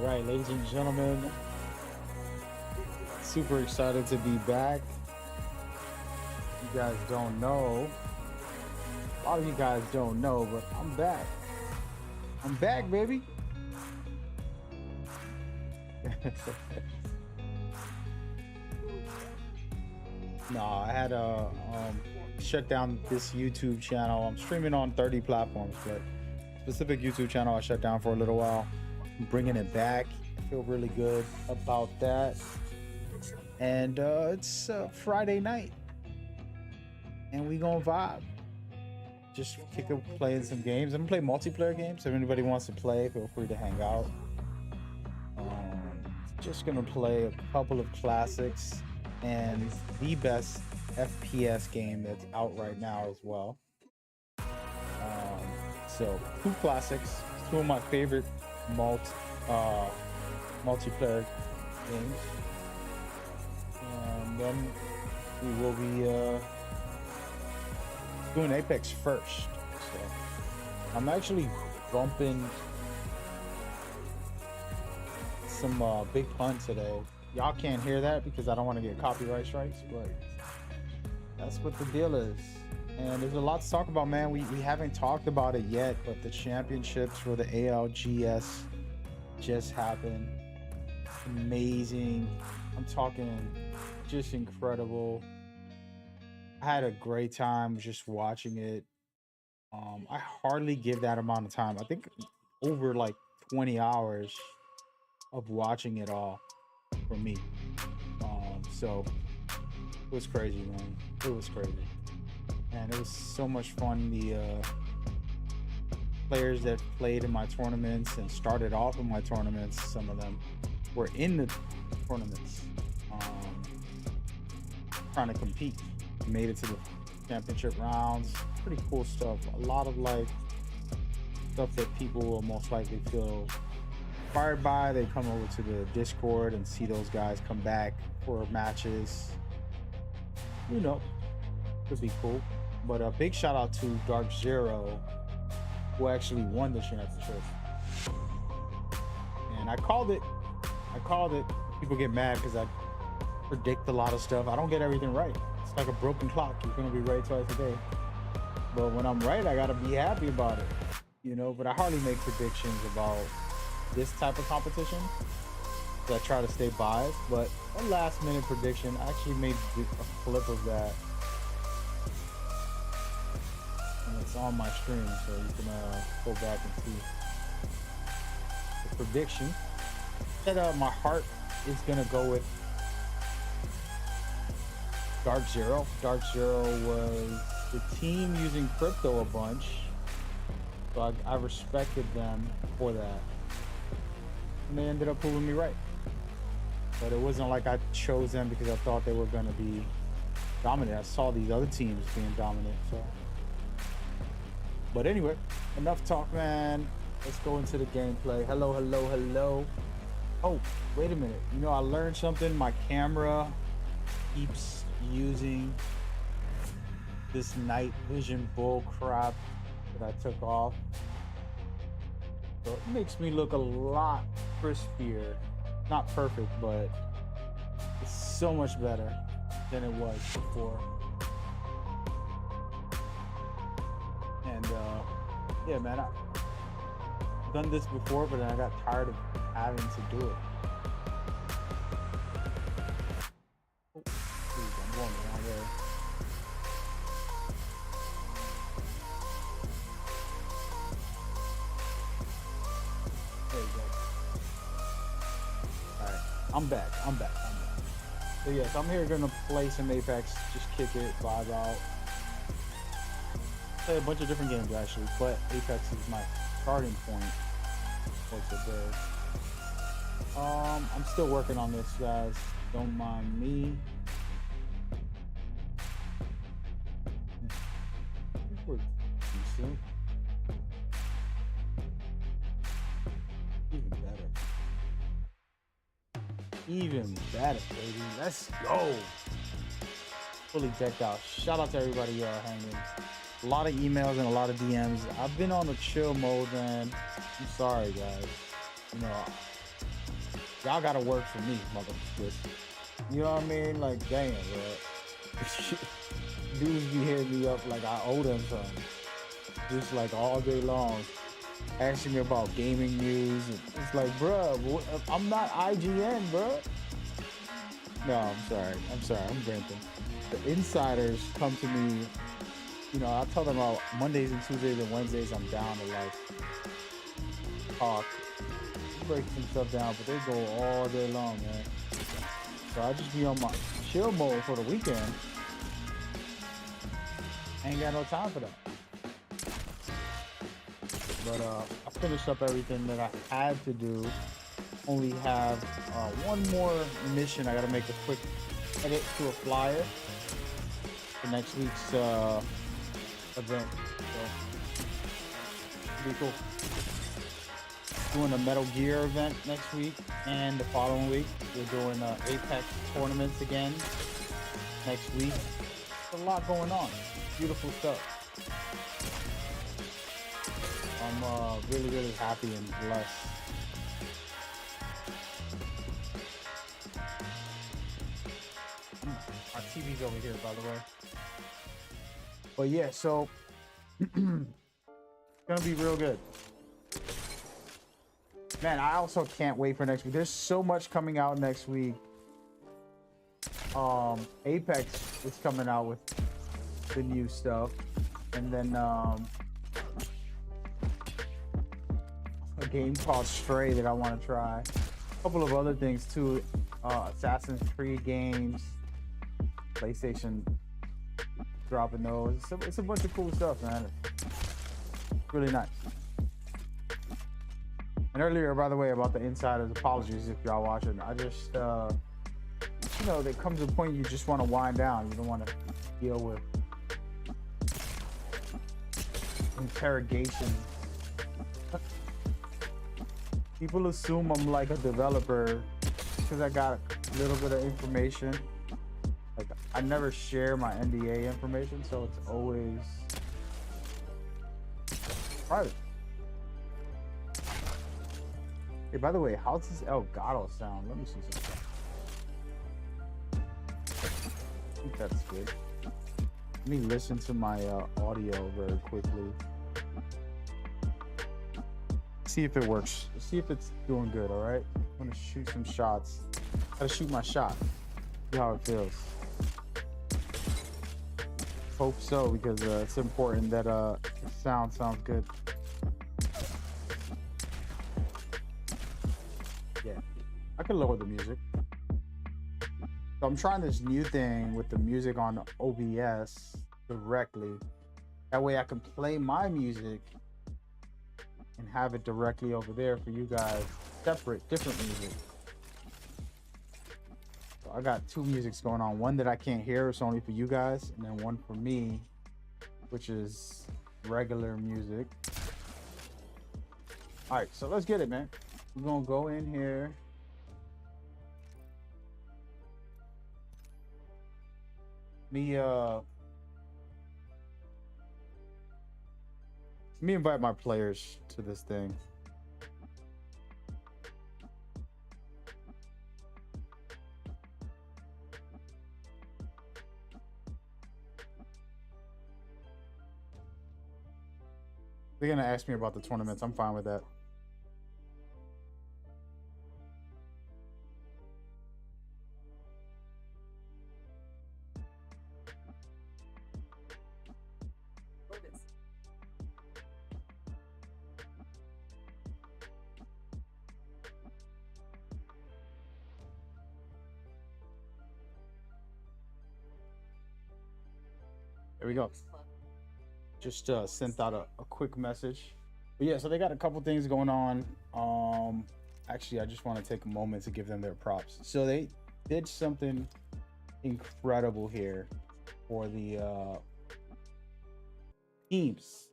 right, ladies and gentlemen, super excited to be back. You guys don't know, a lot of you guys don't know, but I'm back. I'm back, baby. No, I had to shut down this YouTube channel. I'm streaming on 30 platforms, but specific YouTube channel I shut down for a little while. I'm bringing it back. I feel really good about that. And it's Friday night, and we gonna vibe. Just kick up playing some games. I'm gonna play multiplayer games. If anybody wants to play, feel free to hang out. Just gonna play a couple of classics and the best FPS game that's out right now as well. So two classics, two of my favorite multiplayer games, and then we will be doing Apex first. So I'm actually bumping some big pun today. Y'all can't hear that because I don't want to get copyright strikes, but that's what the deal is. And there's a lot to talk about, man. We haven't talked about it yet, but the championships for the ALGS just happened. Amazing. I'm talking just incredible. I had a great time just watching it. I hardly give that amount of time. I think over like 20 hours of watching it all for me. So it was crazy, man. It was crazy. And it was so much fun. The players that played in my tournaments and started off in my tournaments, some of them were in the tournaments trying to compete. Made it to the championship rounds. Pretty cool stuff. A lot of like stuff that people will most likely feel inspired by. They come over to the Discord and see those guys come back for matches. You know, could be cool. But a big shout out to Dark Zero, who actually won the championship. And I called it. People get mad because I predict a lot of stuff. I don't get everything right. It's like a broken clock. You're gonna be right twice a day. But when I'm right, I gotta be happy about it. You know, but I hardly make predictions about this type of competition. So I try to stay biased. But a last minute prediction, I actually made a clip of that. And it's on my stream, so you can go back and see the prediction. That my heart is gonna go with Dark Zero. Dark Zero was the team using crypto a bunch, so I respected them for that, and they ended up proving me right. But it wasn't like I chose them because I thought they were going to be dominant. I saw these other teams being dominant. So, but anyway, enough talk, man. Let's go into the gameplay. Hello. Oh, wait a minute. You know, I learned something. My camera keeps using this night vision bull crap that I took off. So it makes me look a lot crispier. Not perfect, but it's so much better than it was before. And yeah, man, I've done this before, but then I got tired of having to do it. Oh, geez, I'm going the wrong way. There you go. Alright, I'm back. So yes, I'm here gonna play some Apex, just kick it, vibe out. Play a bunch of different games actually, but Apex is my starting point for today. I'm still working on this, guys. Don't mind me. We're decent. Even better, baby. Let's go. Fully decked out. Shout out to everybody hanging. A lot of emails and a lot of DMs. I've been on a chill mode, man. I'm sorry, guys. You know, Y'all gotta work for me, motherfuckers. You know what I mean? Like, damn, bro. Dudes be hitting me up like I owe them something. Just like all day long, asking me about gaming news. And it's like, bruh, I'm not IGN, bruh. No, I'm sorry. I'm ranting. The insiders come to me. You know, I tell them about Mondays and Tuesdays and Wednesdays I'm down to like talk, break some stuff down, but they go all day long, man. So I just be on my chill mode for the weekend. Ain't got no time for that. But I finished up everything that I had to do. Only have one more mission. I gotta make a quick edit to a flyer for next week's event. So pretty cool. Doing a Metal Gear event next week, and the following week we're doing Apex tournaments again next week. There's a lot going on. Beautiful stuff. I'm really, really happy and blessed. Our TV's over here, by the way. But yeah, so it's gonna be real good. Man, I also can't wait for next week. There's so much coming out next week. Apex is coming out with the new stuff, and then a game called Stray that I want to try. A couple of other things too. Assassin's Creed games, PlayStation dropping those. It's a bunch of cool stuff, man. It's really nice. And earlier, by the way, about the insiders, apologies if y'all watching. I just, you know, there comes a point you just want to wind down. You don't want to deal with interrogation. People assume I'm like a developer because I got a little bit of information. Like, I never share my NDA information, so it's always private. Hey, by the way, how's this Elgato sound? Let me see something. I think that's good. Let me listen to my audio very quickly. See if it works. See if it's doing good, all right? I'm gonna shoot some shots. Gotta shoot my shot. See how it feels. Hope so, because it's important that the sound sounds good. Yeah, I can lower the music. So I'm trying this new thing with the music on OBS directly. That way I can play my music and have it directly over there for you guys. Separate, different music. So I got two musics going on. One that I can't hear, it's only for you guys, and then one for me, which is regular music. All right, so let's get it, man. We're gonna go in here. Let me invite my players to this thing. They're gonna ask me about the tournaments. I'm fine with that. There we go. Just sent out a quick message. But yeah, so they got a couple things going on. Actually, I just want to take a moment to give them their props. So they did something incredible here for the teams,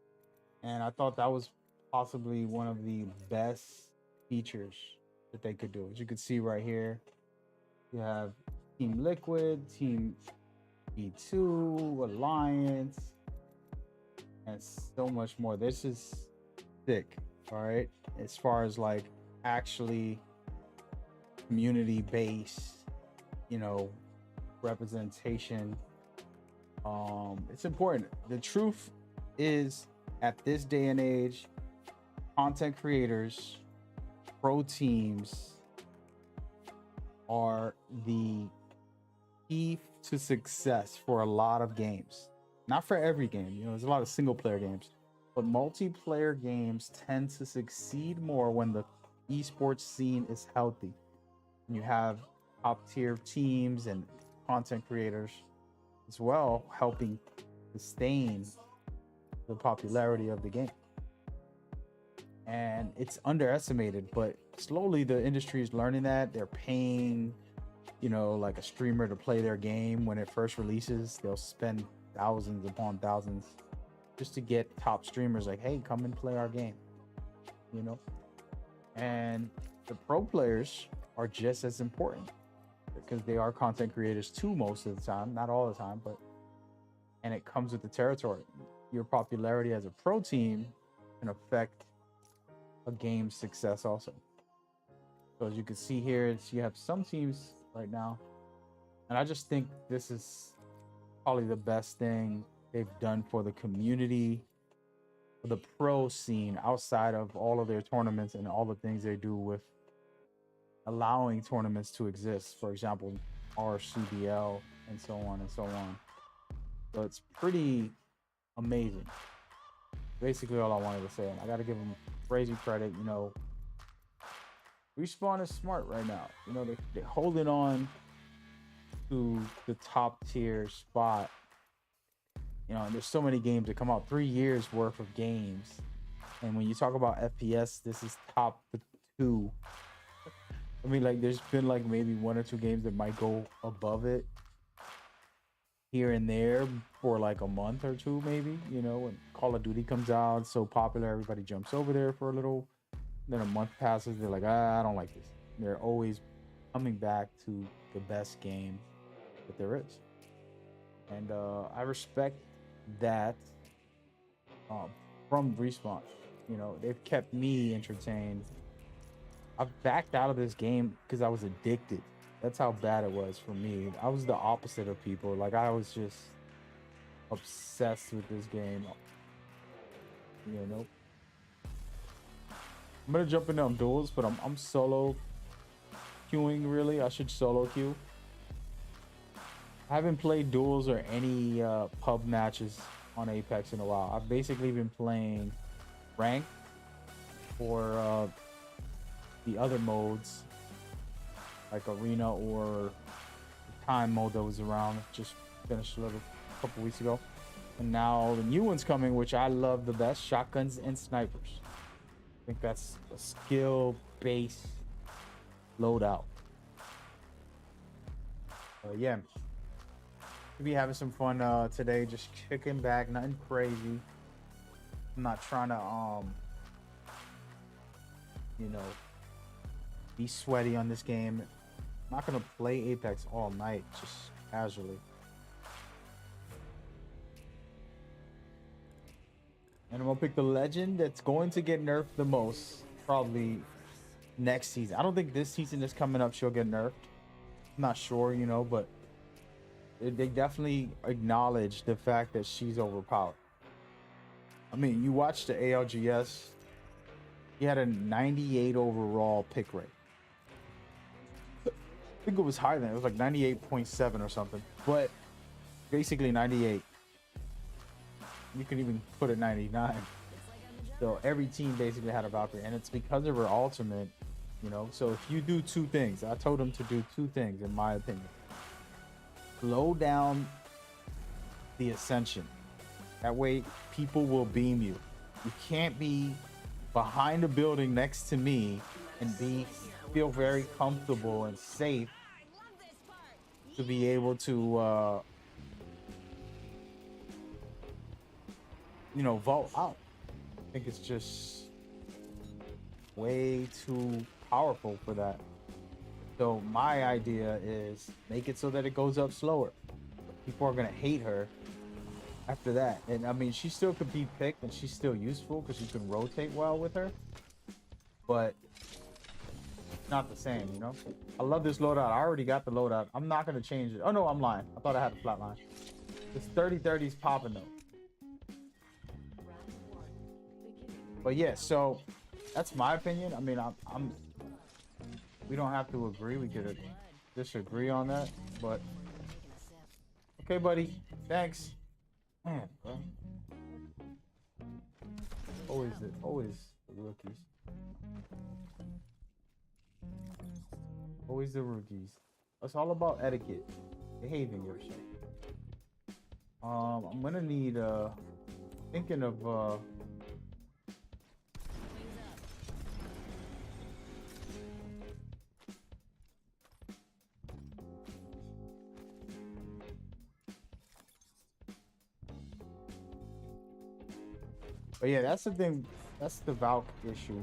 and I thought that was possibly one of the best features that they could do. As you can see right here, you have Team Liquid, Team E2, Alliance, and so much more. This is sick. All right, as far as like actually community-based, you know, representation. It's important. The truth is, at this day and age, content creators, pro teams are the key to success for a lot of games. Not for every game, you know, there's a lot of single player games, but multiplayer games tend to succeed more when the esports scene is healthy. And you have top tier teams and content creators as well helping sustain the popularity of the game. And it's underestimated, but slowly the industry is learning that. They're paying, you know, like a streamer to play their game when it first releases. They'll spend thousands upon thousands just to get top streamers like, hey, come and play our game, you know. And the pro players are just as important because they are content creators too most of the time, not all the time, but and it comes with the territory. Your popularity as a pro team can affect a game's success also. So as you can see here, you have some teams right now, and I just think this is probably the best thing they've done for the community, for the pro scene, outside of all of their tournaments and all the things they do with allowing tournaments to exist. For example, RCBL and so on and so on. So it's pretty amazing. Basically all I wanted to say. And I got to give them crazy credit. You know, Respawn is smart right now. You know, they're holding on to the top tier spot. You know, and there's so many games that come out, 3 years worth of games. And when you talk about FPS, this is top 2. I mean, like, there's been like maybe 1 or 2 games that might go above it here and there for like a month or 2, maybe. You know, when Call of Duty comes out, it's so popular, everybody jumps over there for a little. Then a month passes, they're like, I don't like this. They're always coming back to the best game that there is. And I respect that from Respawn. You know, they've kept me entertained. I've backed out of this game because I was addicted. That's how bad it was for me. I was the opposite of people. Like, I was just obsessed with this game. You know, I'm gonna jump into duels, but I'm solo queuing. Really, I should solo queue. I haven't played duels or any pub matches on Apex in a while. I've basically been playing ranked or the other modes like arena or the time mode that was around. Just finished a couple weeks ago, and now the new one's coming, which I love the best: shotguns and snipers. I think that's a skill-based loadout. Yeah, to be having some fun today, just kicking back, nothing crazy. I'm not trying to you know, be sweaty on this game. I'm not gonna play Apex all night, just casually. And I'm gonna pick the legend that's going to get nerfed the most, probably next season. I don't think this season that's coming up she'll get nerfed. I'm not sure, you know, but they definitely acknowledge the fact that she's overpowered. I mean, you watch the ALGS, he had a 98 overall pick rate. I think it was higher than it was like 98.7 or something, but basically 98. You could even put it 99. So every team basically had a Valkyrie, and it's because of her ultimate, you know. So if you do 2 things, I told them to do 2 things in my opinion. Slow down the ascension. That way people will beam you. You can't be behind a building next to me and feel very comfortable and safe to be able to you know, vault out. I think it's just way too powerful for that. So my idea is make it so that it goes up slower. People are gonna hate her after that. And I mean, she still could be picked and she's still useful because you can rotate well with her. But not the same, you know? I love this loadout. I already got the loadout. I'm not going to change it. Oh, no, I'm lying. I thought I had a flat line. This 30-30 is popping, though. But yeah, so that's my opinion. I mean, we don't have to agree. We could disagree on that, but okay, buddy. Thanks. Man, bro. Always the rookies. Always the rookies. It's all about etiquette, behaving yourself. I'm gonna need thinking of but yeah, that's the thing. That's the Valk issue,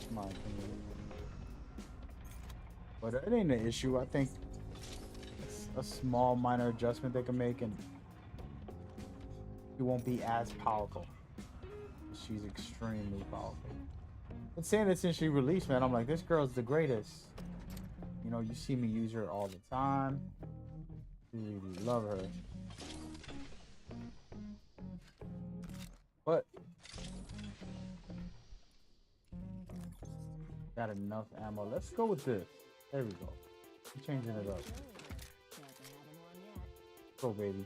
in my opinion. But it ain't an issue. I think it's a small, minor adjustment they can make, and it won't be as powerful. She's extremely powerful. Been saying it since she released, man. I'm like, this girl's the greatest. You know, you see me use her all the time. Really love her. But got enough ammo. Let's go with this. There we go. I'm changing it up. Go, baby.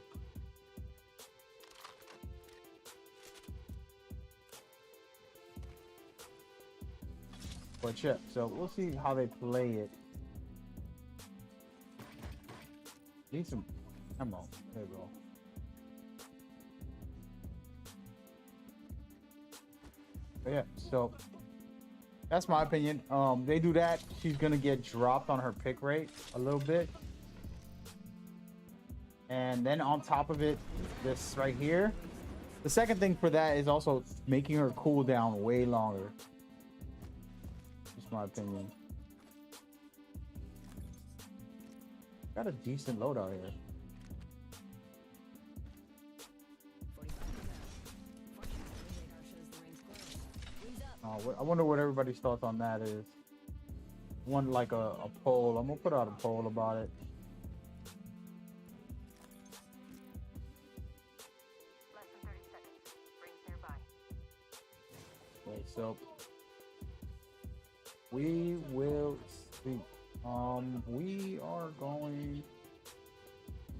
But yeah, so we'll see how they play it. Need some ammo. There we go. But yeah, so that's my opinion. They do that, she's gonna get dropped on her pick rate a little bit. And then on top of it, this right here. The second thing for that is also making her cool down way longer. Just my opinion. Got a decent loadout here. I wonder what everybody's thoughts on that is. One like a poll. I'm gonna put out a poll about it. Less than 30 seconds. Rings nearby. Okay, so we will see. We are going.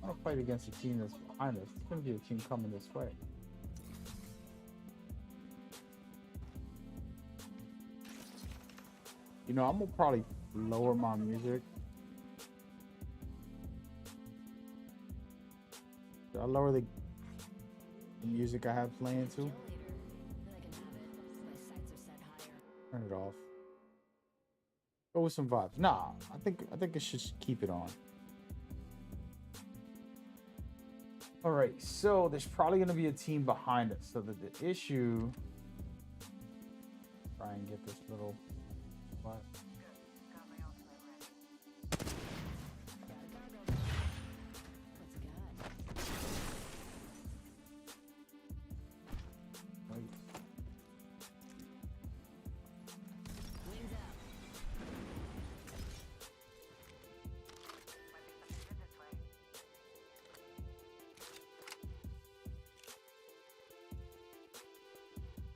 I'm gonna fight against a team that's behind us. It's gonna be a team coming this way. You know, I'm gonna probably lower my music. Should I lower the music I have playing too? Turn it off. Go with some vibes. Nah, I think it should keep it on. All right, so there's probably gonna be a team behind us. So that the issue. Try and get this little. What?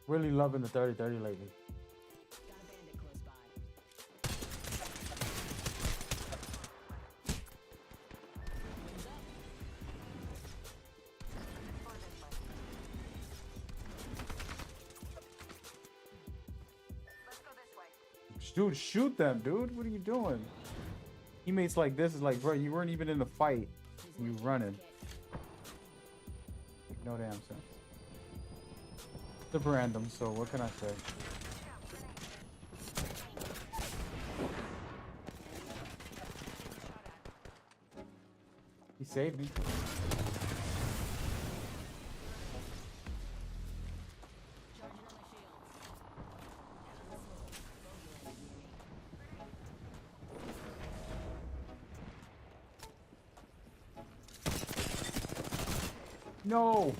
Really loving the 30-30 lately. Dude, shoot them, dude. What are you doing? Teammates like this is like, bro, you weren't even in the fight. You running. Make no damn sense. It's random, so what can I say? He saved me. No.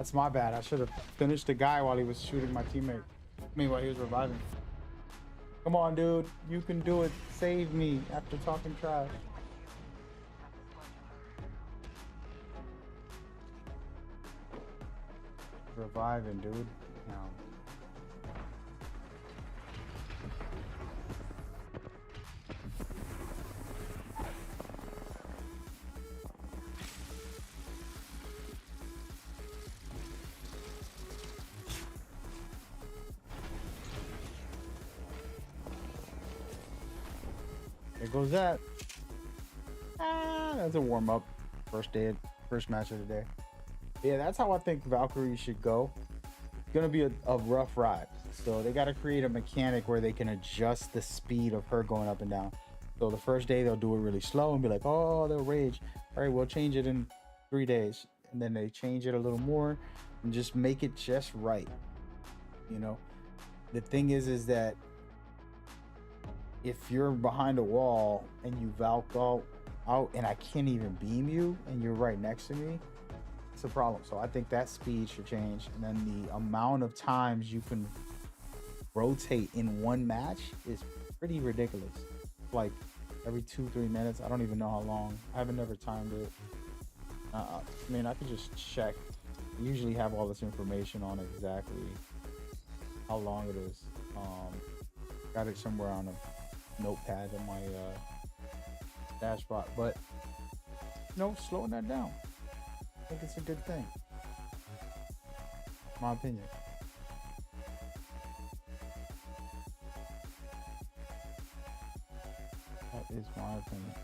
That's my bad. I should have finished the guy while he was shooting my teammate. I mean, while he was reviving. Come on, dude. You can do it. Save me after talking trash. Reviving, dude. Now. There goes that. Ah, that's a warm up. First match of the day. Yeah, that's how I think Valkyrie should go. It's gonna be a rough ride. So they gotta create a mechanic where they can adjust the speed of her going up and down. So the first day they'll do it really slow and be like, oh, they'll rage. All right, we'll change it in 3 days. And then they change it a little more and just make it just right. You know, the thing is that if you're behind a wall and you Valk out and I can't even beam you and you're right next to me, it's a problem. So I think that speed should change. And then the amount of times you can rotate in one match is pretty ridiculous. Like every 2-3 minutes. I don't even know how long. I haven't never timed it. I mean, I could just check. I usually have all this information on exactly how long it is. Got it somewhere on a notepad in my dashboard, but no, slowing that down. I think it's a good thing. My opinion. That is my opinion.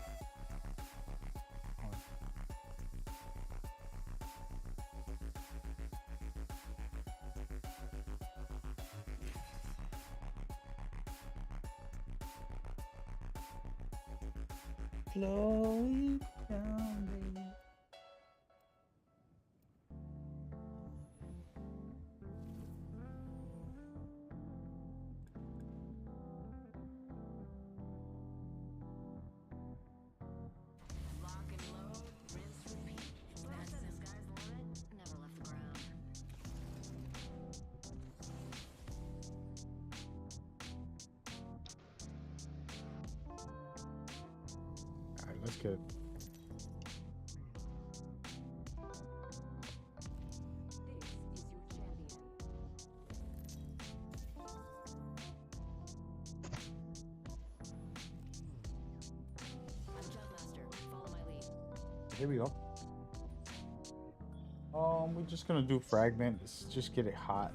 Slowly down, baby. Lock and load, rinse, repeat. Matt said the sky's the limit, never left the ground. All right, let's get. This is your champion. I'm Jumpmaster. Follow my lead. Here we go. We're just gonna do fragment. Let's just get it hot.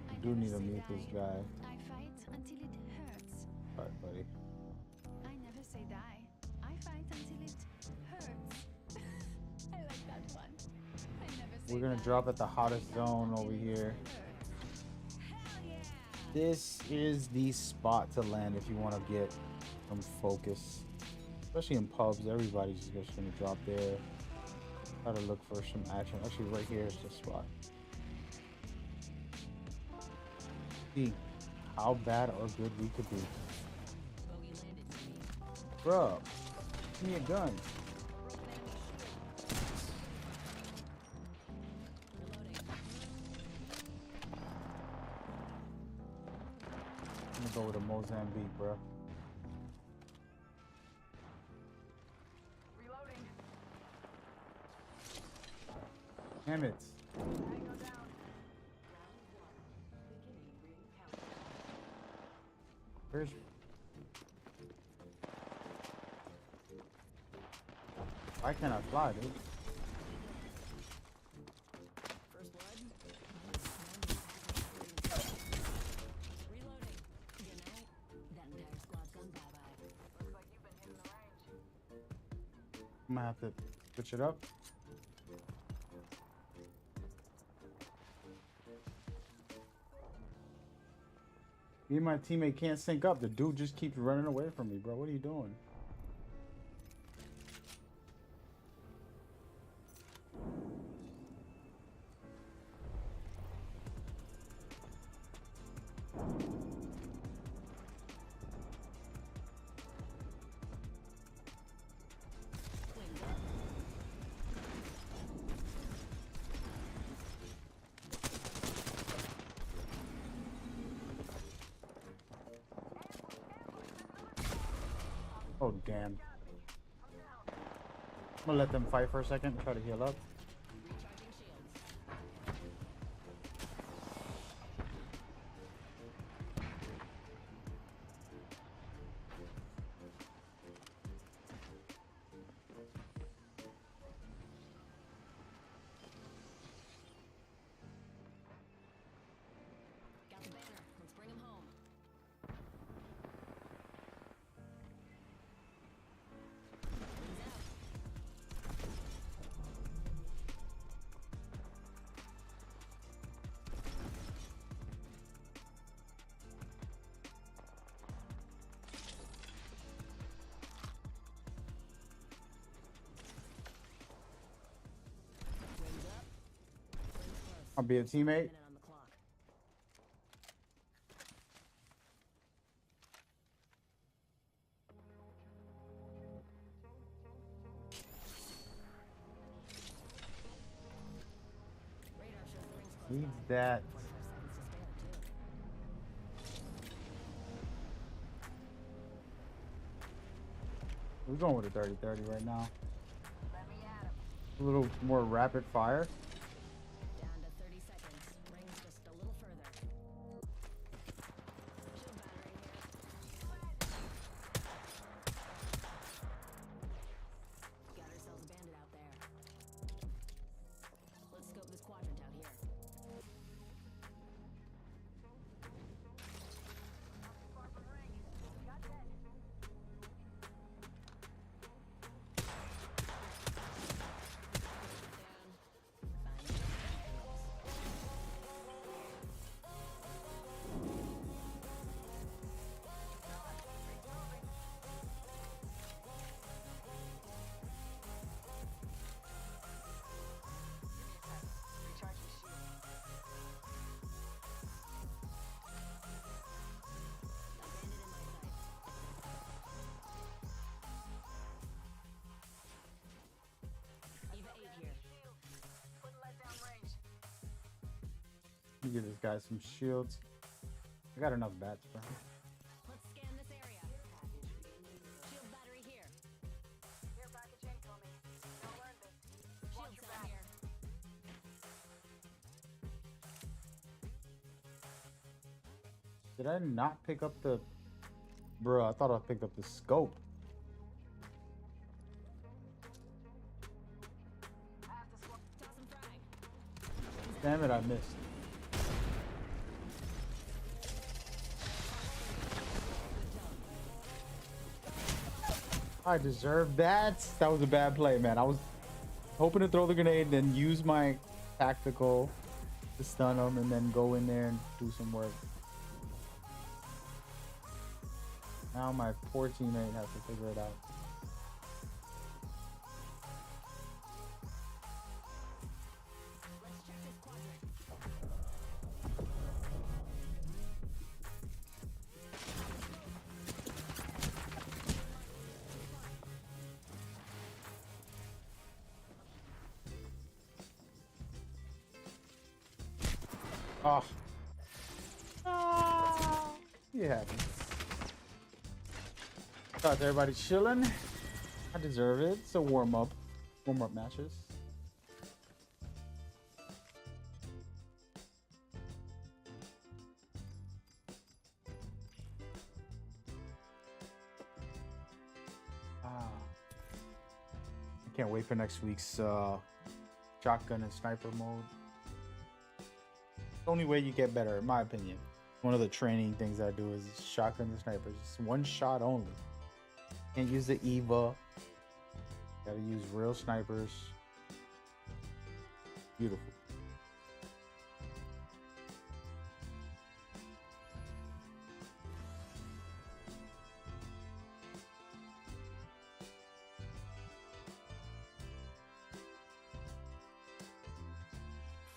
I Do never need to say mute this die. guy. I fight until it hurts. All right, buddy. I never say die. I fight until it hurts. I like that one. I never say We're gonna die. drop at the hottest I fight zone until over it here. hurts. Hell yeah! This is the spot to land if you want to get some focus. Especially in pubs, everybody's just gonna drop there. Try to look for some action. Actually, right here is the spot. See how bad or good we could be. Bogey landed to me. Bruh, give me a gun. Reloading. I'm gonna go with a Mozambique, bruh. Reloading. Damn it. Tango down. Round 1. Beginning ring countdown. Where's... Why can't I fly, dude? First blood. Reloading. Good night. That entire squad's gone bye-bye. Looks like you've been hitting the range. I'm gonna have to switch it up. Me and my teammate can't sync up. The dude just keeps running away from me, bro. What are you doing? Wings up. Oh, damn. I'm gonna let them fight for a second and try to heal up. Recharging shields. Got the banner. Let's bring him home. Wings out. Wings up. Wings close. I'll be a teammate. Minute on the clock. Radar shows the rings close Needs by. that. 45 seconds to spare, too. We're going with a 30-30 right now. A little more rapid fire. Down to 30 seconds. Rings just a little further. Shield battery here. Got ourselves a bandit out there. Let's scope this quadrant out here. Down. Find got bandit in my sights. Eva 8 here. Let me give this guy some shields. I got enough bats for him. Let's scan this area. Shield battery here. Shield cell here. Did I not pick up the... Bro, I thought I picked up the scope. Toss and frag. Damn it, I missed. I deserve that. That was a bad play, man. I was hoping to throw the grenade, then use my tactical to stun them, and then go in there and do some work. Now my poor teammate has to figure it out. Let's check this quadrant. Oh. It happens. Thought everybody's chilling. I deserve it. It's a warm-up matches. I can't wait for next week's shotgun and sniper mode. The only way you get better, in my opinion. One of the training things I do is shotgun and sniper. Just one shot only. Can't use the Eva. Gotta use real snipers. Beautiful.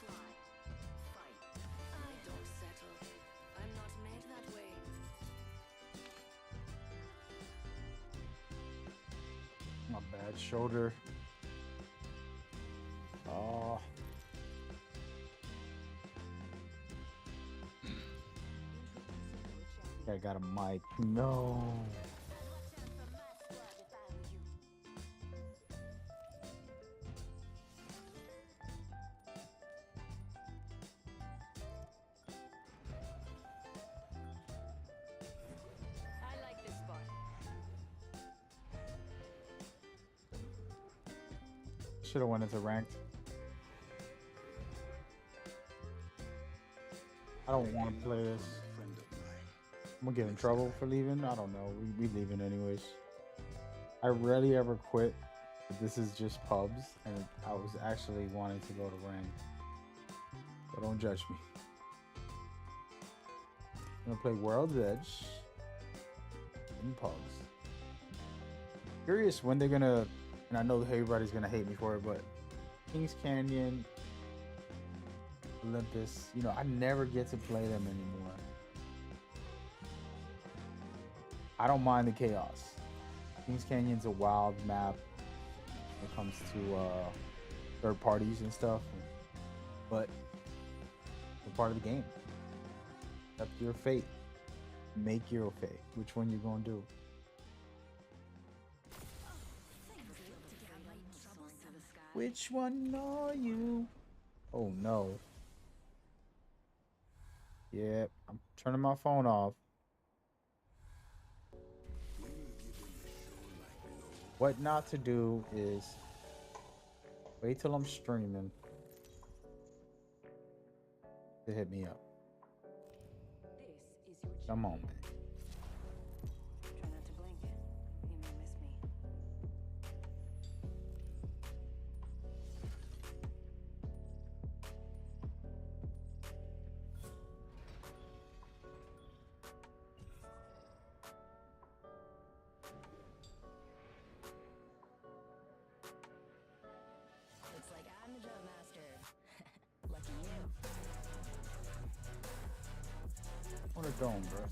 Fly. Fight. I don't settle. I'm not made that way. Not bad. Shoulder. Oh. I got a mic. No. should have went into ranked. I don't want to play this. I'm gonna get in trouble for leaving. I don't know. We leaving anyways. I rarely ever quit. But this is just pubs, and I was actually wanting to go to ranked. So don't judge me. I'm gonna play World's Edge in pubs. Curious when they're gonna, and I know everybody's gonna hate me for it, but Kings Canyon, Olympus, you know, I never get to play them anymore. I don't mind the chaos. Kings Canyon's a wild map when it comes to third parties and stuff, but it's part of the game. Up to your fate. Make your fate. Which one you gonna do? Which one are you? Oh no. Yep, I'm turning my phone off. What not to do is wait till I'm streaming to hit me up. Come on, man. Try not to blink. You may miss me. Looks like I'm the jump master. Lucky you. On a dome, bro.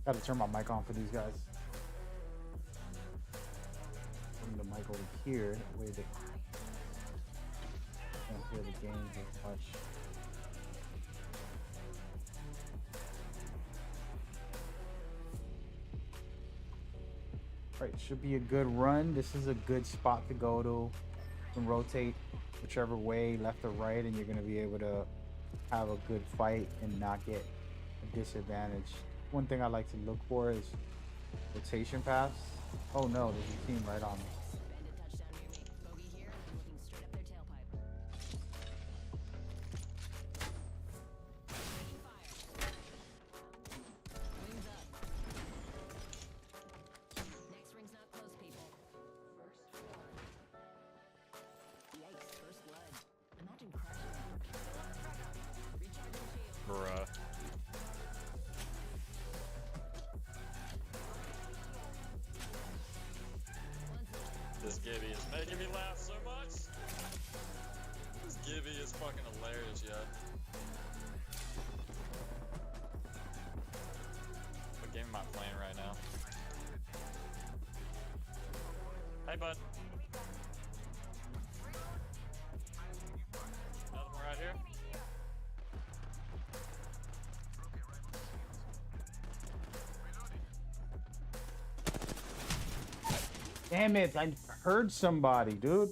Gotta turn my mic on for these guys. Bring the mic over here, that way they can't hear the games as much. Right, should be a good run. This is a good spot to go to. You can rotate whichever way, left or right, and you're gonna be able to have a good fight and not get a disadvantage. One thing I like to look for is rotation paths. Oh no, there's a team right on me. Bandit touchdown near me. Bogey here. I'm looking straight up their tailpipe. Taking fire. Wings up. Next ring's not close, people. First blood. Yikes, first blood. Imagine crushing them. Recharging shield. Bruh. This Gibby is making me laugh so much. This Gibby is fucking hilarious, yeah. What game am I playing right now? Hey, bud. Another one right here. Damn it, I heard somebody, dude.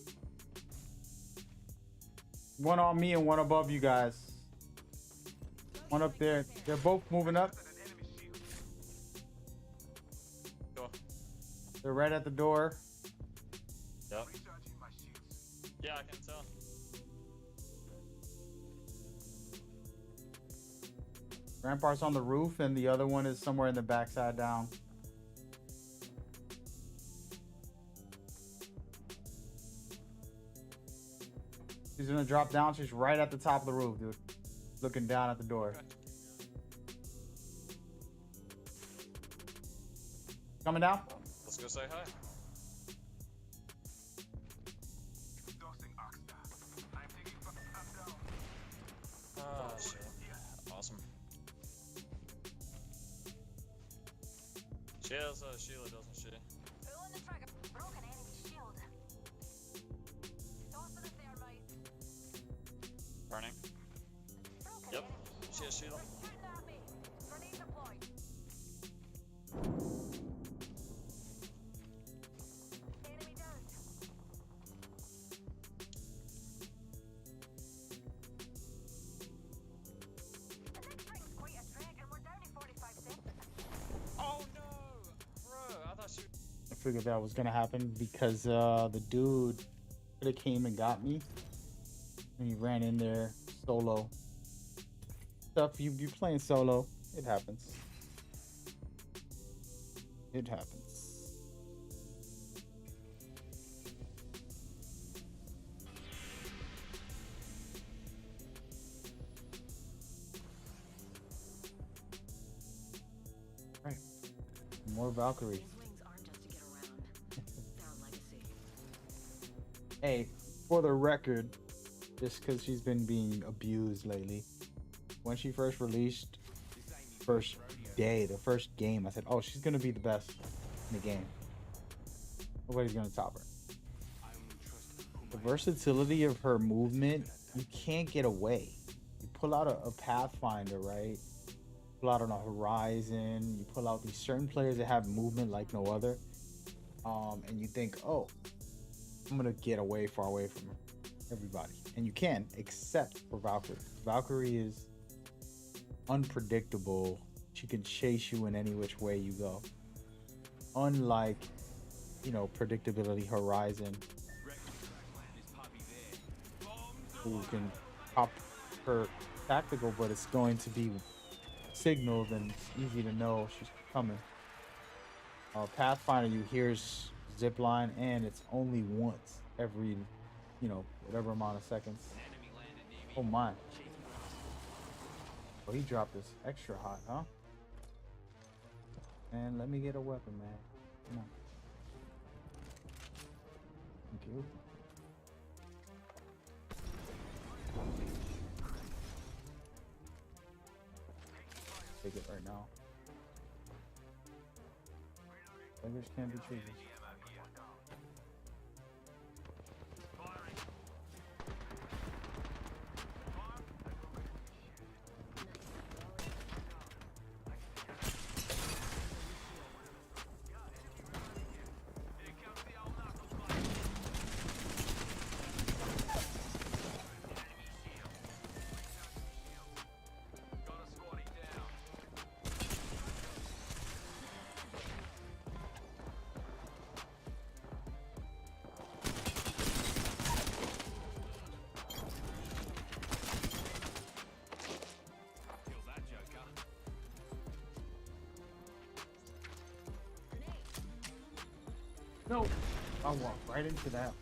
One on me and one above you guys. One up there. They're both moving up. Go. They're right at the door. Yep. Yeah, I can tell. Rampart's on the roof and the other one is somewhere in the backside down. She's gonna drop down. She's right at the top of the roof, dude. Looking down at the door. Okay. Coming down? Let's go say hi. Ah, shit. Awesome. She has Sheila, doesn't she? Pulling the trigger. Broken enemy shield. Toss for the thermite. Burning. Broken Yep. enemy She has Sheila. shooting at me. Grenade deployed. Enemy down. The next ring's quite a trek, and we're down to 45 seconds. Oh no! Bro, I thought figured that was gonna happen because the dude could have came and got me, and he ran in there solo. Stuff you playing solo, it happens. It happens. Right. More Valkyrie. These wings aren't just to get around. They're a legacy. Hey, for the record, just because she's been being abused lately, when she first released, first day, the first game, I said, oh, she's gonna be the best in the game. Nobody's gonna top her. The versatility of her movement, you can't get away. You pull out a Pathfinder, right? Pull out on a Horizon, you pull out these certain players that have movement like no other, and you think, oh, I'm gonna get away, far away from everybody, and you can, except for Valkyrie. Valkyrie is unpredictable. She can chase you in any which way you go, unlike, you know, predictability Horizon, who can pop her tactical, but it's going to be signaled and it's easy to know she's coming. Pathfinder, you hear zip line, and it's only once every, you know, whatever amount of seconds. Oh my. Oh, he dropped this extra hot, huh? And let me get a weapon, man. Come on. Thank you. Take it right now. Beggars can't be choosers. No, I walked right into that.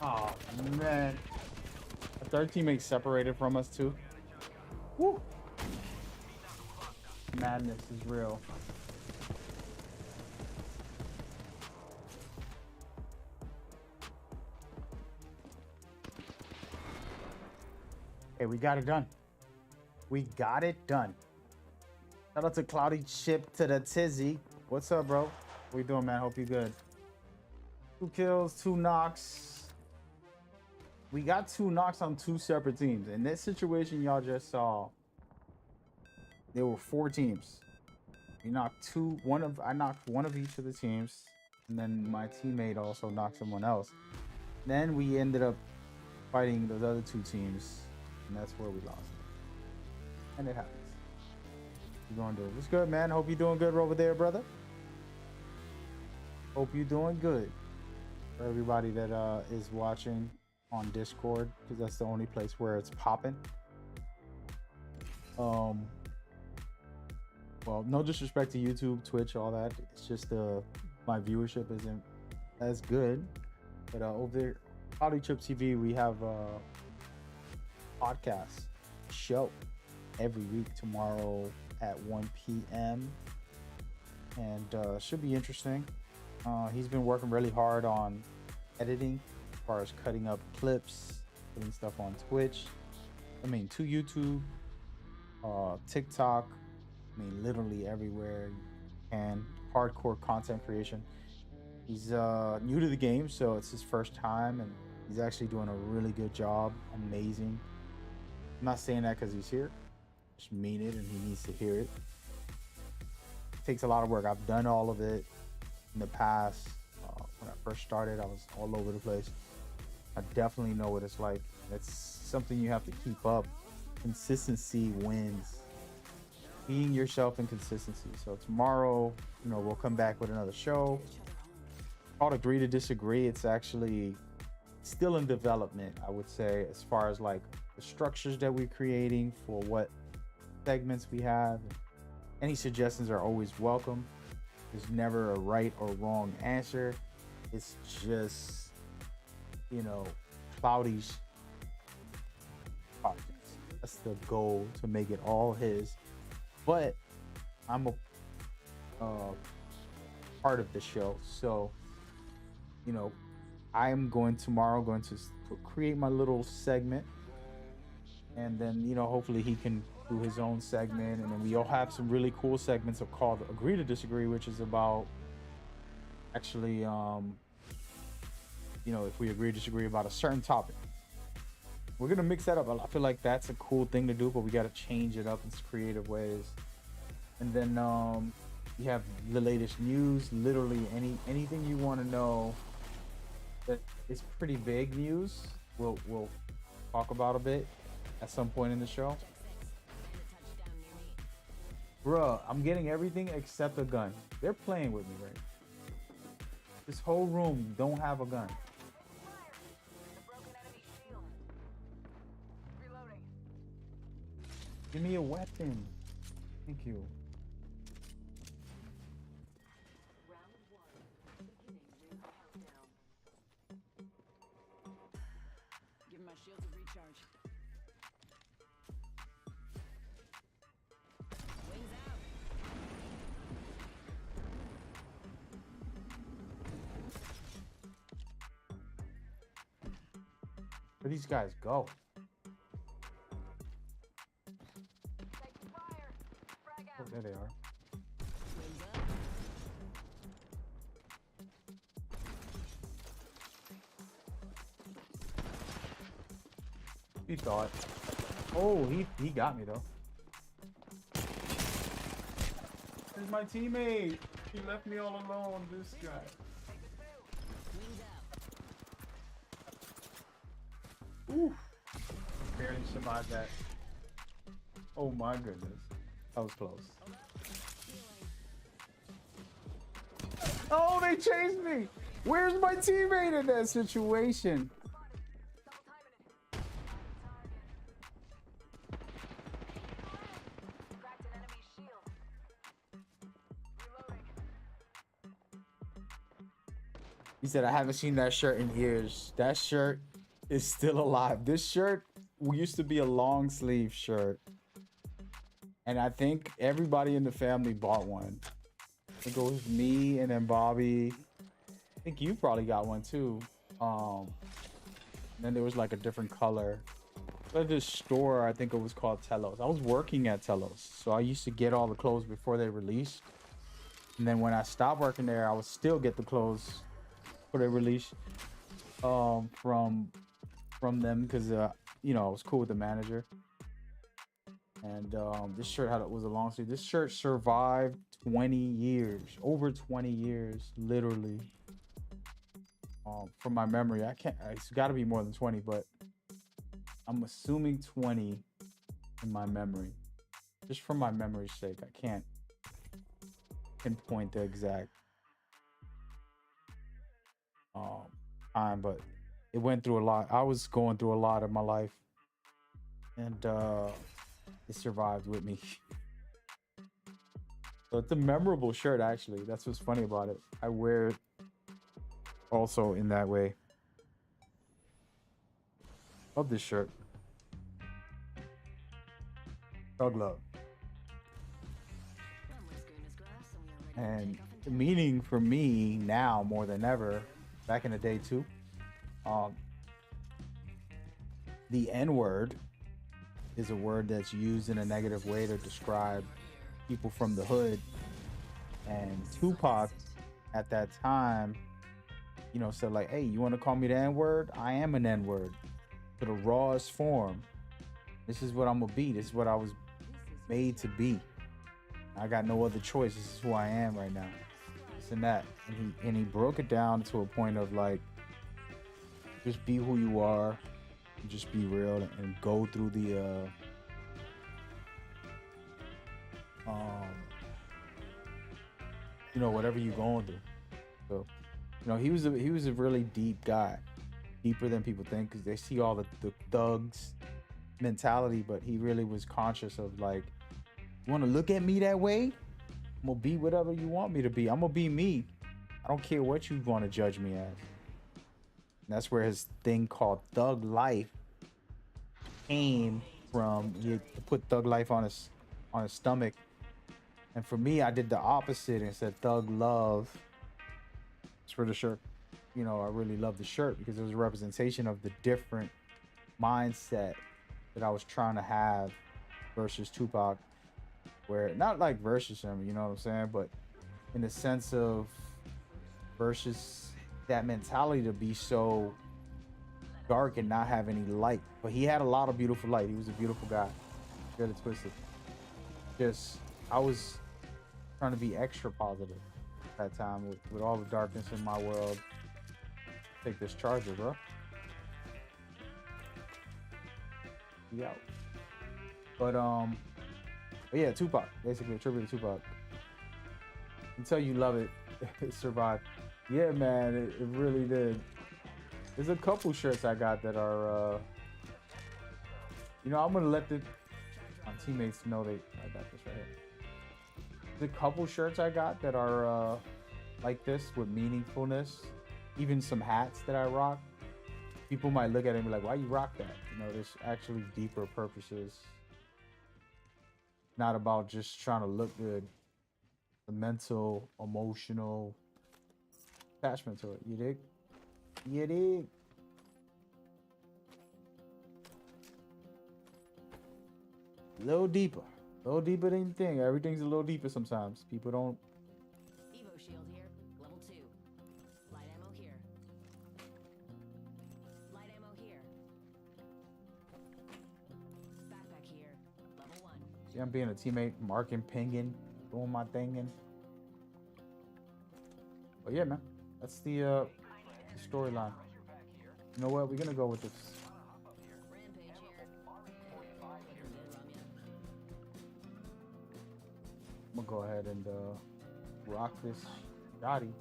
Oh man, a third teammate separated from us too. Woo! Madness is real. Hey, we got it done. We got it done. Shout out to Cloudy Chip to the Tizzy. What's up, bro? What you doing, man? Hope you good. 2 kills, 2 knocks. We got 2 knocks on 2 separate teams. In this situation y'all just saw, there were 4 teams. We knocked I knocked one of each of the teams, and then my teammate also knocked someone else. Then we ended up fighting those other 2 teams, and that's where we lost. And it happens. What you gonna do? What's good, man? Hope you're doing good over there, brother. Hope you're doing good. For everybody that is watching on Discord, because that's the only place where it's popping. Well, no disrespect to YouTube, Twitch, all that. It's just my viewership isn't as good. But over there, Cloudy Chip TV, we have a podcast show every week tomorrow at 1 p.m. and should be interesting. He's been working really hard on editing, as far as cutting up clips, putting stuff on Twitch. I mean, to YouTube, TikTok. I mean, literally everywhere. And hardcore content creation. He's new to the game, so it's his first time, and he's actually doing a really good job. Amazing. I'm not saying that because he's here. I just mean it, and he needs to hear it. It takes a lot of work. I've done all of it in the past. When I first started, I was all over the place. I definitely know what it's like. It's something you have to keep up. Consistency wins. being yourself and consistency. So tomorrow, you know, we'll come back with another show called Agree to Disagree. It's actually still in development, I would say, as far as like the structures that we're creating for what segments we have. Any suggestions are always welcome. There's never a right or wrong answer. It's just, you know, Cloudy's podcast. That's the goal, to make it all his. But I'm a part of the show, so you know, I am going to create my little segment, and then you know, hopefully he can do his own segment, and then we all have some really cool segments of called Agree to Disagree, which is about actually, you know, if we agree to disagree about a certain topic. We're gonna mix that up. I feel like that's a cool thing to do, but we gotta change it up in some creative ways. And then you have the latest news, literally anything you want to know that is pretty vague news. We'll talk about a bit at some point in the show. Bruh, I'm getting everything except a gun. They're playing with me, right? This whole room don't have a gun. Give me a weapon. Thank you. Give my shields a recharge. Wings out. Where these guys go? Oh, there they are. Wings up. He thought. Oh, he got me though. There's my teammate. He left me all alone. This guy. Wings out. Ooh. Barely survived that. Oh my goodness. That was close. Oh, they chased me. Where's my teammate in that situation? He said, I haven't seen that shirt in years. That shirt is still alive. This shirt used to be a long sleeve shirt. And I think everybody in the family bought one. I think it was me and then Bobby. I think you probably got one too. Then there was like a different color. But this store, I think it was called Telos. I was working at Telos, so I used to get all the clothes before they released. And then when I stopped working there, I would still get the clothes for the release from them, because you know, I was cool with the manager. And this shirt was a long sleeve. This shirt survived 20 years, over 20 years, literally. From my memory, it's got to be more than 20, but I'm assuming 20 in my memory. Just from my memory's sake, I can't pinpoint the exact time, but it went through a lot. I was going through a lot of my life, and it survived with me. So it's a memorable shirt, actually. That's what's funny about it. I wear it also in that way. Love this shirt. Thug love. And the meaning for me now more than ever, back in the day too, the N-word is a word that's used in a negative way to describe people from the hood. And Tupac at that time, you know, said like, hey, you want to call me the N-word? I am an N-word to the rawest form. This is what I'm gonna be. This is what I was made to be. I got no other choice. This is who I am right now. This and that. And he broke it down to a point of like, just be who you are, and just be real, and go through the you know, whatever you going through. So, you know, he was a really deep guy, deeper than people think, because they see all the thugs mentality, but he really was conscious of like, you want to look at me that way? I'm gonna be whatever you want me to be. I'm gonna be me. I don't care what you want to judge me as. And that's where his thing called Thug Life came from. He put Thug Life on his stomach. And for me, I did the opposite and said Thug Love. It's for the shirt. You know, I really love the shirt because it was a representation of the different mindset that I was trying to have versus Tupac. Where not like versus him, you know what I'm saying, but in the sense of versus that mentality to be so dark and not have any light. But he had a lot of beautiful light. He was a beautiful guy. Get it twisted. Just I was trying to be extra positive at that time with all the darkness in my world. Take this charger, bro. Yeah. But yeah, Tupac. Basically a tribute to Tupac. Until you love it, it survived. Yeah, man, it really did. There's a couple shirts I got that are, you know, I'm gonna let my teammates know I got this right here. There's a couple shirts I got that are like this with meaningfulness. Even some hats that I rock. People might look at it and be like, "Why you rock that?" You know, there's actually deeper purposes. Not about just trying to look good. The mental, emotional attachment to it. You dig? You dig? A little deeper than you think. Everything's a little deeper sometimes. People don't. Evo shield here, level 2. Light ammo here. Light ammo here. Backpack here, level 1. See, I'm being a teammate, marking, pinging, doing my thinging. But yeah, man, that's the storyline. You know what? We're gonna go with this. Rampage here. I'm gonna go ahead and rock this Gotti.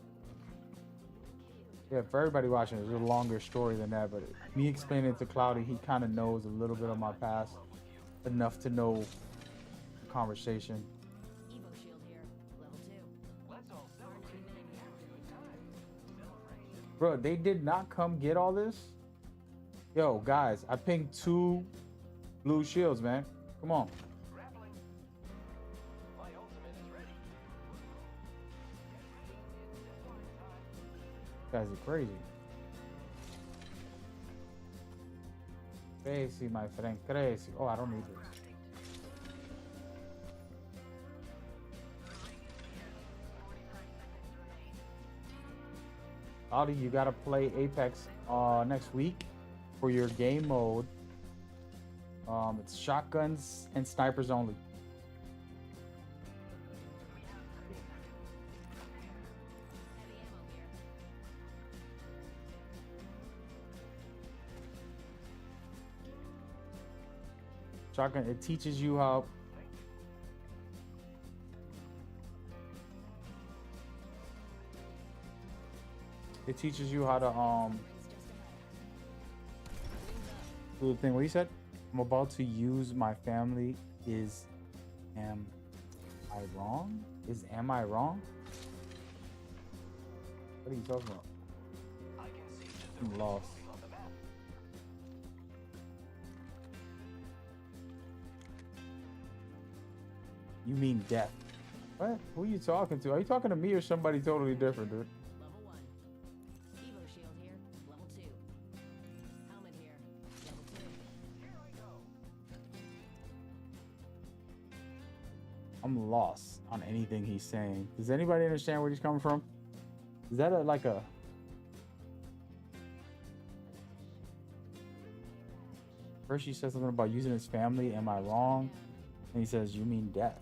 Yeah, for everybody watching, it's a longer story than that, but me explaining it to Cloudy, he kind of knows a little bit of my past, enough to know the conversation. Evo shield here, level 2. Bro, they did not come get all this? Yo, guys, I pinged 2 blue shields, man. Come on. You guys are crazy. Crazy, my friend, crazy. Oh, I don't need this. Audi, you gotta play Apex next week for your game mode. It's shotguns and snipers only. Heavy ammo here. Shotgun, it teaches you how. It teaches you how to do the thing. What you said? I'm about to use my family. Am I wrong? Am I wrong? What are you talking about? I'm lost. You mean death? What? Who are you talking to? Are you talking to me or somebody totally different, dude? Level 1. Evo shield here, level 2. Helmet here, level 2. I'm lost on anything he's saying. Does anybody understand where he's coming from? Is that like a... First he says something about using his family. Am I wrong? And he says, you mean death.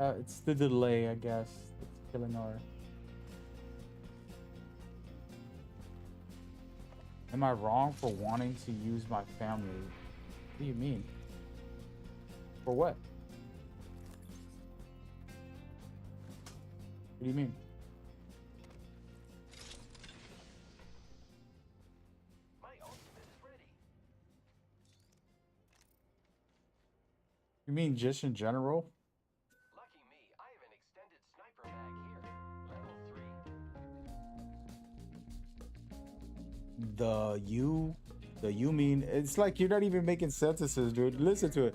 It's the delay, I guess. It's killing our... Am I wrong for wanting to use my family? What do you mean? For what? do you mean? You mean just in general? Lucky me, I have an extended sniper mag here. Level 3. The you mean, it's like you're not even making sentences, dude. Listen to it.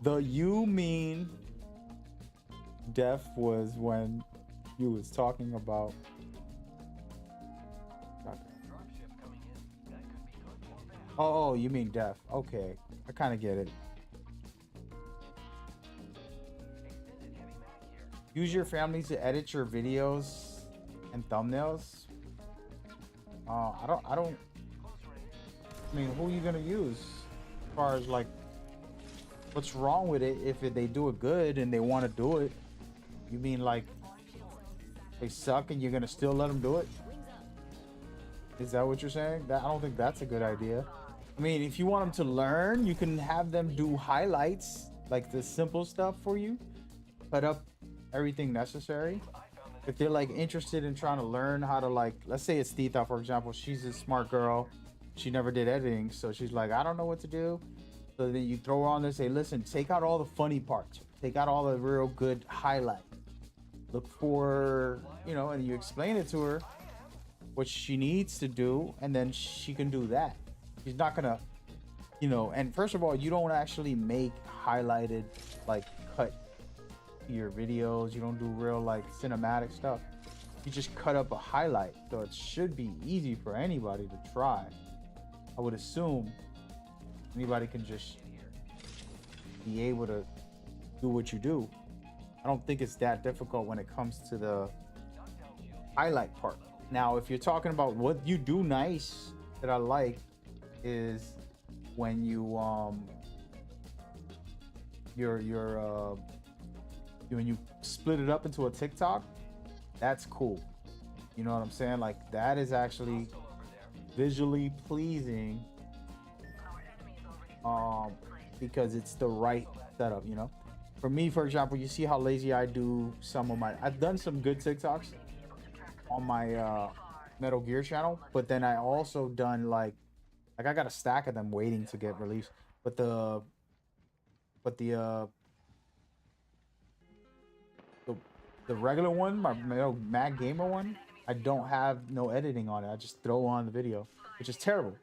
The you mean def was when you was talking about. Dropship coming in. That could be good or bad. Oh, you mean def. Okay. I kind of get it. Extended heavy mag here. Use your family to edit your videos and thumbnails. I don't, Close range. I mean, who are you gonna use? As far as like, what's wrong with it if they do it good and they want to do it? You mean like they suck and you're gonna still let them do it? Is that what you're saying? That, I don't think that's a good idea. I mean, if you want them to learn, you can have them do highlights, like the simple stuff for you, put up everything necessary. If they're like interested in trying to learn how to, like, let's say it's Tita, for example, she's a smart girl. She never did editing, so she's like, I don't know what to do. So then you throw her on there, say, listen, take out all the funny parts, take out all the real good highlight. Look for, you know, and you explain it to her what she needs to do, and then she can do that. She's not gonna, you know, and first of all, you don't actually make highlighted, like, cut your videos. You don't do real, like, cinematic stuff. You just cut up a highlight. So it should be easy for anybody to try. I would assume anybody can just be able to do what you do. I don't think it's that difficult when it comes to the highlight part. Now, if you're talking about what you do nice that I like is when you when you split it up into a TikTok, that's cool. You know what I'm saying? Like, that is actually visually pleasing, because it's the right setup, you know. For me, for example, you see how lazy I do some of my, I've done some good TikToks on my Metal Gear channel, but then I also done like I got a stack of them waiting to get released. But the regular one, my Metal Mag Gamer one, I don't have no editing on it. I just throw on the video, which is terrible.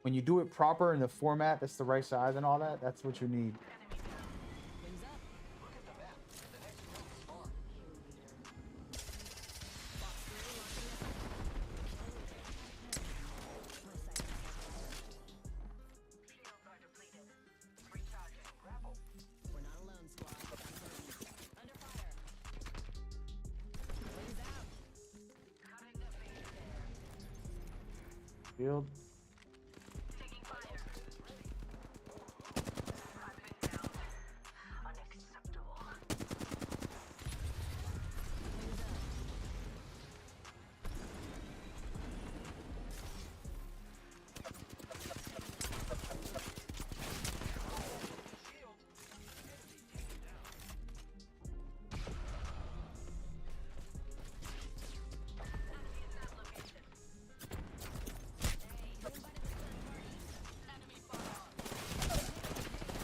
When you do it proper in the format that's the right size and all that, that's what you need. We're not alone, squad. Under fire. Wings out. Field. Taking fire. Unacceptable.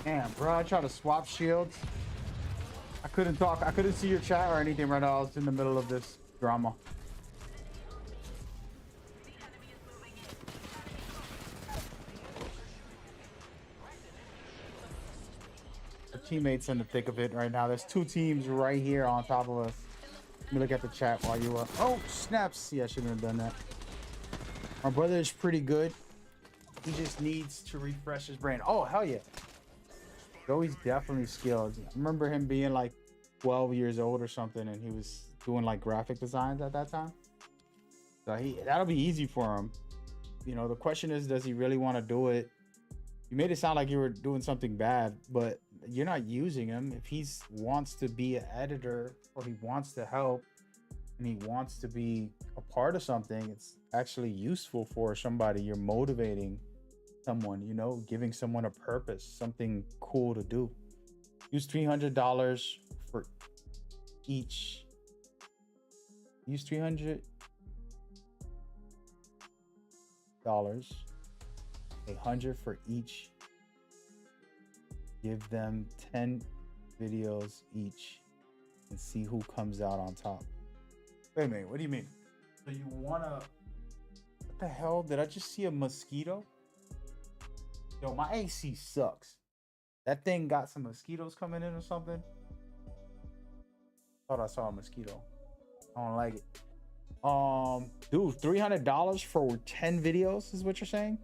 Damn, bro, I tried to swap shields. I couldn't talk. I couldn't see your chat or anything right now. I was in the middle of this drama. The teammates in the thick of it right now. There's two teams right here on top of us. Let me look at the chat while you are. Oh, snaps. Yeah, I shouldn't have done that. My brother is pretty good. He just needs to refresh his brain. Oh, hell yeah. Joey's definitely skilled. I remember him being like 12 years old or something, and he was doing like graphic designs at that time. So that'll be easy for him. You know, the question is, does he really want to do it? You made it sound like you were doing something bad, but you're not using him. If he wants to be an editor, or he wants to help, and he wants to be a part of something, it's actually useful for somebody. You're motivating someone, you know, giving someone a purpose, something cool to do. Use $300 for each use $300, $100 for each. Give them 10 videos each and see who comes out on top. Wait a minute, what do you mean? So you wanna, what the hell? Did I just see a mosquito? Yo, my AC sucks. That thing got some mosquitoes coming in or something. Thought I saw a mosquito. I don't like it. Dude, $300 for 10 videos is what you're saying?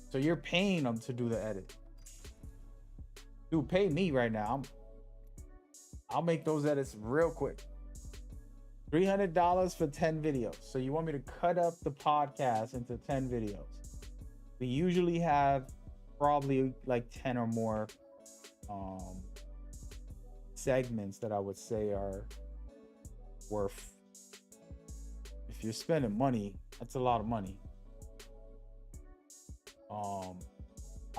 So you're paying them to do the edit. Dude, pay me right now. I'll make those edits real quick. $300 for 10 videos. So you want me to cut up the podcast into 10 videos. We usually have probably like 10 or more segments that I would say are worth. If you're spending money, that's a lot of money.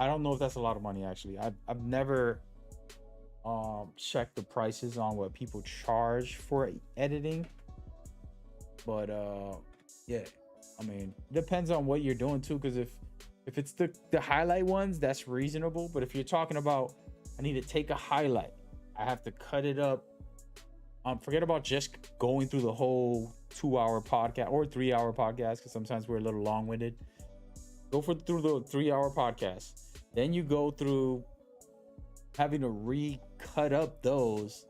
I don't know if that's a lot of money actually. I've never checked the prices on what people charge for editing, but yeah, I mean, it depends on what you're doing too, because if it's the highlight ones, that's reasonable. But if you're talking about, I need to take a highlight, I have to cut it up. Forget about just going through the whole 2-hour podcast or 3-hour podcast, because sometimes we're a little long-winded. Go through the 3-hour podcast. Then you go through having to re-cut up those.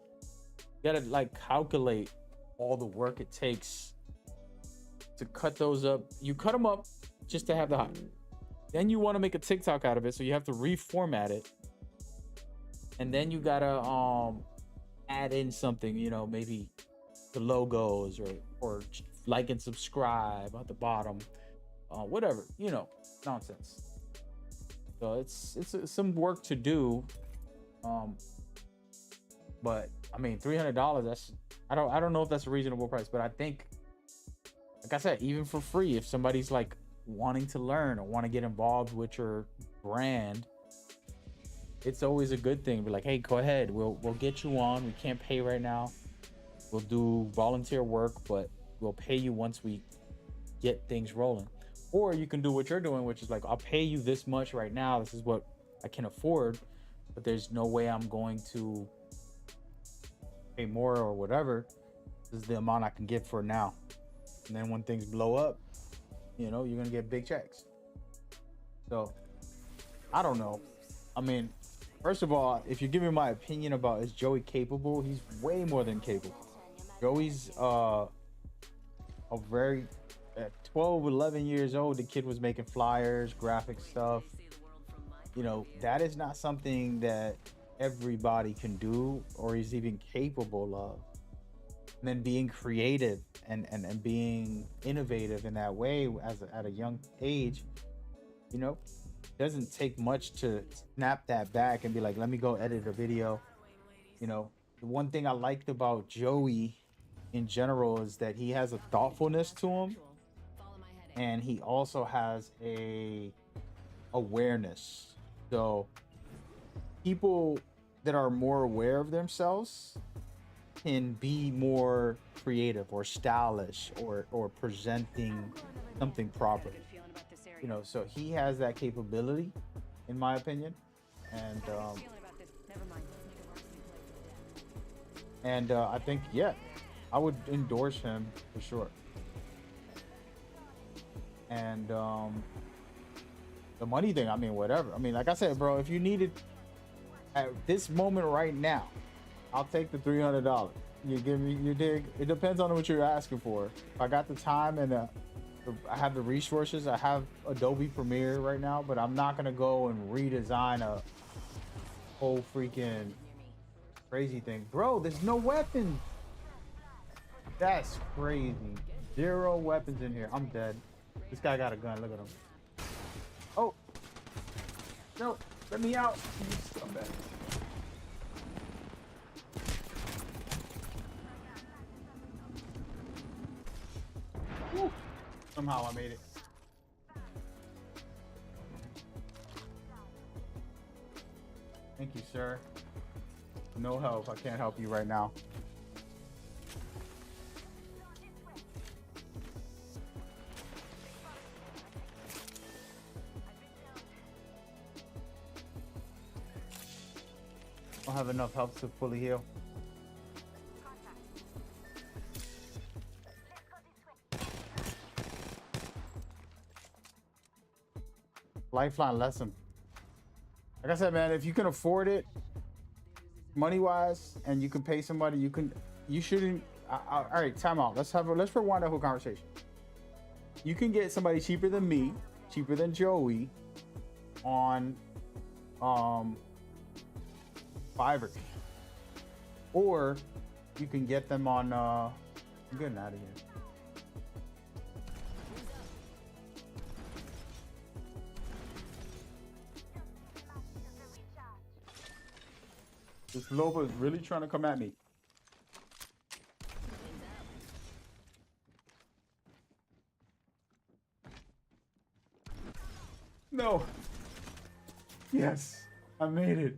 You gotta like calculate all the work it takes to cut those up. You cut them up just to have the hot. Then you want to make a TikTok out of it, so you have to reformat it. And then you gotta add in something, you know, maybe the logos or like and subscribe at the bottom, whatever, you know, nonsense. So it's some work to do, but I mean $300. That's I don't know if that's a reasonable price, but I think, like I said, even for free, if somebody's like wanting to learn or want to get involved with your brand, it's always a good thing. Be like, hey, go ahead, we'll get you on. We can't pay right now. We'll do volunteer work, but we'll pay you once we get things rolling. Or you can do what you're doing, which is like, I'll pay you this much right now. This is what I can afford, but there's no way I'm going to pay more or whatever. This is the amount I can get for now. And then when things blow up, you know, you're gonna get big checks. So I don't know. I mean, first of all, if you're giving my opinion about is Joey capable, he's way more than capable. Joey's a very at 12, 11 years old, the kid was making flyers, graphic stuff. You know, that is not something that everybody can do or is even capable of. And then being creative and being innovative in that way at a young age, you know, doesn't take much to snap that back and be like, let me go edit a video. You know, the one thing I liked about Joey in general is that he has a thoughtfulness to him, and he also has a awareness. So people that are more aware of themselves can be more creative or stylish or presenting something properly. You know, so he has that capability, in my opinion, and I think, yeah, I would endorse him for sure. And the money thing, I mean, whatever. I mean, like I said, bro, if you need it at this moment right now, I'll take the $300. You give me, you dig? It depends on what you're asking for. If I got the time and I have the resources, I have Adobe Premiere right now, but I'm not gonna go and redesign a whole freaking crazy thing. Bro, there's no weapons. That's crazy. 0 weapons in here. I'm dead. This guy got a gun. Look at him. Oh. No. Let me out. You scumbag. Woo. Somehow I made it. Thank you, sir. No help. I can't help you right now. Don't have enough health to fully heal. Lifeline lesson. Like I said, man, if you can afford it, money wise, and you can pay somebody, you shouldn't. All right, time out. Let's rewind that whole conversation. You can get somebody cheaper than me, cheaper than Joey, on Fiverr, or you can get them on. I'm getting out of here. This Loba is really trying to come at me. No. Yes, I made it.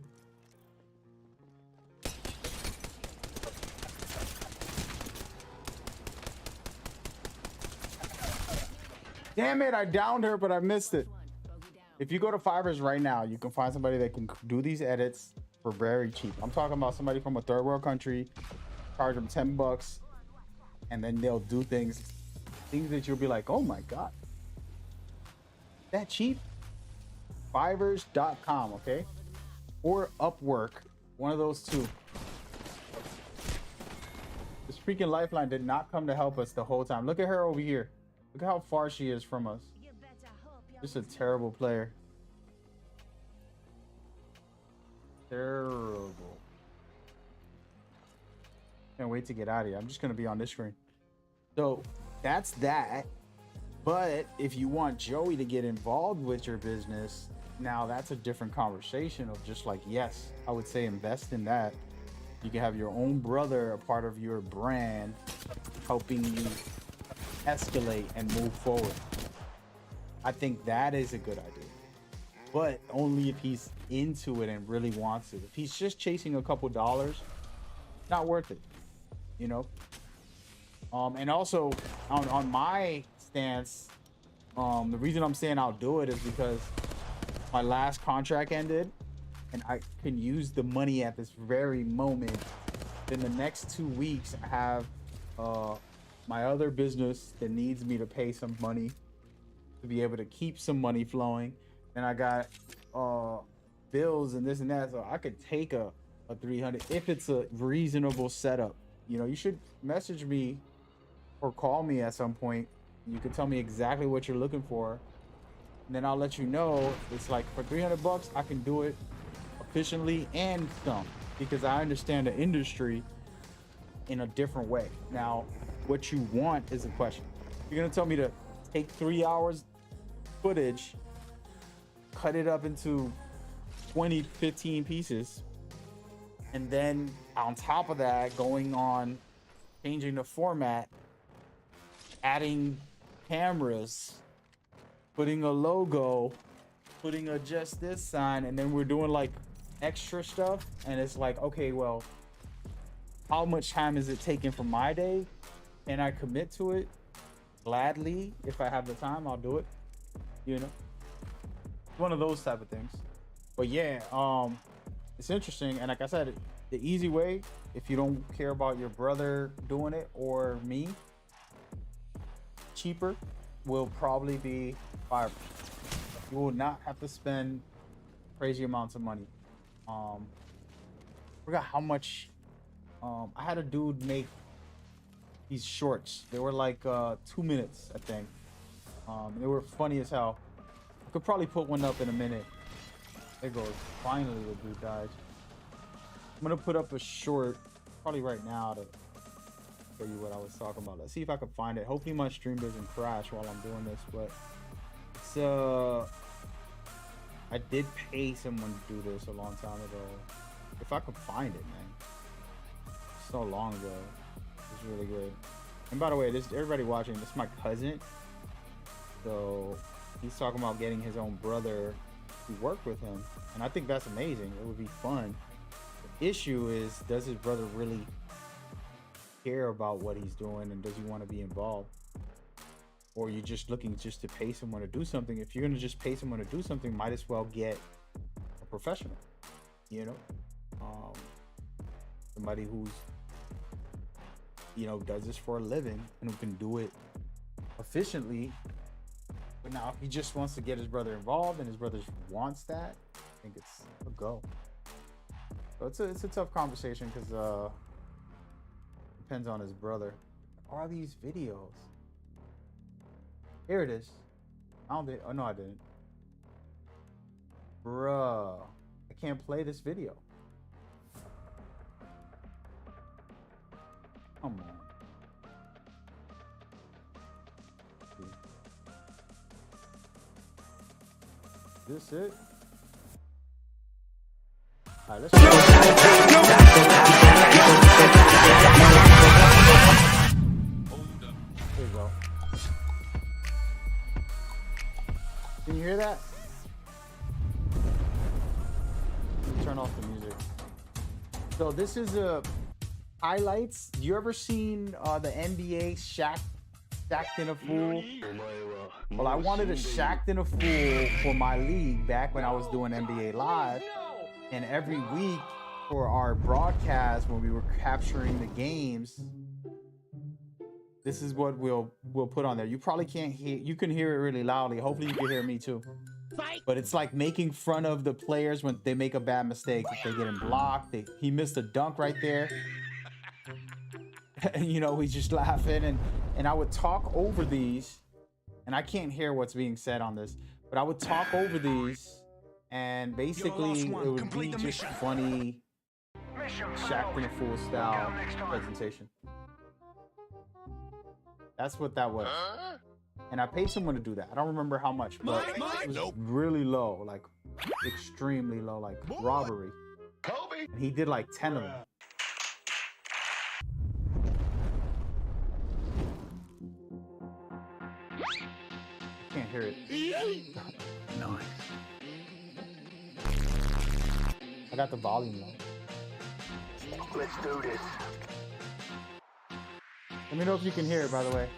Damn it, I downed her, but I missed it. If you go to Fiverr right now, you can find somebody that can do these edits for very cheap. I'm talking about somebody from a third world country, charge them $10, and then they'll do things that you'll be like, oh my God, that cheap? Fiverr.com, okay? Or Upwork, one of those two. This freaking Lifeline did not come to help us the whole time. Look at her over here. Look at how far she is from us. Just a terrible player. Terrible. Can't wait to get out of here. I'm just gonna be on this screen. So that's that. But if you want Joey to get involved with your business, now that's a different conversation of just like, yes, I would say invest in that. You can have your own brother a part of your brand, helping you escalate and move forward. I think that is a good idea, but only if he's into it and really wants it. If he's just chasing a couple dollars, not worth it, you know. And also on my stance, the reason I'm saying I'll do it is because my last contract ended and I can use the money at this very moment. In the next 2 weeks, I have my other business that needs me to pay some money to be able to keep some money flowing, and I got bills and this and that, so I could take a 300 if it's a reasonable setup. You know, you should message me or call me at some point. You can tell me exactly what you're looking for, and then I'll let you know. It's like for $300 I can do it efficiently and some, because I understand the industry in a different way. Now, what you want is a question. You're gonna tell me to take 3 hours footage, cut it up into 20, 15 pieces, and then on top of that, going on changing the format, adding cameras, putting a logo, putting a just this sign, and then we're doing like extra stuff, and it's like, okay, well, how much time is it taking from my day? Can I commit to it? Gladly, if I have the time, I'll do it. You know, one of those type of things. But yeah, it's interesting. And like I said, the easy way, if you don't care about your brother doing it or me, cheaper will probably be Fiverr. You will not have to spend crazy amounts of money. Forgot how much. I had a dude make these shorts. They were like 2 minutes, I think. They were funny as hell. I could probably put one up in a minute. There goes. Finally, the dude died. I'm gonna put up a short, probably right now, to show you what I was talking about. Let's see if I can find it. Hopefully my stream doesn't crash while I'm doing this, but it's I did pay someone to do this a long time ago. If I could find it, man. So long ago. It's really good. And by the way, this everybody watching, this is my cousin. So he's talking about getting his own brother to work with him, and I think that's amazing. It would be fun. The issue is, does his brother really care about what he's doing, and does he want to be involved? Or are you just looking just to pay someone to do something? If you're gonna just pay someone to do something, might as well get a professional, you know? Um, somebody who's, you know, does this for a living and who can do it efficiently. But now, if he just wants to get his brother involved and his brother wants that, I think it's a go. So it's a tough conversation because depends on his brother. Are these videos? Here it is. I don't think. Oh no, I didn't. Bruh, I can't play this video. Come on. Is this it? All right, let's go. There you go. Can you hear that? Let me turn off the music. So this is a highlights. You ever seen the NBA Shacked in a Fool? Well, I wanted a Shacked in a Fool for my league back when I was doing NBA Live. And every week for our broadcast when we were capturing the games, this is what we'll put on there. You probably can't hear, you can hear it really loudly. Hopefully you can hear me too. But it's like making fun of the players when they make a bad mistake. If they get him blocked, he missed a dunk right there. And you know, he's just laughing. And I would talk over these, and I can't hear what's being said on this, but I would talk over these, and basically it would be just funny Shaq in a Fool style presentation. That's what that was. And I paid someone to do that. I don't remember how much, but it was really low, like extremely low, like robbery. And he did like 10 of them. I can't hear it. Nice. I got the volume low. Let's do this. Let me know if you can hear it, by the way.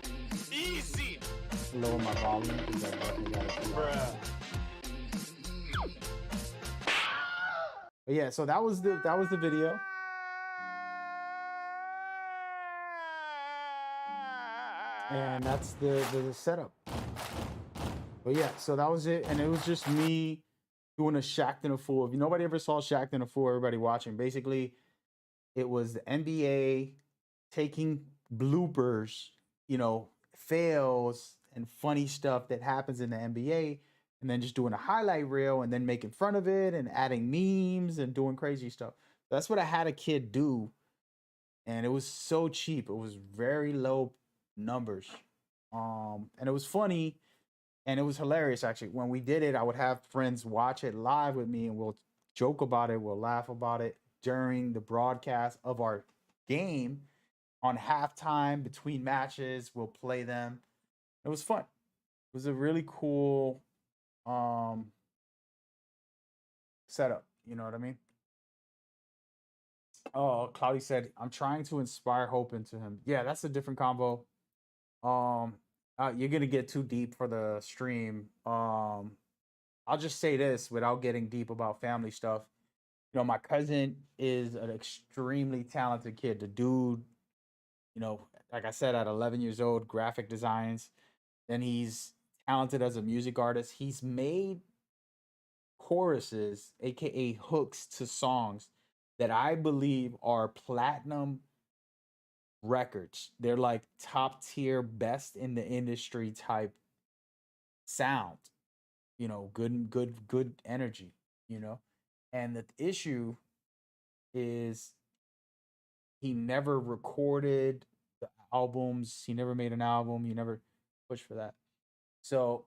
Easy. Lower my volume because I definitely got it too loud. But yeah, so that was the video. And that's the setup. But yeah, so that was it. And it was just me doing a Shacked in a Fool. If nobody ever saw Shacked in a Fool, everybody watching, basically it was the NBA taking bloopers, you know, fails and funny stuff that happens in the NBA, and then just doing a highlight reel and then making fun of it and adding memes and doing crazy stuff. That's what I had a kid do. And it was so cheap. It was very low numbers. And it was funny and it was hilarious actually. When we did it, I would have friends watch it live with me and we'll joke about it, we'll laugh about it during the broadcast of our game. On halftime, between matches, we'll play them. It was fun. It was a really cool setup. You know what I mean? Oh, Cloudy said, I'm trying to inspire hope into him. Yeah, that's a different combo. You're gonna get too deep for the stream. I'll just say this without getting deep about family stuff. You know, my cousin is an extremely talented kid. The dude, you know, like I said, at 11 years old, graphic designs. Then he's talented as a music artist. He's made choruses, aka hooks to songs that I believe are platinum records. They're like top tier, best in the industry type sound. You know, good energy, you know. And the issue is he never recorded the albums. He never made an album. He never pushed for that. So,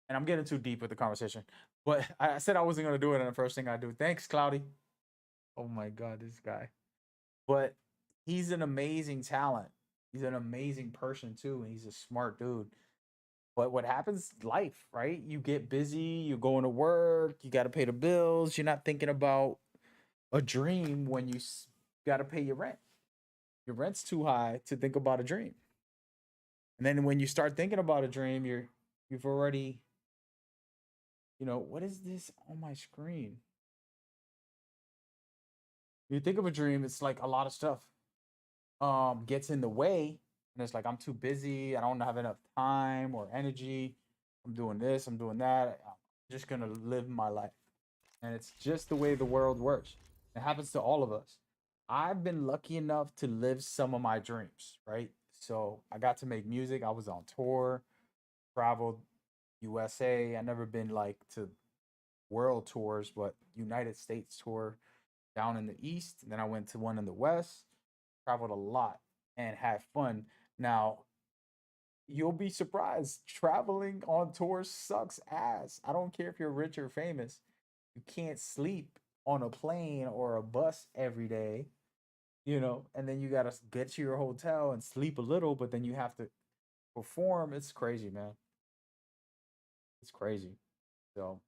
and I'm getting too deep with the conversation, but I said I wasn't going to do it. And the first thing I do, thanks, Cloudy. Oh my God, this guy. But he's an amazing talent. He's an amazing person too. And he's a smart dude. But what happens, life, right? You get busy, you're going to work, you got to pay the bills. You're not thinking about a dream when you got to pay your rent. Your rent's too high to think about a dream. And then when you start thinking about a dream, you've already, you know, what is this on my screen? You think of a dream, it's like a lot of stuff gets in the way, and it's like I'm too busy, I don't have enough time or energy. I'm doing this, I'm doing that. I'm just gonna live my life. And it's just the way the world works. It happens to all of us. I've been lucky enough to live some of my dreams, right? So I got to make music. I was on tour, traveled USA. I never been like to world tours, but United States tour down in the East. And then I went to one in the West, traveled a lot and had fun. Now, you'll be surprised. Traveling on tour sucks ass. I don't care if you're rich or famous. You can't sleep on a plane or a bus every day, and then you got to get to your hotel and sleep a little, but then you have to perform. It's crazy, man. It's crazy. So,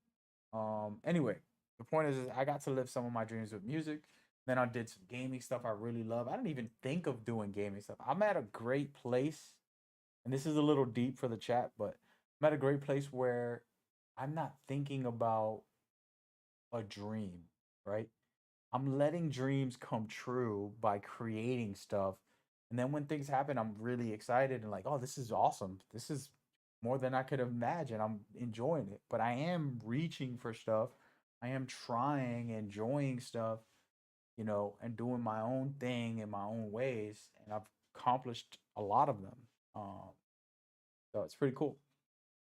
anyway, the point is I got to live some of my dreams with music. Then I did some gaming stuff I really love. I didn't even think of doing gaming stuff. I'm at a great place, and this is a little deep for the chat, but I'm at a great place where I'm not thinking about a dream, right? I'm letting dreams come true by creating stuff. And then when things happen, I'm really excited and like, oh, this is awesome. This is more than I could imagine. I'm enjoying it. But I am reaching for stuff. I am trying, enjoying stuff, and doing my own thing in my own ways. And I've accomplished a lot of them. Um, so it's pretty cool.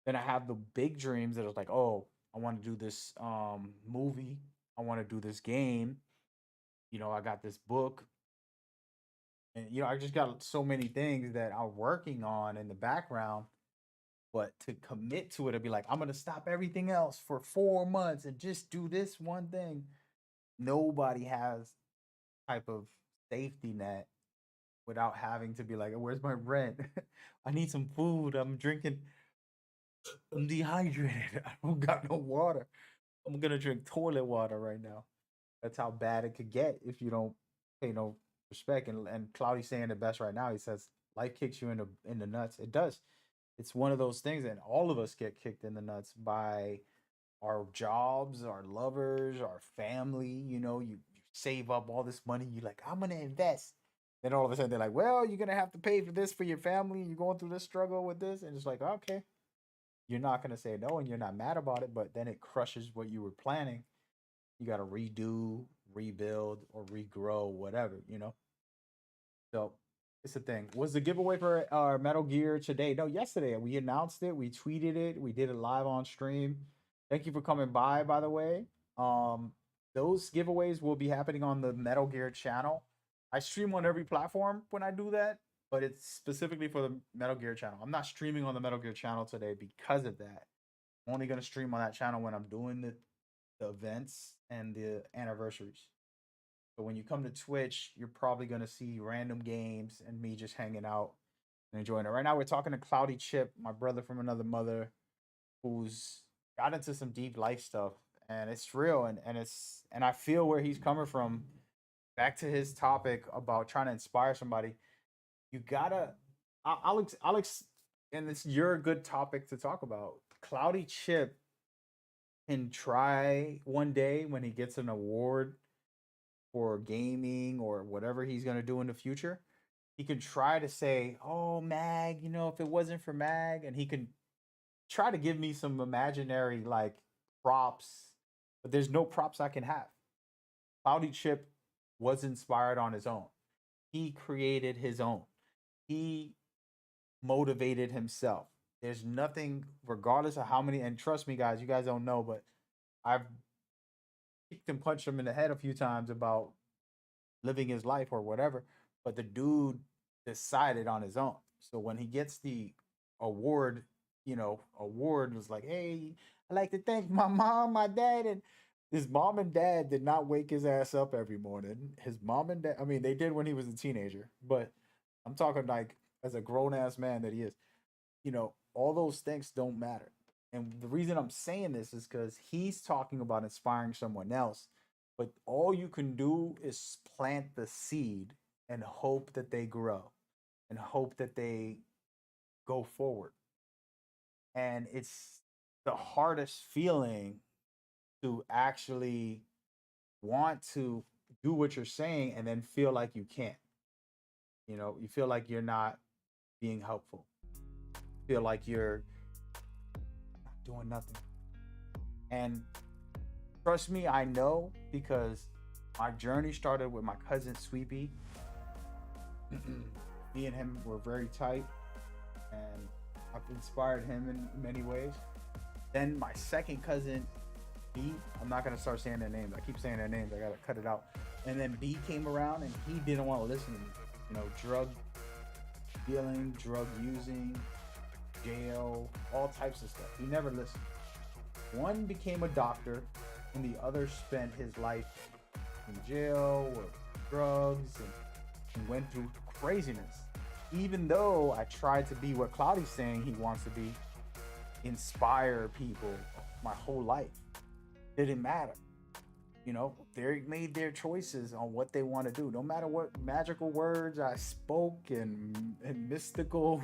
Then I have the big dreams that are like, oh, I want to do this movie. I want to do this game. I got this book, and I just got so many things that I'm working on in the background. But to commit to it, I'd be like, I'm gonna stop everything else for 4 months and just do this one thing. Nobody has type of safety net without having to be like, where's my rent? I need some food. I'm drinking. I'm dehydrated. I don't got no water. I'm gonna drink toilet water right now. That's how bad it could get if you don't pay no respect. And Cloudy's saying it best right now. He says life kicks you in the nuts. It does. It's one of those things, and all of us get kicked in the nuts by our jobs, our lovers, our family. You save up all this money. You're like, I'm gonna invest. Then all of a sudden they're like, well, you're gonna have to pay for this for your family. You're going through this struggle with this, and it's like, okay, you're not gonna say no, and you're not mad about it, but then it crushes what you were planning. You got to redo, rebuild, or regrow, whatever. So it's a thing. Was the giveaway for our Metal Gear today? No, yesterday. We announced it. We tweeted it. We did it live on stream. Thank you for coming by the way. Um, those giveaways will be happening on the Metal Gear channel. I stream on every platform when I do that, but it's specifically for the Metal Gear channel. I'm not streaming on the Metal Gear channel today because of that. I'm only going to stream on that channel when I'm doing the events and the anniversaries. So when you come to Twitch, you're probably going to see random games and me just hanging out and enjoying it. Right now, we're talking to Cloudy Chip, my brother from another mother, who's got into some deep life stuff, and it's real. And I feel where he's coming from. Back to his topic about trying to inspire somebody, you gotta. Alex, and it's your good topic to talk about. Cloudy Chip can try one day when he gets an award for gaming or whatever he's going to do in the future. He can try to say, oh, Mag, if it wasn't for Mag, and he can try to give me some imaginary like props, but there's no props I can have. Cloudy Chip was inspired on his own. He created his own. He motivated himself. There's nothing, regardless of how many, and trust me, guys, you guys don't know, but I've kicked and punched him in the head a few times about living his life or whatever. But the dude decided on his own. So when he gets the award, award was like, hey, I'd like to thank my mom, my dad, and his mom and dad did not wake his ass up every morning. His mom and dad, I mean, they did when he was a teenager, but I'm talking like as a grown ass man that he is. All those things don't matter. And the reason I'm saying this is because he's talking about inspiring someone else. But all you can do is plant the seed and hope that they grow and hope that they go forward. And it's the hardest feeling to actually want to do what you're saying and then feel like you can't. You know, you feel like you're not being helpful. Feel like you're not doing nothing. And trust me, I know because my journey started with my cousin Sweepy. Me and him were very tight, and I've inspired him in many ways. Then my second cousin B, I'm not gonna start saying their names. I keep saying their names. I gotta cut it out. And then B came around, and he didn't want to listen to me. You know, drug dealing, drug using, jail, all types of stuff. He never listened. One became a doctor, and the other spent his life in jail or drugs and went through craziness. Even though I tried to be what Cloudy's saying he wants to be, inspire people my whole life. Didn't matter. You know, they made their choices on what they want to do. No matter what magical words I spoke and mystical,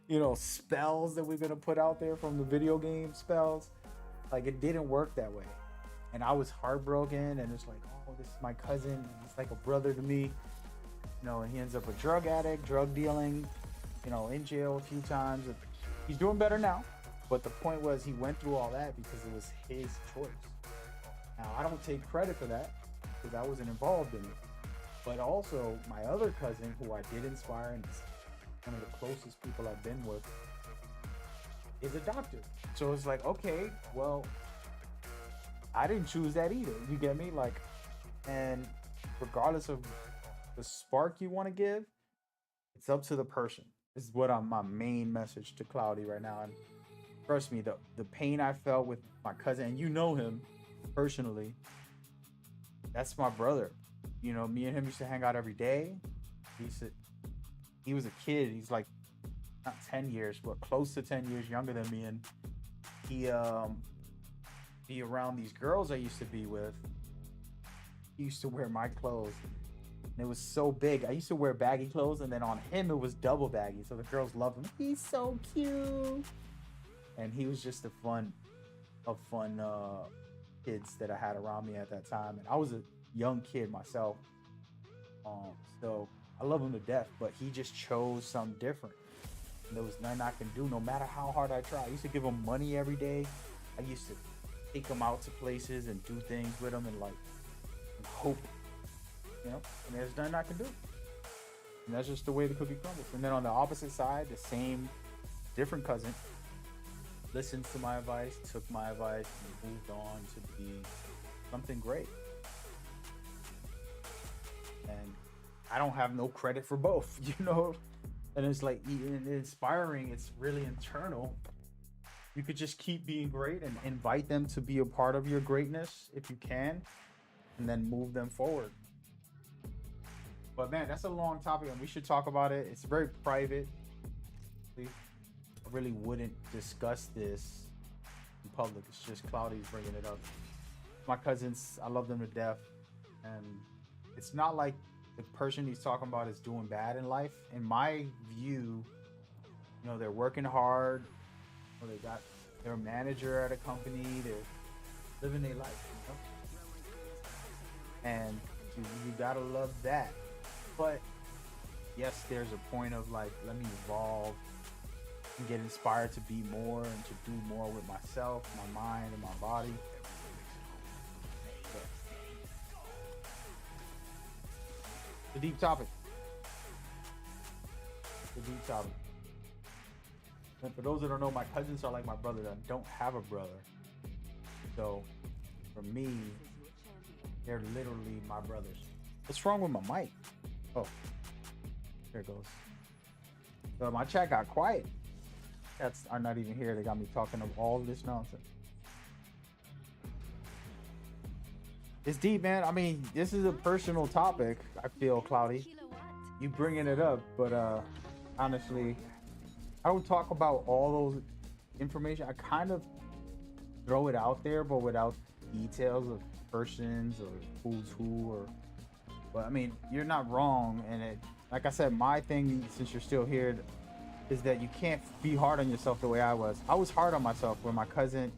you know, spells that we're going to put out there from the video game spells, like it didn't work that way. And I was heartbroken, and it's like, oh, this is my cousin. It's like a brother to me. You know, and he ends up a drug addict, drug dealing, you know, in jail a few times. He's doing better now. But the point was he went through all that because it was his choice. Now, I don't take credit for that because I wasn't involved in it. But also, my other cousin, who I did inspire and is one of the closest people I've been with, is a doctor. So it's like, okay, well, I didn't choose that either. You get me? Like, and regardless of the spark you want to give, it's up to the person. This is what my main message to Cloudy right now. And trust me, the pain I felt with my cousin, and you know him personally, that's my brother. You know, me and him used to hang out every day. He was a kid. He's like not 10 years, but close to 10 years younger than me. And he be around these girls I used to be with. He used to wear my clothes. And it was so big. I used to wear baggy clothes, and then on him it was double baggy. So the girls loved him. He's so cute. And he was just a fun kids that I had around me at that time. And I was a young kid myself. So I love him to death, but he just chose something different. And there was nothing I can do no matter how hard I tried. I used to give him money every day. I used to take him out to places and do things with him and hope, you know, and there's nothing I can do. And that's just the way the cookie crumbles. And then on the opposite side, the same different cousin listened to my advice, took my advice, and moved on to be something great. And I don't have no credit for both, you know? And it's like inspiring, it's really internal. You could just keep being great and invite them to be a part of your greatness if you can, and then move them forward. But man, that's a long topic and we should talk about it. It's very private. I really wouldn't discuss this in public. It's just Cloudy's bringing it up. My cousins, I love them to death. And it's not like the person he's talking about is doing bad in life. In my view, you know, they're working hard. You know, they got their manager at a company. They're living their life, you know? And you gotta love that. But yes, there's a point of like, let me evolve and get inspired to be more and to do more with myself, my mind, and my body. But it's a deep topic. It's a deep topic. And for those that don't know, my cousins are like my brother. I don't have a brother. So for me, they're literally my brothers. What's wrong with my mic? Oh, there it goes. So my chat got quiet. Cats are not even here. They got me talking of all this nonsense. It's deep, man. I mean, this is a personal topic, I feel, Cloudy. You bringing it up, but honestly, I don't talk about all those information. I kind of throw it out there, but without details of persons or who's who or. But I mean, you're not wrong, and it, like I said, my thing, since you're still here, is that you can't be hard on yourself the way I was. I was hard on myself when my cousin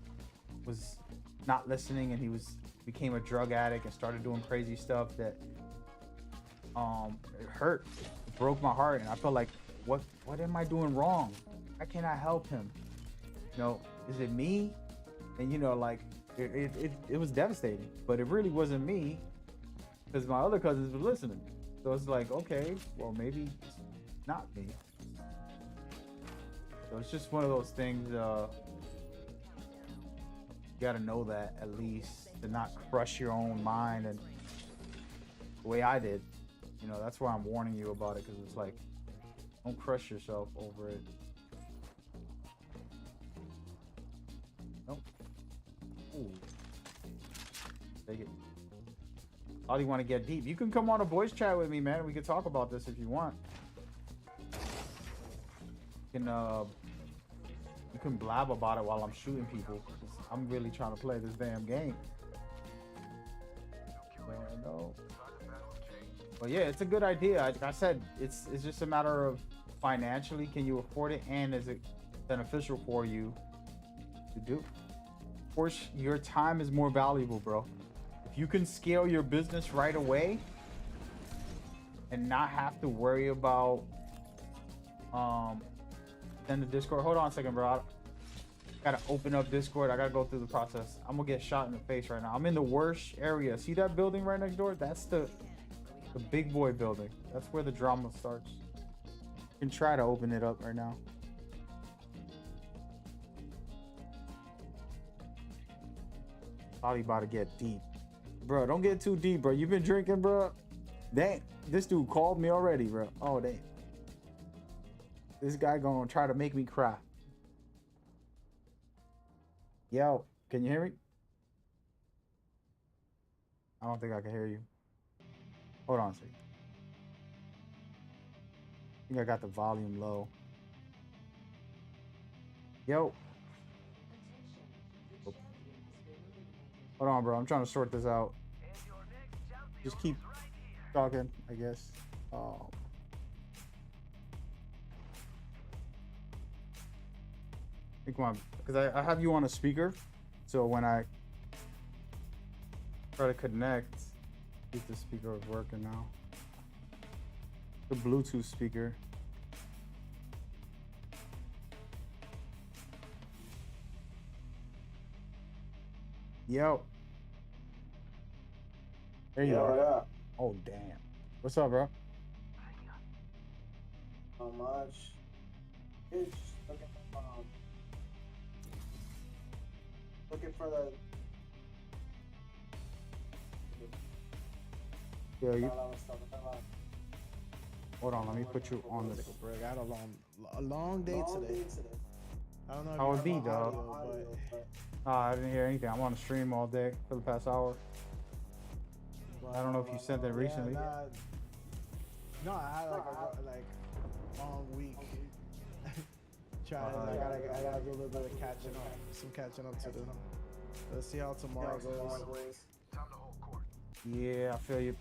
was not listening and he was became a drug addict and started doing crazy stuff that it hurt, it broke my heart, and I felt like, what am I doing wrong? How can I help him? You know, is it me? And you know, like it was devastating, but it really wasn't me because my other cousins were listening. So it's like, okay, well, maybe it's not me. So it's just one of those things. You got to know that, at least, to not crush your own mind, and the way I did. You know, that's why I'm warning you about it, because it's like, don't crush yourself over it. Nope. Ooh. Take it. Oh, you want to get deep? You can come on a voice chat with me, man. We can talk about this if you want. You can blab about it while I'm shooting people. I'm really trying to play this damn game. No. But yeah, it's a good idea. Like I said, it's just a matter of financially, can you afford it, and is it beneficial for you to do? Of course, your time is more valuable, bro. If you can scale your business right away and not have to worry about then the Discord. Hold on a second, bro. I gotta open up Discord. I gotta go through the process. I'm gonna get shot in the face right now. I'm in the worst area. See that building right next door? That's the big boy building. That's where the drama starts. You can try to open it up right now. Probably about to get deep. Bro, don't get too deep, bro. You've been drinking, bro. Dang, this dude called me already, bro. Oh, dang. This guy gonna try to make me cry. Yo, can you hear me? I don't think I can hear you. Hold on a second. I think I got the volume low. Yo. Oh. Hold on, bro. I'm trying to sort this out. Just keep talking, I guess. Come on, because I have you on a speaker, so when I try to connect, if the speaker is working now. The Bluetooth speaker. Yo. There you are. Yeah. Oh damn. What's up, bro? How much? It's looking for the. Yeah, you. Hold on, let me put you on this. Bro, I got a long day today. I don't know if How you it have be, my dog? audio, but I didn't hear anything. I'm on a stream all day for the past hour. I don't know if you sent that recently. No, I had like a long week. I gotta do a little bit of catching up, some catching up to do. Let's see how tomorrow goes. Yeah, I feel you.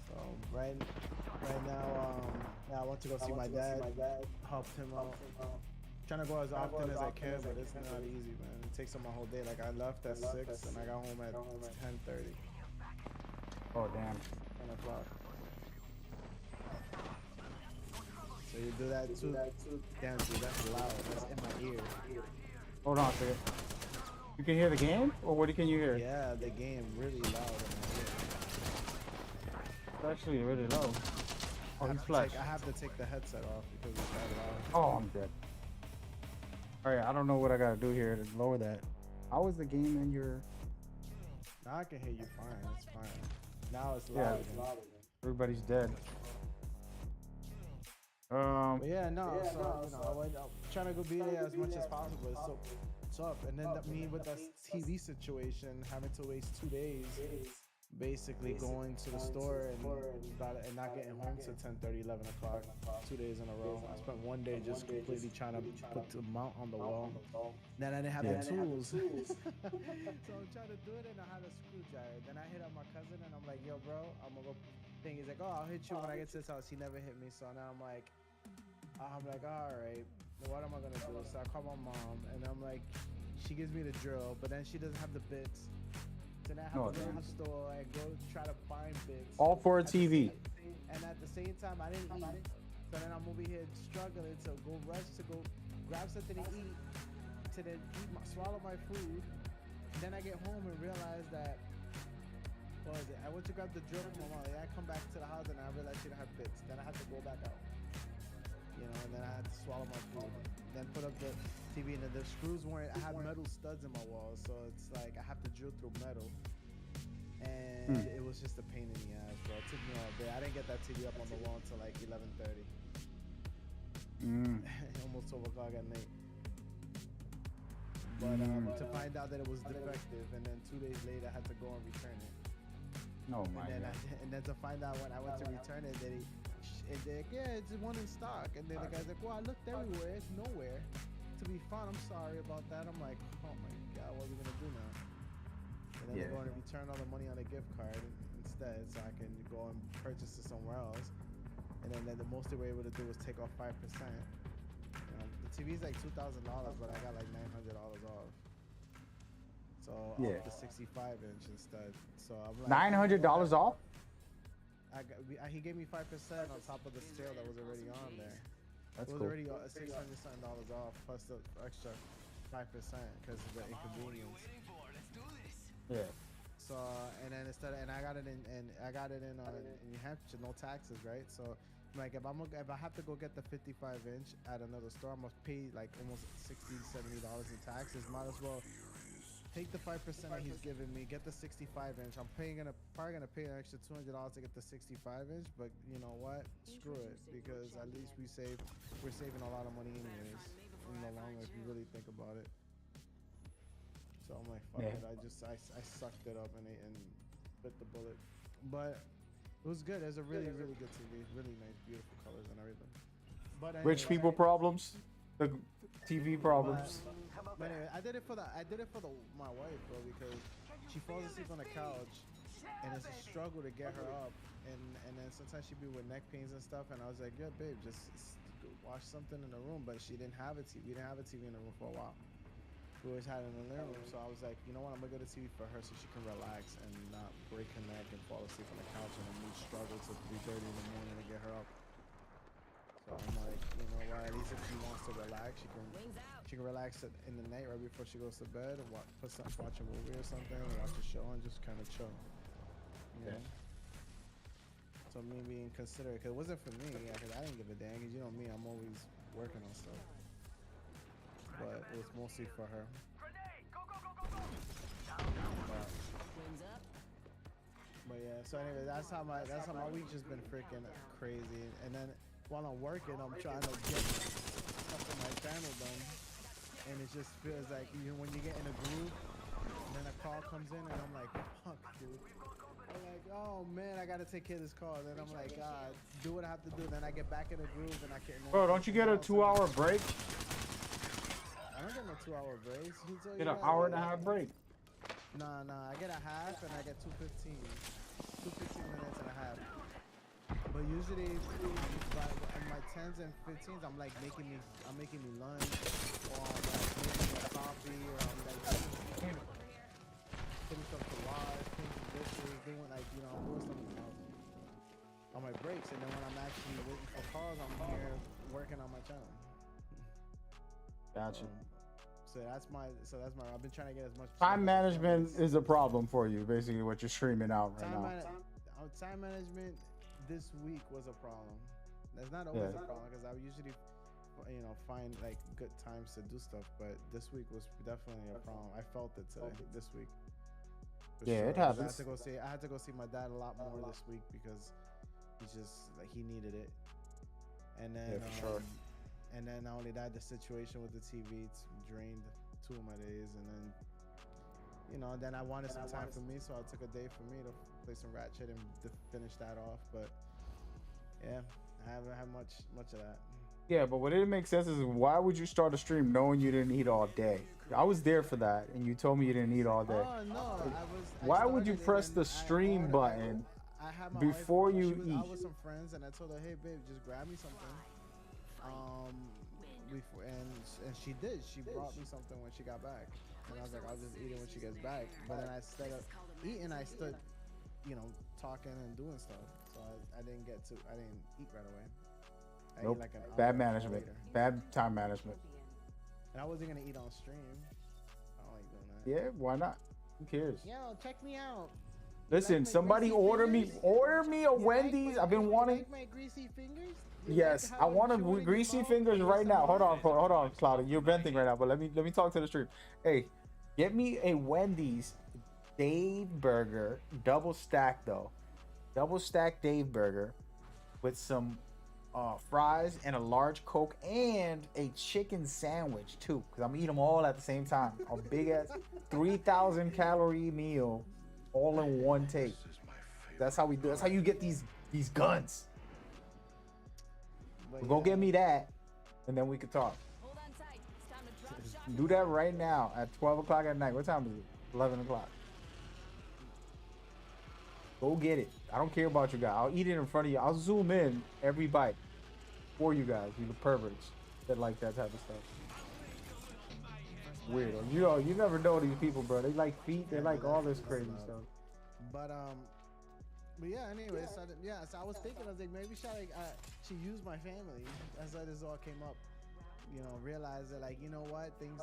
So right now, I want to go see my dad. Helped him out. Trying to go as often as I can, but it's not easy, man. It takes up my whole day. Like I left at 6 and I got home at 10:30. Oh damn. 10 o'clock. So you do that too? Damn, dude, that's loud. That's in my ear. Hold on a second. You can hear the game, or what can you hear? Yeah, the game really loud in my ear. It's actually really low. Oh, he's I flash. have to take the headset off because it's that Oh, I'm dead. All right, I don't know what I gotta do here to lower that. How is the game in your? Now I can hear you fine. It's fine. Now it's Yeah. loud. again. Everybody's dead. But yeah, no. I'm trying to go be there as much as possible. It's so tough. And then me with that TV situation, having to waste 2 days, basically going to the store and not getting home till 10:30, 11 o'clock, 2 days in a row. I spent one day just completely trying to put the mount on the wall. Then I didn't have the tools. So I'm trying to do it and I had a screwdriver. Then I hit up my cousin and I'm like, yo, bro, I'm gonna go. Thing he's like, oh, I'll hit you when I get to this house. He never hit me, so now I'm like, all right, what am I gonna do? So I call my mom and I'm like, she gives me the drill, but then she doesn't have the bits to So then I have Oh, to go to damn. the store and go try to find bits. All for a At the TV. and at the same time, I didn't eat. So then I'm over here struggling to go rush to go grab something to eat, to then swallow my food. And then I get home and realize that, what was it? I went to grab the drill from my mom. I come back to the house and I realized she didn't have bits. Then I had to go back out. You know, and then I had to swallow my food. Then put up the TV, and the screws weren't. I had metal studs in my walls, so it's like I have to drill through metal. And it was just a pain in the ass, bro. It took me all day. I didn't get that TV up on the wall until like 11:30. Almost 12 o'clock at night. But to find out that it was defective, and then 2 days later I had to go and return it. Oh my And then, god. and then to find out when I went to return it, that they're like, yeah, it's one in stock. And then the guy's like, well, I looked everywhere, it's nowhere to be found. I'm sorry about that. I'm like, oh my god, what are we gonna do now? And then they're going to return all the money on a gift card instead, so I can go and purchase it somewhere else. And then the most they were able to do was take off 5%. The TV's like $2,000, but I got like $900 off. So off the 65 inch instead. So I'm like $900 off? He gave me 5% on top of the sale that was already on there. That's it was cool. already $600 something off plus the extra 5% because of the inconvenience. Yeah. So and then and I got it in New Hampshire, no taxes, right? So like if I have to go get the 55 inch at another store, I must pay like almost $60-$70 in taxes. Might as well take the 5% that he's giving me, get the 65 inch. I'm probably gonna pay an extra $200 to get the 65 inch, but you know what? Screw it, because at least we're saving a lot of money anyways in the long run if you really think about it. So I'm like, fuck it. I sucked it up and bit the bullet. But it was good. It was a really, really good TV. Really nice, beautiful colors and everything. But anyway, Rich people problems. The TV problems. But anyway, I did it for my wife, bro, because she falls asleep on the couch and it's a struggle to get her up. And then sometimes she'd be with neck pains and stuff. And I was like, yeah, babe, just watch something in the room. But she didn't have a TV. We didn't have a TV in the room for a while. We always had it in the living room, so I was like, you know what, I'm gonna get a TV for her so she can relax and not break her neck and fall asleep on the couch and then we struggle till 3:30 in the morning to get her up. So I'm like, you know what, at least if she wants to relax, she can relax in the night right before she goes to bed and watch a movie or something, or watch a show and just kind of chill. You know? So me being considerate, because it wasn't for me, because I didn't give a damn, because you know me, I'm always working on stuff. But it was mostly for her. But yeah, so anyway, that's how my week just been freaking crazy. And then while I'm working, I'm trying to get stuff in my channel done, and it just feels like when you get in a groove, and then a call comes in, and I'm like, fuck, dude. I'm like, oh man, I gotta take care of this call. Then I'm like, God, do what I have to do. Then I get back in the groove, and I can't. Bro, don't you get a 2-hour break? I don't get no 2-hour breaks. Get an hour and a half break. Nah, I get a half and I get 2 15 minutes and a half. But usually, in my 10s and 15s, I'm making me lunch, or I'm like making me coffee, or I'm like putting stuff to wash, cleaning some dishes, doing I'm doing something else on my breaks. And then when I'm actually waiting for calls, I'm here working on my channel. Gotcha. So that's my. I've been trying to get as much Time management is a problem for you, basically what you're streaming out right now. Time management this week was a problem. That's not always a problem because I usually, find like good times to do stuff. But this week was definitely a problem. I felt it today, this week. It happens. I had to go see my dad a lot more this week because he's just like he needed it. And then for sure. And then not only that, the situation with the TV drained 2 of my days, and then, then I wanted some time for me, so I took a day for me to play some Ratchet and to finish that off. But yeah, I haven't had much of that. Yeah, but what didn't make sense is why would you start a stream knowing you didn't eat all day? I was there for that, and you told me you didn't eat all day. Oh no! Why would you press the stream button before you eat? I was with some friends, and I told her, "Hey, babe, just grab me something." before, and she did. She brought me something when she got back, and I was like, I'll just eat it when she gets back. But then I instead of eating, I stood, talking and doing stuff. So I didn't eat right away. I Nope. ate like an hour Bad management. later. Bad time management. And I wasn't gonna eat on stream. I don't like doing that. Yeah, why not? Who cares? Yo, check me out. Listen, my somebody greasy order fingers? me a Wendy's. I've been wanting. Like my greasy fingers? You Yes, like I how want I'm chewing a your greasy mouth fingers with right now. ASMR? Hold on, Cloudy. You're venting right now, but let me talk to the stream. Hey, get me a Wendy's Dave Burger, double stack though, double stack Dave Burger with some fries and a large Coke and a chicken sandwich too, because I'm eating them all at the same time. A big ass 3,000 calorie meal, all in one take. That's how we do. That's how you get these guns. But Go yeah. get me that, and then we can talk. Hold on tight. It's time to drop shot. Do that right now at 12 o'clock at night. What time is it? 11 o'clock. Go get it. I don't care about you guys. I'll eat it in front of you. I'll zoom in every bite for you guys. You the perverts that like that type of stuff. Weird. You never know these people, bro. They like feet. They like all this crazy stuff. But yeah. Anyways, so I was thinking, I was like, maybe she used my family. That's why this all came up. Realize that, like, you know what, things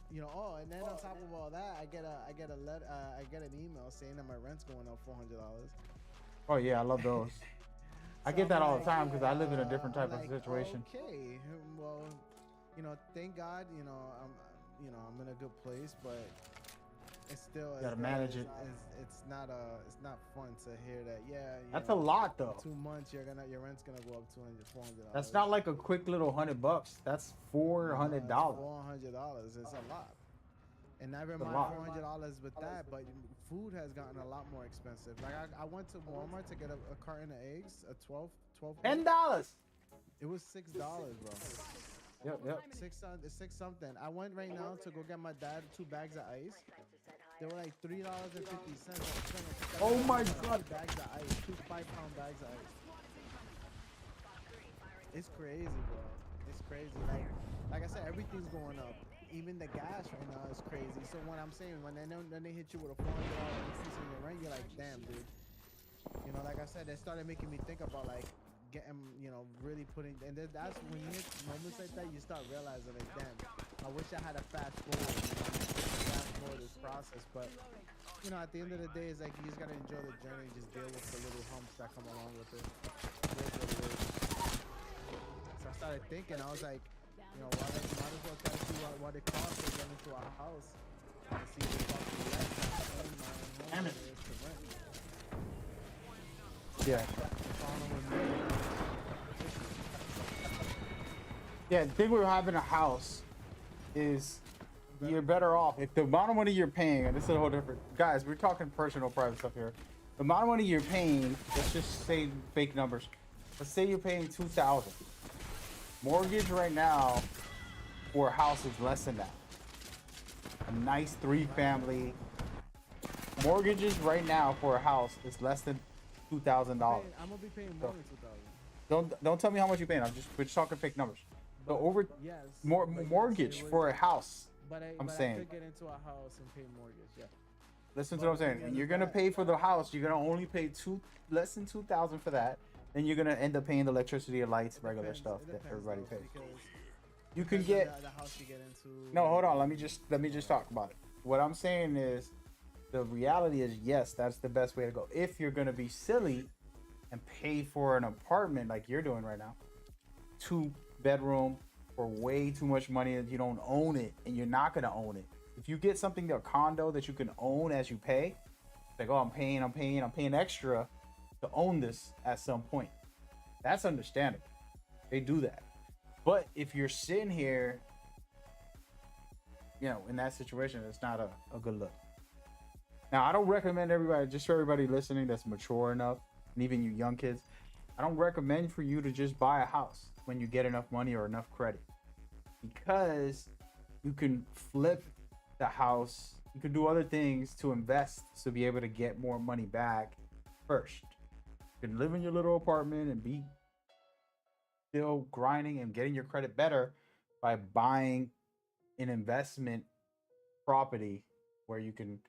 and then on top of all that, I get an email saying that my rent's going up $400. Oh yeah, I love those. I get that all the time because I live in a different type of situation. Okay, well, thank God, I'm in a good place, but it's still Gotta manage it. It's not fun to hear that. Yeah, That's a lot though. 2 months your rent's gonna go up $400. That's not like a quick little $100. That's $400. $400 is a lot. And never mind $400 with that, but food has gotten a lot more expensive. Like I went to Walmart to get a carton of eggs, a 12 $10. It was $6, bro. Yep. Six something. I went right now to go get my dad 2 bags of ice. They were like $3.50. Oh my God. 2 bags of ice, 2 5-pound bags of ice. It's crazy, bro. It's crazy. Like I said, everything's going up. Even the gas right now is crazy. So when I'm saying, when they hit you with a $400 increase in your rent, you're like, damn, dude. Like I said, they started making me think about like getting, really putting. And then that's when you hit moments like that, you start realizing, like, damn, I wish I had a fast forward this process. But at the end of the day, it's like you just gotta enjoy the journey, just deal with the little humps that come along with it. So I started thinking, I was like, might as well try to see what it costs to get into a house and see if it costs me less than my own home is to rent. Yeah. Yeah, the thing with having a house is you're better off if the amount of money you're paying, and this is a whole different, guys, we're talking personal private stuff here. The amount of money you're paying, let's just say fake numbers. Let's say you're paying $2,000. Mortgage right now for a house is less than that. A nice 3-family. Mortgages right now for a house is less than $2,000. I'm gonna be paying more than $2,000. Don't tell me how much you're paying. We're just talking fake numbers. So mortgage for a house. But I saying. could get into a house and pay mortgage. Yeah. Listen to what I'm saying. And you're gonna pay for the house. You're gonna only pay less than $2,000 for that. Then you're gonna end up paying the electricity, lights, regular stuff that everybody pays. You can get the house you get into. no. Hold on. Let me just talk about it. What I'm saying is, the reality is, yes, that's the best way to go. If you're gonna be silly and pay for an apartment like you're doing right now, 2-bedroom for way too much money that you don't own it, and you're not gonna own it. If you get something, a condo that you can own as you pay, like, oh, I'm paying extra to own this at some point. That's understandable. They do that. But if you're sitting here, in that situation, it's not a good look. Now, I don't recommend everybody, just for everybody listening that's mature enough, and even you young kids, I don't recommend for you to just buy a house when you get enough money or enough credit, because you can flip the house. You can do other things to invest to be able to get more money back first. You can live in your little apartment and be still grinding and getting your credit better by buying an investment property where you can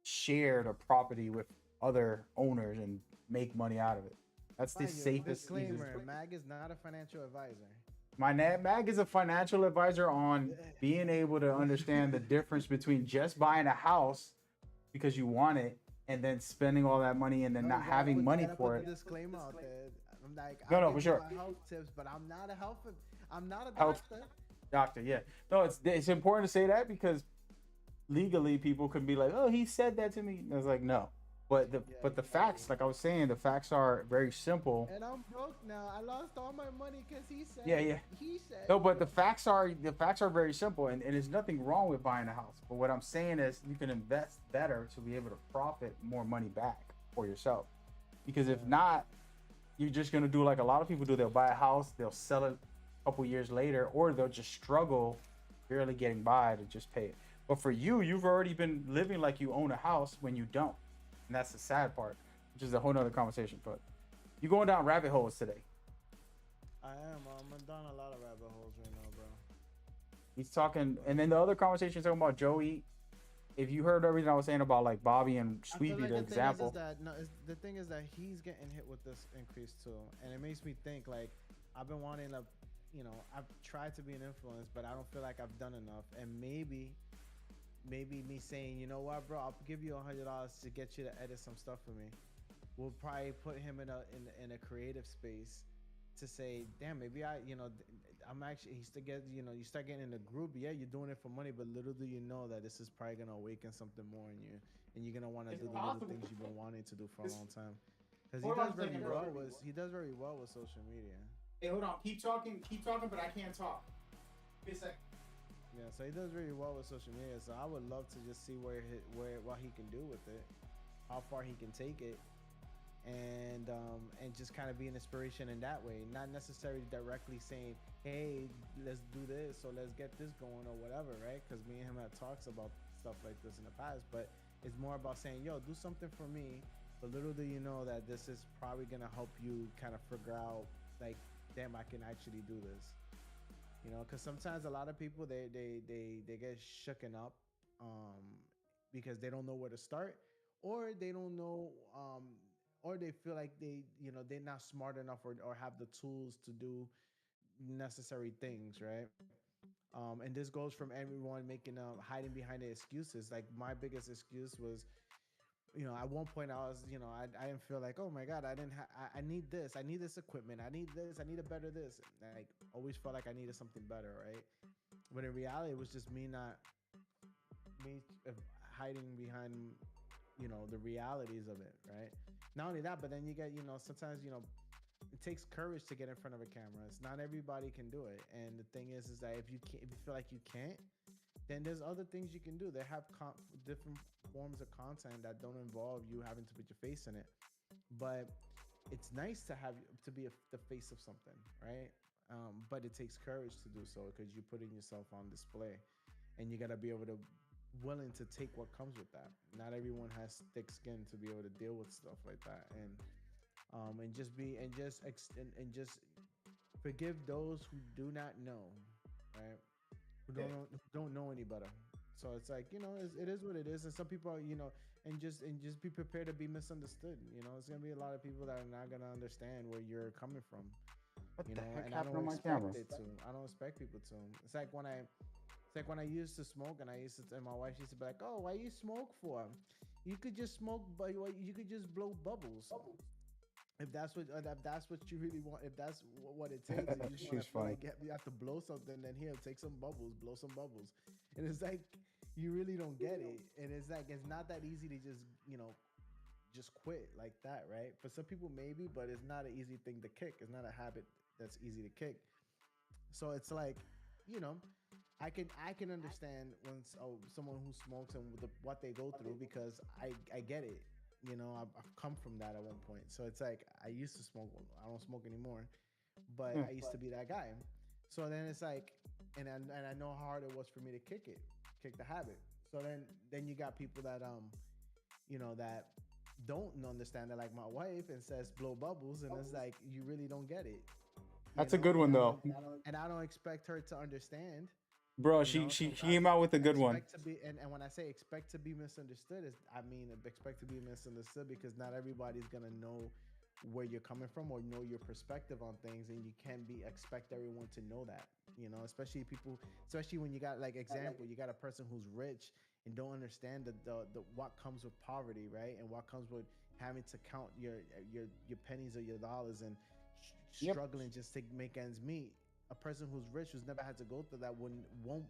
share the property with other owners and make money out of it. That's the Mind you, safest, disclaimer: easiest way. Mag is not a financial advisor. Mag is a financial advisor on being able to understand the difference between just buying a house because you want it and then spending all that money and then No, not having money gotta for put it. the disclaimer out there. I'm like, No, I no, give for you sure. my health tips, but I'm not a health. I'm not a Health- doctor. Doctor, yeah. No, it's important to say that because legally people could be like, oh, he said that to me. And it's like, no. But the facts, like I was saying, the facts are very simple. And I'm broke now. I lost all my money because he said. Yeah. He said. No, but the facts are very simple, and there's nothing wrong with buying a house. But what I'm saying is you can invest better to be able to profit more money back for yourself. Because if not, you're just gonna do like a lot of people do. They'll buy a house, they'll sell it a couple years later, or they'll just struggle barely getting by to just pay it. But for you, you've already been living like you own a house when you don't. And that's the sad part, which is a whole nother conversation. But you're going down rabbit holes today. I am. I'm down a lot of rabbit holes right now, bro. He's talking, and then the other conversation talking about Joey. If you heard everything I was saying about like Bobby and I feel Sweepy, like the thing is example. the thing is that he's getting hit with this increase too, and it makes me think like I've been wanting to, I've tried to be an influence, but I don't feel like I've done enough, and maybe me saying, you know what, bro, I'll give you $100 to get you to edit some stuff for me. We'll probably put him in a creative space to say, damn, maybe I'm actually, he still get, you start getting in the group. Yeah, you're doing it for money, but little do you know that this is probably gonna awaken something more in you, and you're gonna want to do the little things you've been wanting to do for a long time. Because he does very well with social media. Hey, hold on, keep talking, but I can't talk. Give me a sec. Yeah, so he does really well with social media. So I would love to just see what he can do with it, how far he can take it, and just kind of be an inspiration in that way. Not necessarily directly saying, "Hey, let's do this," or "Let's get this going," or whatever, right? Because me and him had talks about stuff like this in the past. But it's more about saying, "Yo, do something for me." But little do you know that this is probably gonna help you kind of figure out, like, damn, I can actually do this. Because sometimes a lot of people they get shooken up because they don't know where to start, or they don't know, or they feel like they're not smart enough or have the tools to do necessary things, right? And this goes from everyone making hiding behind the excuses. Like my biggest excuse was, at one point I was, I didn't feel like, oh my God, I need this equipment. I need this. I need a better this. Like always felt like I needed something better, right? But in reality, it was just me hiding behind, the realities of it, right? Not only that, but then you get, sometimes, it takes courage to get in front of a camera. It's not everybody can do it. And the thing is that if you feel like you can't, then there's other things you can do. They have different forms of content that don't involve you having to put your face in it. But it's nice to be the face of something, right? But it takes courage to do so because you're putting yourself on display, and you got to be able to willing to take what comes with that. Not everyone has thick skin to be able to deal with stuff like that, and just forgive those who do not know, right? Who don't know any better. So it's like, it is what it is, and some people are, and just be prepared to be misunderstood. It's gonna be a lot of people that are not gonna understand where you're coming from. What the heck And I happened don't on my expect camera? it to. I don't expect people to. It's like when I used to smoke, and and my wife used to be like, "Oh, why you smoke for? You could just smoke, but you could just blow bubbles. If that's what you really want, if that's what it takes, and you just want to feel like you have to blow something, then here, take some bubbles, blow some bubbles." And it's like you really don't get it, and it's like it's not that easy to just quit like that, right? For some people maybe, but it's not an easy thing to kick. It's not a habit that's easy to kick. So it's like, I can understand when someone who smokes and what they go through, because I get it. I've come from that at one point. So it's like I used to smoke. I don't smoke anymore, but I used to be that guy. So then it's like, and I know how hard it was for me to kick the habit. So then you got people that that don't understand that, like my wife, and says blow bubbles, and it's like you really don't get it. That's a good one though, And I don't expect her to understand. bro. You She know, she so she came out with a good one. expect to be, and when I say expect to be misunderstood, is I mean expect to be misunderstood because not everybody's gonna know where you're coming from or know your perspective on things, and you can't be expect everyone to know that. You know, especially people, especially when you got like example, you got a person who's rich and don't understand the what comes with poverty, right? And what comes with having to count your pennies or your dollars and Yep. struggling just to make ends meet. A person who's rich who's never had to go through that won't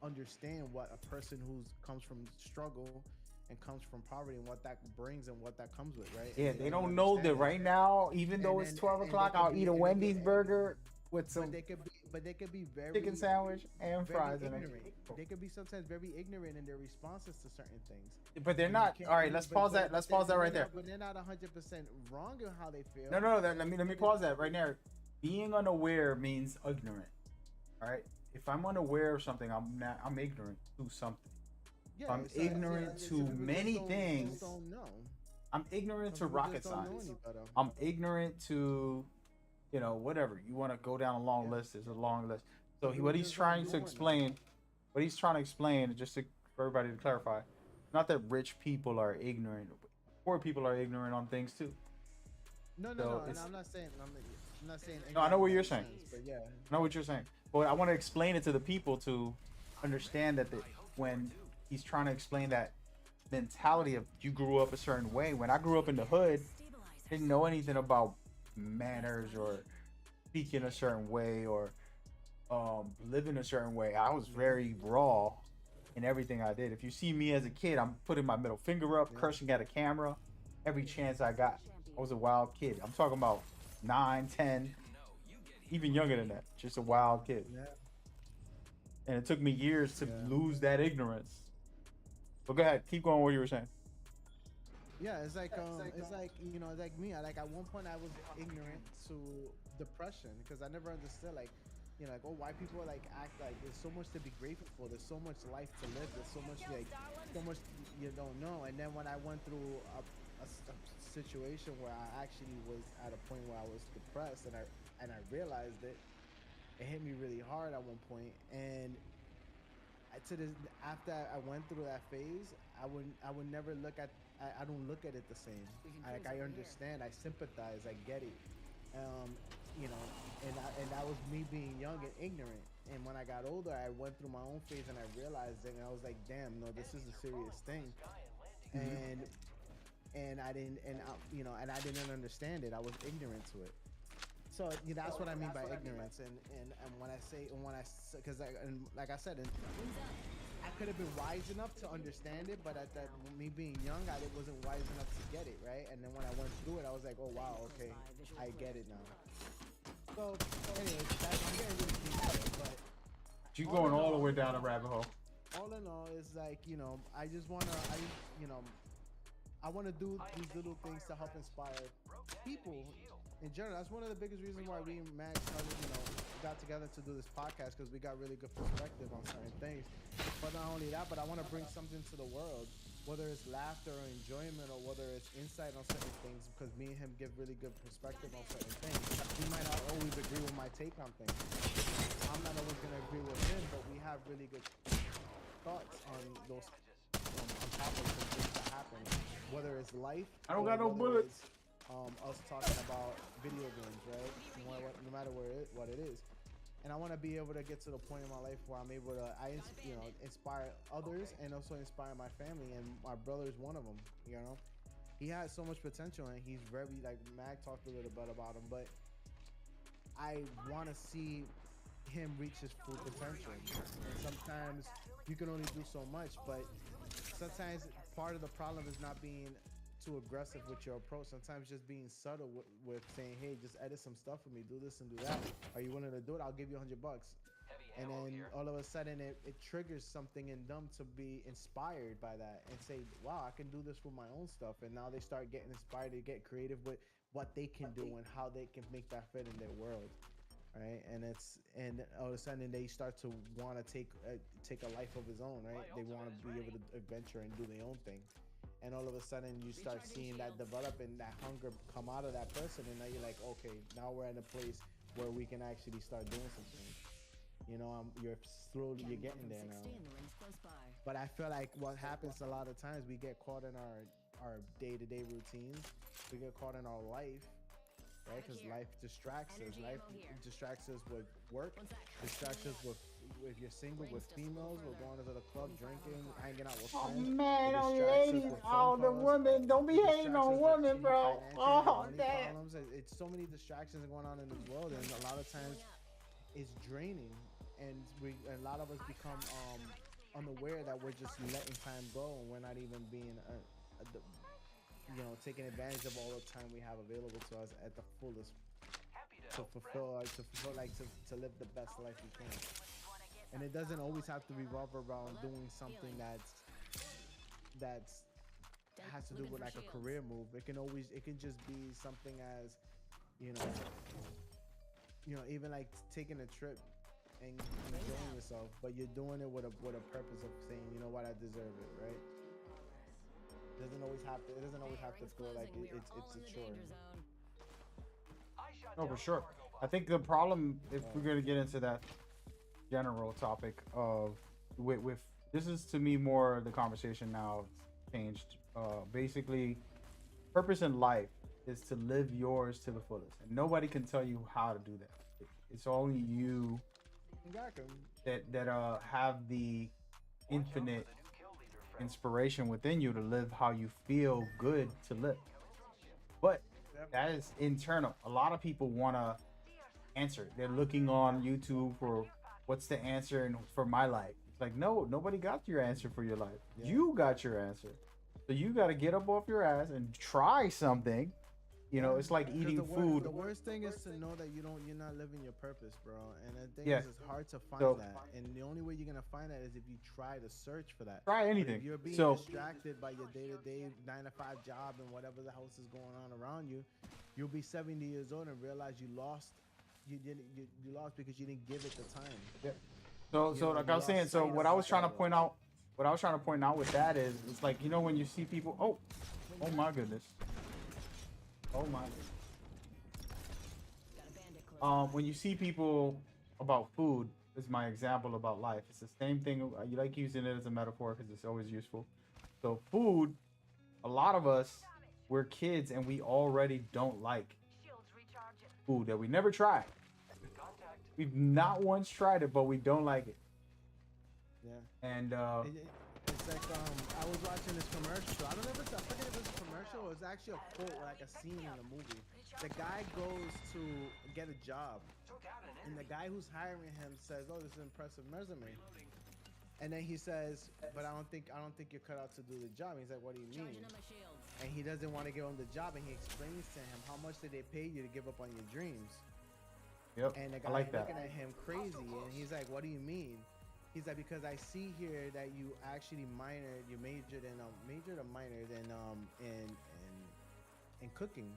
understand what a person who's comes from struggle and comes from poverty and what that brings and what that comes with, right? Yeah, And they don't don't know that understand it. right now. Even And though it's then- 12 and they o'clock, could I'll be- eat a and they Wendy's could- burger with some but they could be very chicken sandwich and very fries in ignorant. it. They could be sometimes very ignorant in their responses to certain things. But they're And you not. can't- All right, let's but- pause but- that. Let's but pause that they're right there. not- But they're not 100% wrong in how they feel. No. Let me pause that right there. Being unaware means ignorant. All right. If I'm unaware of something, I'm ignorant to something. Yeah, I'm so- ignorant so to people just many don't- things. just don't know. I'm ignorant to Some people rocket just don't know science. any better. I'm ignorant to, whatever. You want to go down a long list. There's a long list. So People what he's just trying don't to know it. explain, just for everybody to clarify, not that rich people are ignorant. Poor people are ignorant on things too. No, So and it's- I'm not saying. I'm not saying. No, I know what ignorant you're in that saying. sense, but yeah. I know what you're saying, but I want to explain it to the people to understand that when he's trying to explain that mentality of you grew up a certain way. When I grew up in the hood, didn't know anything about manners or speaking a certain way or living a certain way. I was very raw in everything I did. If you see me as a kid, I'm putting my middle finger up, cursing at a camera every chance I got. I was a wild kid. I'm talking about 9, 10, even younger than that. Just a wild kid. Yeah. And it took me years to Yeah. lose that ignorance. But go ahead, keep going what you were saying. Yeah, it's like like me. Like at one point, I was ignorant to depression because I never understood like why people like act like there's so much to be grateful for. There's so much life to live. There's so much so much you don't know. And then when I went through a situation where I actually was at a point where I was depressed and I realized it hit me really hard at one point. And after I went through that phase, I would never look at. I don't look at it the same. I understand. I sympathize. I get it. And that was me being young and ignorant. And when I got older, I went through my own phase and I realized it. And I was like, damn, no, this is a serious thing. And I didn't, and I didn't understand it. I was ignorant to it. So that's what I mean by ignorance. And when I say, because like I said, I could have been wise enough to understand it, but at that me being young, I wasn't wise enough to get it, right? And then when I went through it, I was like, oh wow, okay, I get it now. So anyways, I'm getting really deep at it, but You're going all the way down a rabbit hole. all in all, it's like I wanna do these little things to help inspire people in general. That's one of the biggest reasons why we and Max got together to do this podcast, because we got really good perspective on certain things. But not only that, but I want to bring something to the world, whether it's laughter or enjoyment or whether it's insight on certain things, because me and him give really good perspective on certain things. We might not always agree with my take on things. I'm not always going to agree with him, but we have really good thoughts on those on topics and things that happen, whether it's life. I don't or got no whether bullets. it's, us talking about video games, right? No matter what it is. And I want to be able to get to the point in my life where I'm able to, inspire others and also inspire my family. And my brother is one of them. He has so much potential, and he's very, like Mag talked a little bit about him, but I want to see him reach his full potential. And sometimes you can only do so much, but sometimes part of the problem is not being too aggressive with your approach. Sometimes just being subtle with saying, hey, just edit some stuff for me, do this and do that. Are you willing to do it? I'll give you $100. And then all of a sudden it triggers something in them to be inspired by that and say, wow, I can do this with my own stuff. And now they start getting inspired to get creative with what they can do and how they can make that fit in their world. Right, and all of a sudden they start to want to take a life of his own. Right, they want to be able to adventure and do their own thing. And all of a sudden you start seeing that develop and that hunger come out of that person, and now you're like, okay, now we're in a place where we can actually start doing something. You know, you're slowly you're getting there now. The rings close by. But I feel like what happens a lot of times, we get caught in our day-to-day routines. We get caught in our life, right? Because life distracts us. Energy Life ammo here. distracts us with work, One sec. distracts us with if you're single, with females, we're going to the club, drinking, hanging out with Oh friends. man, It on distracts us ladies, with oh phone the calls. women, don't be It hating distracts on us with women, cheap bro. financial Oh money damn. problems. It's so many distractions going on in this world, and a lot of times it's draining, and a lot of us become unaware that we're just letting time go, and we're not even being taking advantage of all the time we have available to us at the fullest to live the best life we can. And it doesn't always have to revolve around doing something that's has to do with like a career move. It can just be something as even like taking a trip and enjoying yourself, but you're doing it with a purpose of saying, you know what, I deserve it, right? It doesn't always have to feel like it's a chore. No, for sure. I think the problem, if we're gonna get into that general topic of with this is to me more the conversation now changed. Basically, purpose in life is to live yours to the fullest, and nobody can tell you how to do that. It's only you that have the infinite inspiration within you to live how you feel good to live. But that is internal. A lot of people want to answer. They're looking on YouTube for what's the answer and for my life. It's like, no, nobody got your answer for your life. Yeah. You got your answer. So you got to get up off your ass and try something. You know, it's like eating food. The worst thing is to know that you're not living your purpose, bro. And the thing Yeah. is, it's hard to find So- that. And the only way you're gonna find that is if you try to search for that. Try But anything. if you're being So- distracted by your day-to-day 9 to 5 job and whatever the else is going on around you, you'll be 70 years old and realize you lost. You lost because you didn't give it the time. Yeah. So You know, like you I was saying, lost so sight what of I was trying to that. point out, with that is, it's like, you know, when you see people, oh my goodness, oh my. When you see people about food, is my example about life. It's the same thing. You like using it as a metaphor because it's always useful. So food, a lot of us, we're kids and we already don't like food that we never tried. We've not once tried it, but we don't like it. Yeah. And It's like I was watching this commercial. I forget if it was a commercial or it's actually a quote, like a scene in a movie. The guy goes to get a job, and the guy who's hiring him says, "Oh, this is an impressive resume." And then he says, "But I don't think you're cut out to do the job." He's like, "What do you mean?" And he doesn't want to give him the job, and he explains to him, "How much did they pay you to give up on your dreams?" yep, And the I guy's like that. looking at him crazy, and he's like, "What do you mean?" He's like, "Because I see here that you actually majored or minored in cooking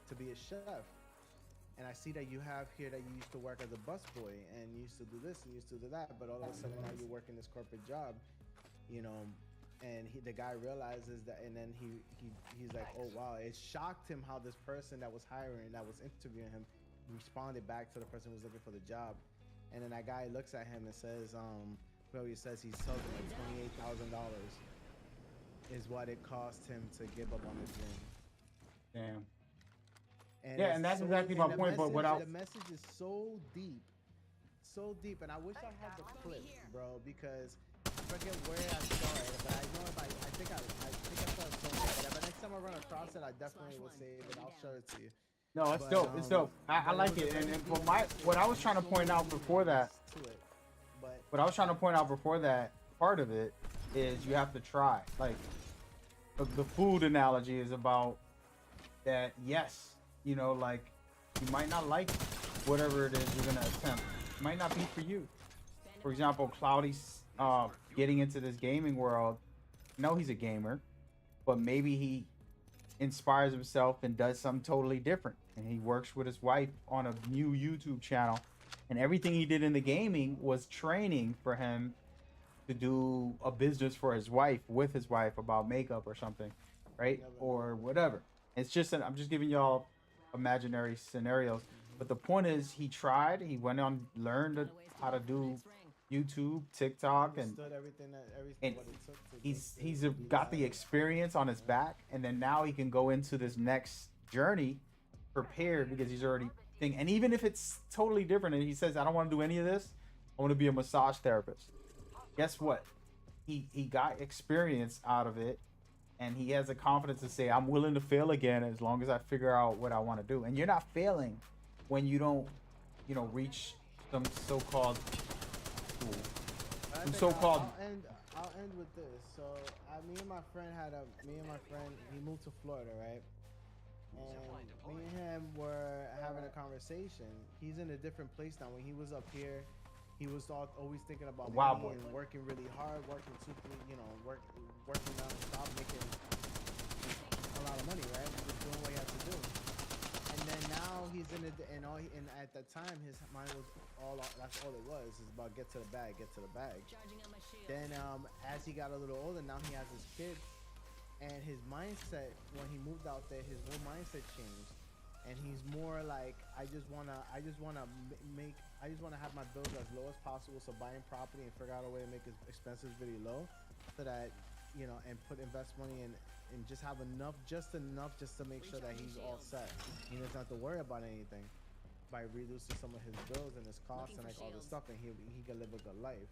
to be a chef, and I see that you have here that you used to work as a busboy and you used to do this and you used to do that, but all of a sudden now you're working this corporate job, you know." And the guy realizes that, and then he's like, "Oh wow!" It shocked him how this person that was interviewing him responded back to the person who was looking for the job. And then that guy looks at him and says, he says he's tells him like $28,000 is what it cost him to give up on his dream. Damn. And And that's exactly my point. But the message is so deep, and I wish I had the clip, bro, because I forget where I saw it, but I know I think I saw it somewhere. But next time I run across it, I definitely will save it. I'll show it to you. No, it's But, dope. It's dope. I like it. And for what I was trying to point out before that, what I was trying to point out before that part of it is you have to try. Like the food analogy is about that. Yes, you know, like you might not like whatever it is you're gonna attempt. It might not be for you. For example, Cloudy's getting into this gaming world. No, he's a gamer, but maybe he inspires himself and does something totally different, and he works with his wife on a new YouTube channel, and everything he did in the gaming was training for him to do a business for his wife with his wife about makeup or something, right? Or whatever. It's just I'm just giving y'all imaginary scenarios. But the point is, he tried. He went on, learned how to do YouTube, TikTok, and Understood everything and what it took to he's do got that. the experience on his back, and then now he can go into this next journey prepared because he's already thing. And even if it's totally different, and he says, "I don't want to do any of this. I want to be a massage therapist." Guess what? He got experience out of it, and he has the confidence to say, "I'm willing to fail again as long as I figure out what I want to do." And you're not failing when you don't, reach some so-called I some think so-called I'll end with this. So me and my friend he moved to Florida, right? And me and him were having a conversation. He's in a different place now. When he was up here, he was always thinking about Wild money boy. and working really hard, working working non-stop, making a lot of money, right? Just doing what he had to do. And then now he's in it, and at that time his mind was that's all it was. It's about get to the bag, get to the bag. Charging on my shield. Then as he got a little older, now he has his kids, and his mindset when he moved out there, his whole mindset changed, and he's more like I just wanna have my bills as low as possible. So buying property and figure out a way to make his expenses really low, so that and put invest money in and just have enough just to make sure that he's all set. He doesn't have to worry about anything by reducing some of his bills and his costs and like all this stuff, and he can live a good life.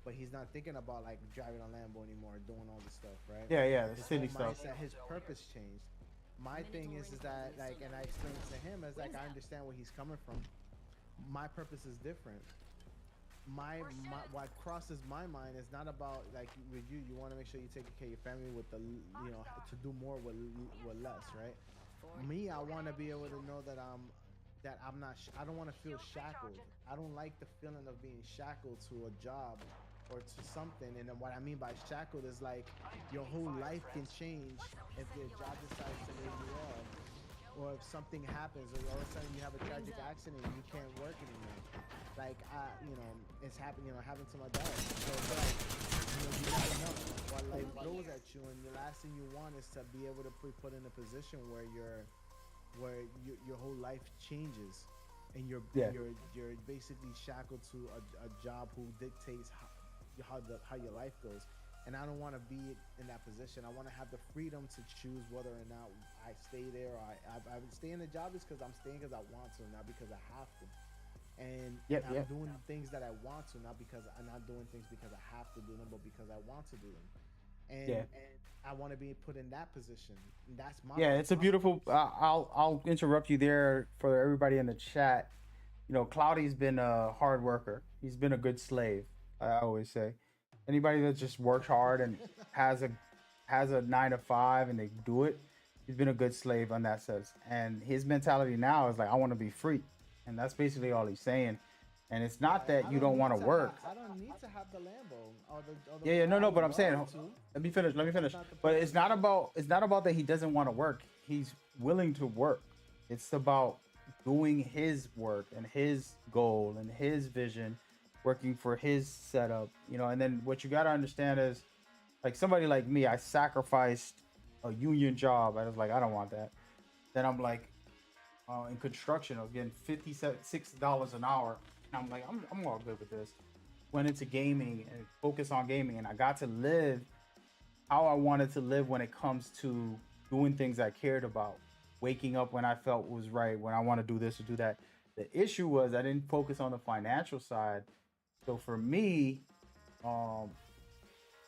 But he's not thinking about like driving a Lambo anymore, doing all this stuff, right? yeah, the His city whole stuff. mindset, his purpose changed. My thing is that like, and I explained it to him as like I understand where he's coming from. My purpose is different. My what crosses my mind is not about like with you. You want to make sure you take care of your family with the to do more with less, right? Me, I want to be able to know that I'm not. I don't want to feel shackled. I don't like the feeling of being shackled to a job or to something. And then what I mean by shackled is like your whole life can change if your job decides to lay you off, or if something happens, or all of a sudden you have a tragic accident and you can't work anymore. Like it's happened. Happened to my dad. So it's like you never know what life throws at you, and the last thing you want is to be able to be put in a position where your whole life changes, and you're basically shackled to a job who dictates how your life goes. And I don't want to be in that position. I want to have the freedom to choose whether or not I stay there or I would stay in the job is because I'm staying because I want to, not because I have to. And I'm doing things that I want to, not because I'm not doing things because I have to do them, but because I want to do them. And I want to be put in that position. And that's my It's a beautiful. I'll interrupt you there for everybody in the chat. Cloudy's been a hard worker. He's been a good slave. I always say, anybody that just works hard and has a 9 to 5 and they do it, he's been a good slave on that sense. And his mentality now is like, I want to be free, and that's basically all he's saying. And it's not that you don't want to work. I don't need to have the Lambo or the Yeah, no, but I'm saying, to. let me finish. But it's not about that he doesn't want to work. He's willing to work. It's about doing his work and his goal and his vision, working for his setup, and then what you got to understand is, like, somebody like me, I sacrificed a union job. I was like, I don't want that. Then I'm like, in construction, I was getting $56 an hour. And I'm like, I'm all good with this. Went into gaming and focused on gaming, and I got to live how I wanted to live when it comes to doing things I cared about, waking up when I felt was right, when I want to do this or do that. The issue was I didn't focus on the financial side. So for me,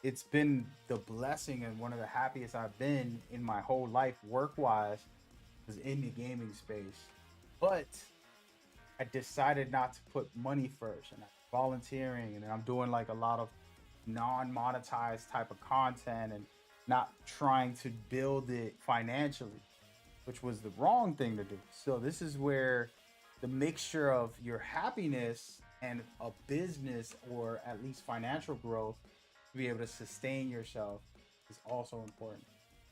it's been the blessing and one of the happiest I've been in my whole life work-wise was in the gaming space. But I decided not to put money first, and I'm volunteering, and I'm doing like a lot of non-monetized type of content and not trying to build it financially, which was the wrong thing to do. So this is where the mixture of your happiness and a business, or at least financial growth, to be able to sustain yourself, is also important.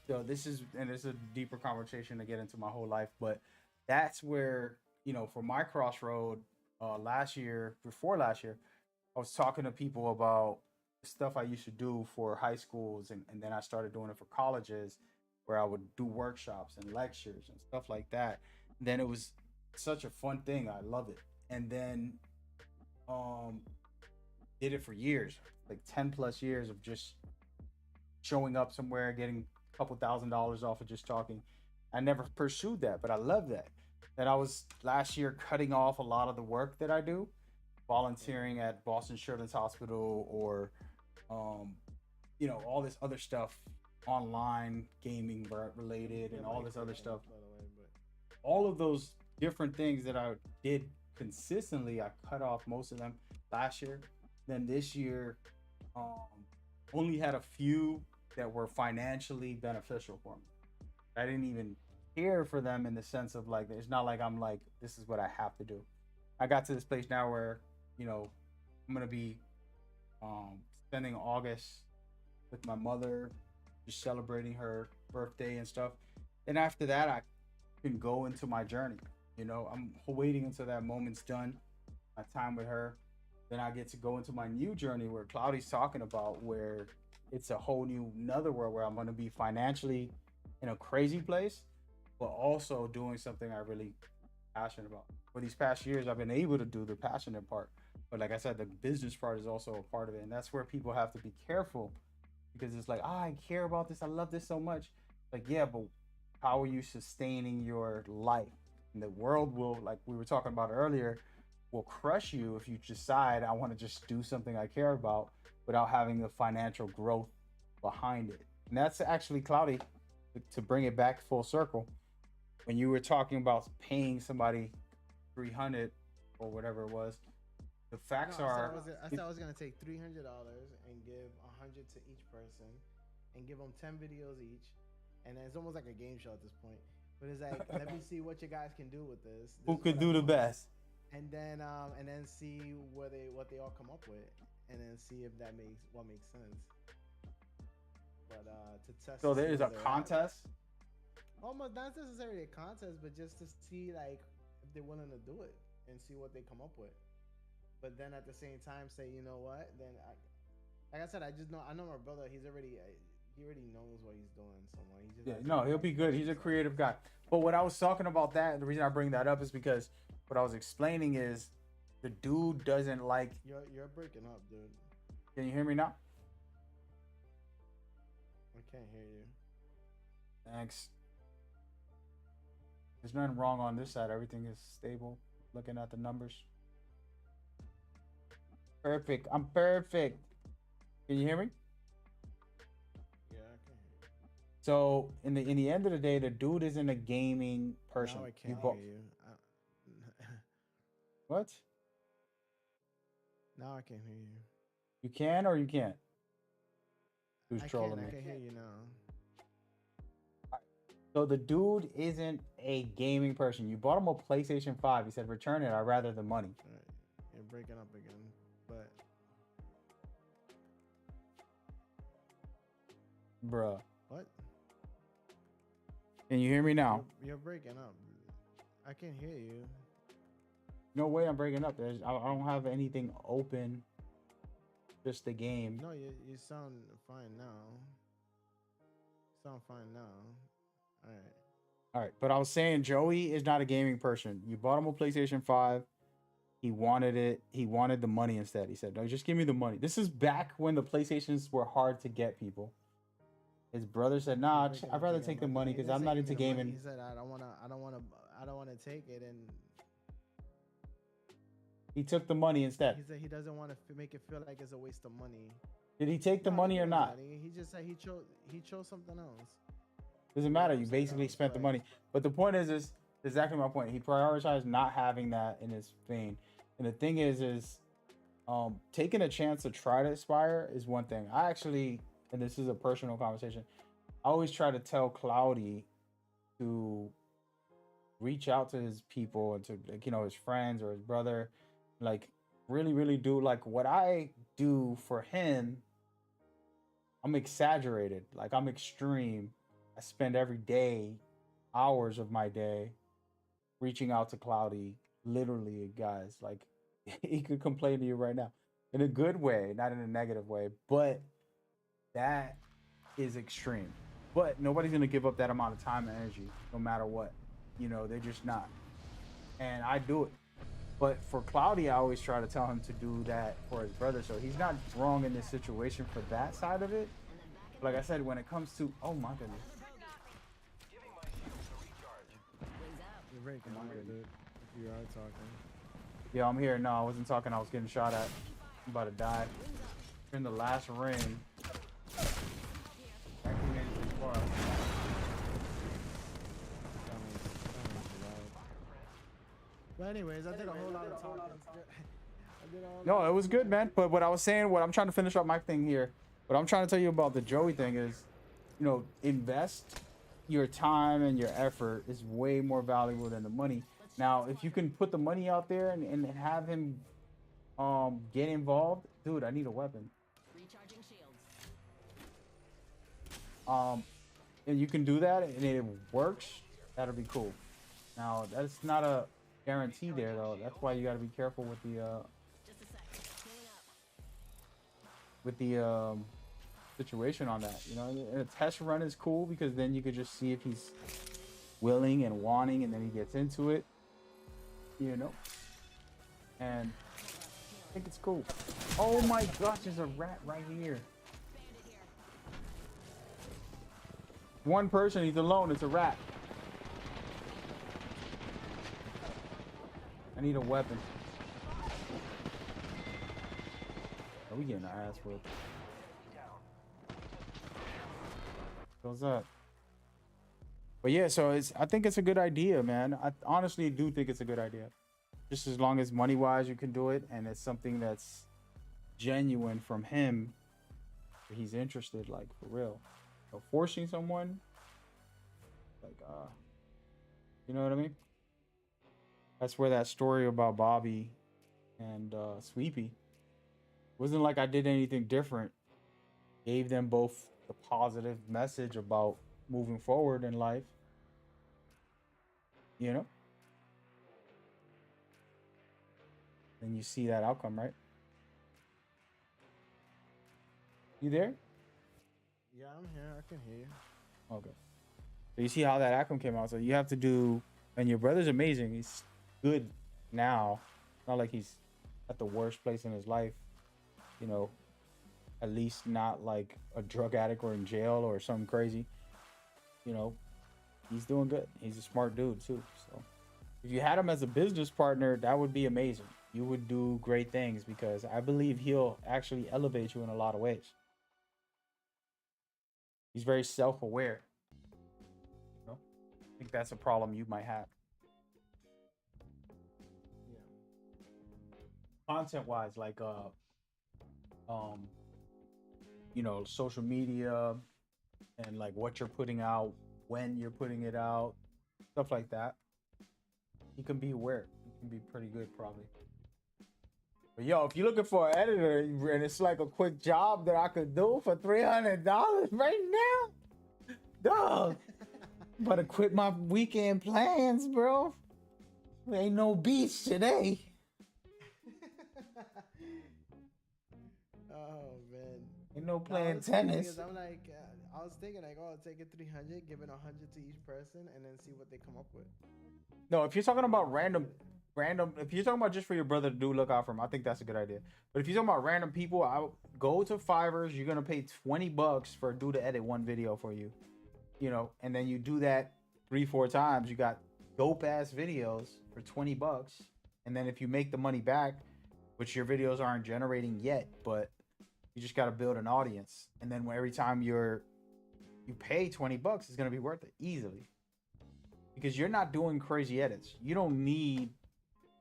So it's a deeper conversation to get into my whole life, but that's where, for my crossroad, before last year, I was talking to people about the stuff I used to do for high schools, and then I started doing it for colleges, where I would do workshops and lectures and stuff like that. Then it was such a fun thing. I love it. And then did it for years, like 10 plus years of just showing up somewhere, getting a couple $1,000s off of just talking. I never pursued that, but I love that. And I was last year cutting off a lot of the work that I do, volunteering at Boston Children's Hospital or, all this other stuff, online gaming related, and all this other stuff. By the way, but All of those different things that I did consistently, I cut off most of them last year. Then this year, only had a few that were financially beneficial for me. I didn't even care for them in the sense of like, it's not like I'm like, this is what I have to do. I got to this place now where, I'm gonna be spending August with my mother, just celebrating her birthday and stuff. And after that, I can go into my journey. I'm waiting until that moment's done, my time with her. Then I get to go into my new journey where Cloudy's talking about, where it's a whole new another world where I'm going to be financially in a crazy place, but also doing something I really passionate about. For these past years, I've been able to do the passionate part, but like I said, the business part is also a part of it, and that's where people have to be careful, because it's like, I care about this, I love this so much. Like, yeah, but how are you sustaining your life? And the world will, like we were talking about earlier, will crush you if you decide I want to just do something I care about without having the financial growth behind it. And that's actually, Cloudy, to bring it back full circle, when you were talking about paying somebody 300 or whatever it was, the facts are, I said I was gonna take $300 and give 100 to each person, and give them 10 videos each, and then it's almost like a game show at this point. But it's like, let me see what you guys can do with this. who could do the best. And then see what they all come up with, and then see if that makes sense. But to test. So there is a contest. Almost not necessarily a contest, but just to see like if they're willing to do it and see what they come up with. But then at the same time, say, you know what? Then like I said, I know my brother. He already knows what he's doing. Somewhere. He just He'll be good. He's a creative guy. But what I was talking about the reason I bring that up is because what I was explaining is the dude doesn't like. You're breaking up, dude. Can you hear me now? I can't hear you. Thanks. There's nothing wrong on this side. Everything is stable. Looking at the numbers. Perfect. I'm perfect. Can you hear me? Yeah, I can hear you. So in the end of the day, the dude isn't a gaming person. Now I can't You hear you. What? Now I can hear you. You can or you can't? Who's trolling me? I can hear you now. So the dude isn't a gaming person. You bought him a PlayStation 5. He said, return it. I'd rather the money. All right. You're breaking up again, but Bruh. what? Can you hear me now? You're breaking up. I can hear you. No way I'm breaking up. I don't have anything open. Just the game. No, you sound fine now. Sound fine now. All right. All right. But I was saying Joey is not a gaming person. You bought him a PlayStation 5. He wanted it. He wanted the money instead. He said, no, just give me the money. This is back when the PlayStations were hard to get people. His brother said, nah, I'd rather take the money because I'm not into gaming. He said, I don't want to take it, and he took the money instead. he said he doesn't want to make it feel like it's a waste of money. Did he take the money or not? He just said he chose something else. Doesn't matter. You basically spent the money. But the point is exactly my point. He prioritized not having that in his vein. And the thing is taking a chance to try to aspire is one thing. I actually, and this is a personal conversation, I always try to tell Cloudy to reach out to his people and to, like, his friends or his brother, like really, really do like what I do for him. I'm exaggerated. Like, I'm extreme. I spend every day, hours of my day, reaching out to Cloudy. Literally, guys, like he could complain to you right now in a good way, not in a negative way, but that is extreme. But nobody's gonna give up that amount of time and energy, no matter what. They're just not. and I do it. But for Cloudy, I always try to tell him to do that for his brother. So he's not wrong in this situation for that side of it. Like I said, when it comes to, oh my goodness. You're breaking out, dude. If you are talking. Yeah, I'm here. No, I wasn't talking. I was getting shot at. I'm about to die. We're in the last ring. I can't get too far. But anyways, I did a whole lot of talking. I did a whole No, lot it was good, man. But what I was saying, what I'm trying to finish up my thing here, what I'm trying to tell you about the Joey thing is, you know, invest your time and your effort is way more valuable than the money. Now, if you can put the money out there and have him get involved, dude, I need a weapon. Recharging shields. And you can do that and it works, that'll be cool. Now, that's not a guarantee there though. That's why you got to be careful with the Just a sec. Healing up. situation on that. You know, and a test run is cool because then you could just see if he's willing and wanting, and then he gets into it. You know, and I think it's cool. Oh my gosh, there's a rat right here. One person, he's alone. It's a rat. I need a weapon. Are we getting our ass whipped? What's up? But yeah, so I think it's a good idea, man. I honestly do think it's a good idea. Just as long as money-wise you can do it, and it's something that's genuine from him, he's interested, like for real. So forcing someone, like, you know what I mean? That's where that story about Bobby and Sweepy wasn't like I did anything different. Gave them both the positive message about moving forward in life. You know? And you see that outcome, right? You there? Yeah, I'm here. I can hear you. Okay. So you see how that outcome came out. So you have to do, and your brother's amazing. He's good now. Not like he's at the worst place in his life. You know, at least not like a drug addict or in jail or something crazy. You know, he's doing good. He's a smart dude too. So if you had him as a business partner, that would be amazing. You would do great things because I believe he'll actually elevate you in a lot of ways. He's very self-aware. You know? I think that's a problem you might have. Yeah. Content-wise, like you know, social media and like what you're putting out, when you're putting it out, stuff like that. He can be aware. He can be pretty good probably. But yo, if you're looking for an editor and it's like a quick job that I could do for $300 right now, dog, better quit my weekend plans, bro. There ain't no beach today. Oh man. Ain't no No, playing the thing tennis. is, I'm like, I was thinking like, oh, take it 300, give it 100 to each person, and then see what they come up with. No, if you're talking about random, if you're talking about just for your brother to do, look out for him. I think that's a good idea. But if you're talking about random people, I would go to Fiverr. You're gonna pay $20 for a dude to edit one video for you, you know, and then you do that 3-4 times. You got dope ass videos for $20, and then if you make the money back, which your videos aren't generating yet, but you just got to build an audience, and then every time you pay $20, it's gonna be worth it easily. Because you're not doing crazy edits. You don't need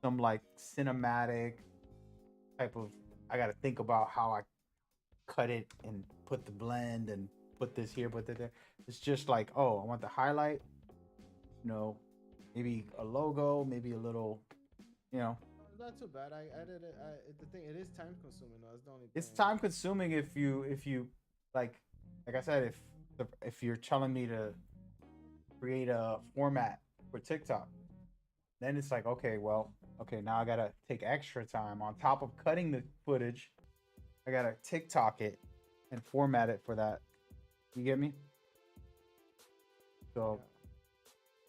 some like cinematic type of, I got to think about how I cut it and put the blend and put this here, put that there. It's just like, oh, I want the highlight, you know, maybe a logo, maybe a little, you know. Not too bad. I edited it. The thing, it is time consuming though. That's the only thing. It's time consuming if you like I said, if you're telling me to create a format for TikTok, then it's like, okay, now I gotta take extra time on top of cutting the footage. I gotta TikTok it and format it for that. You get me? So,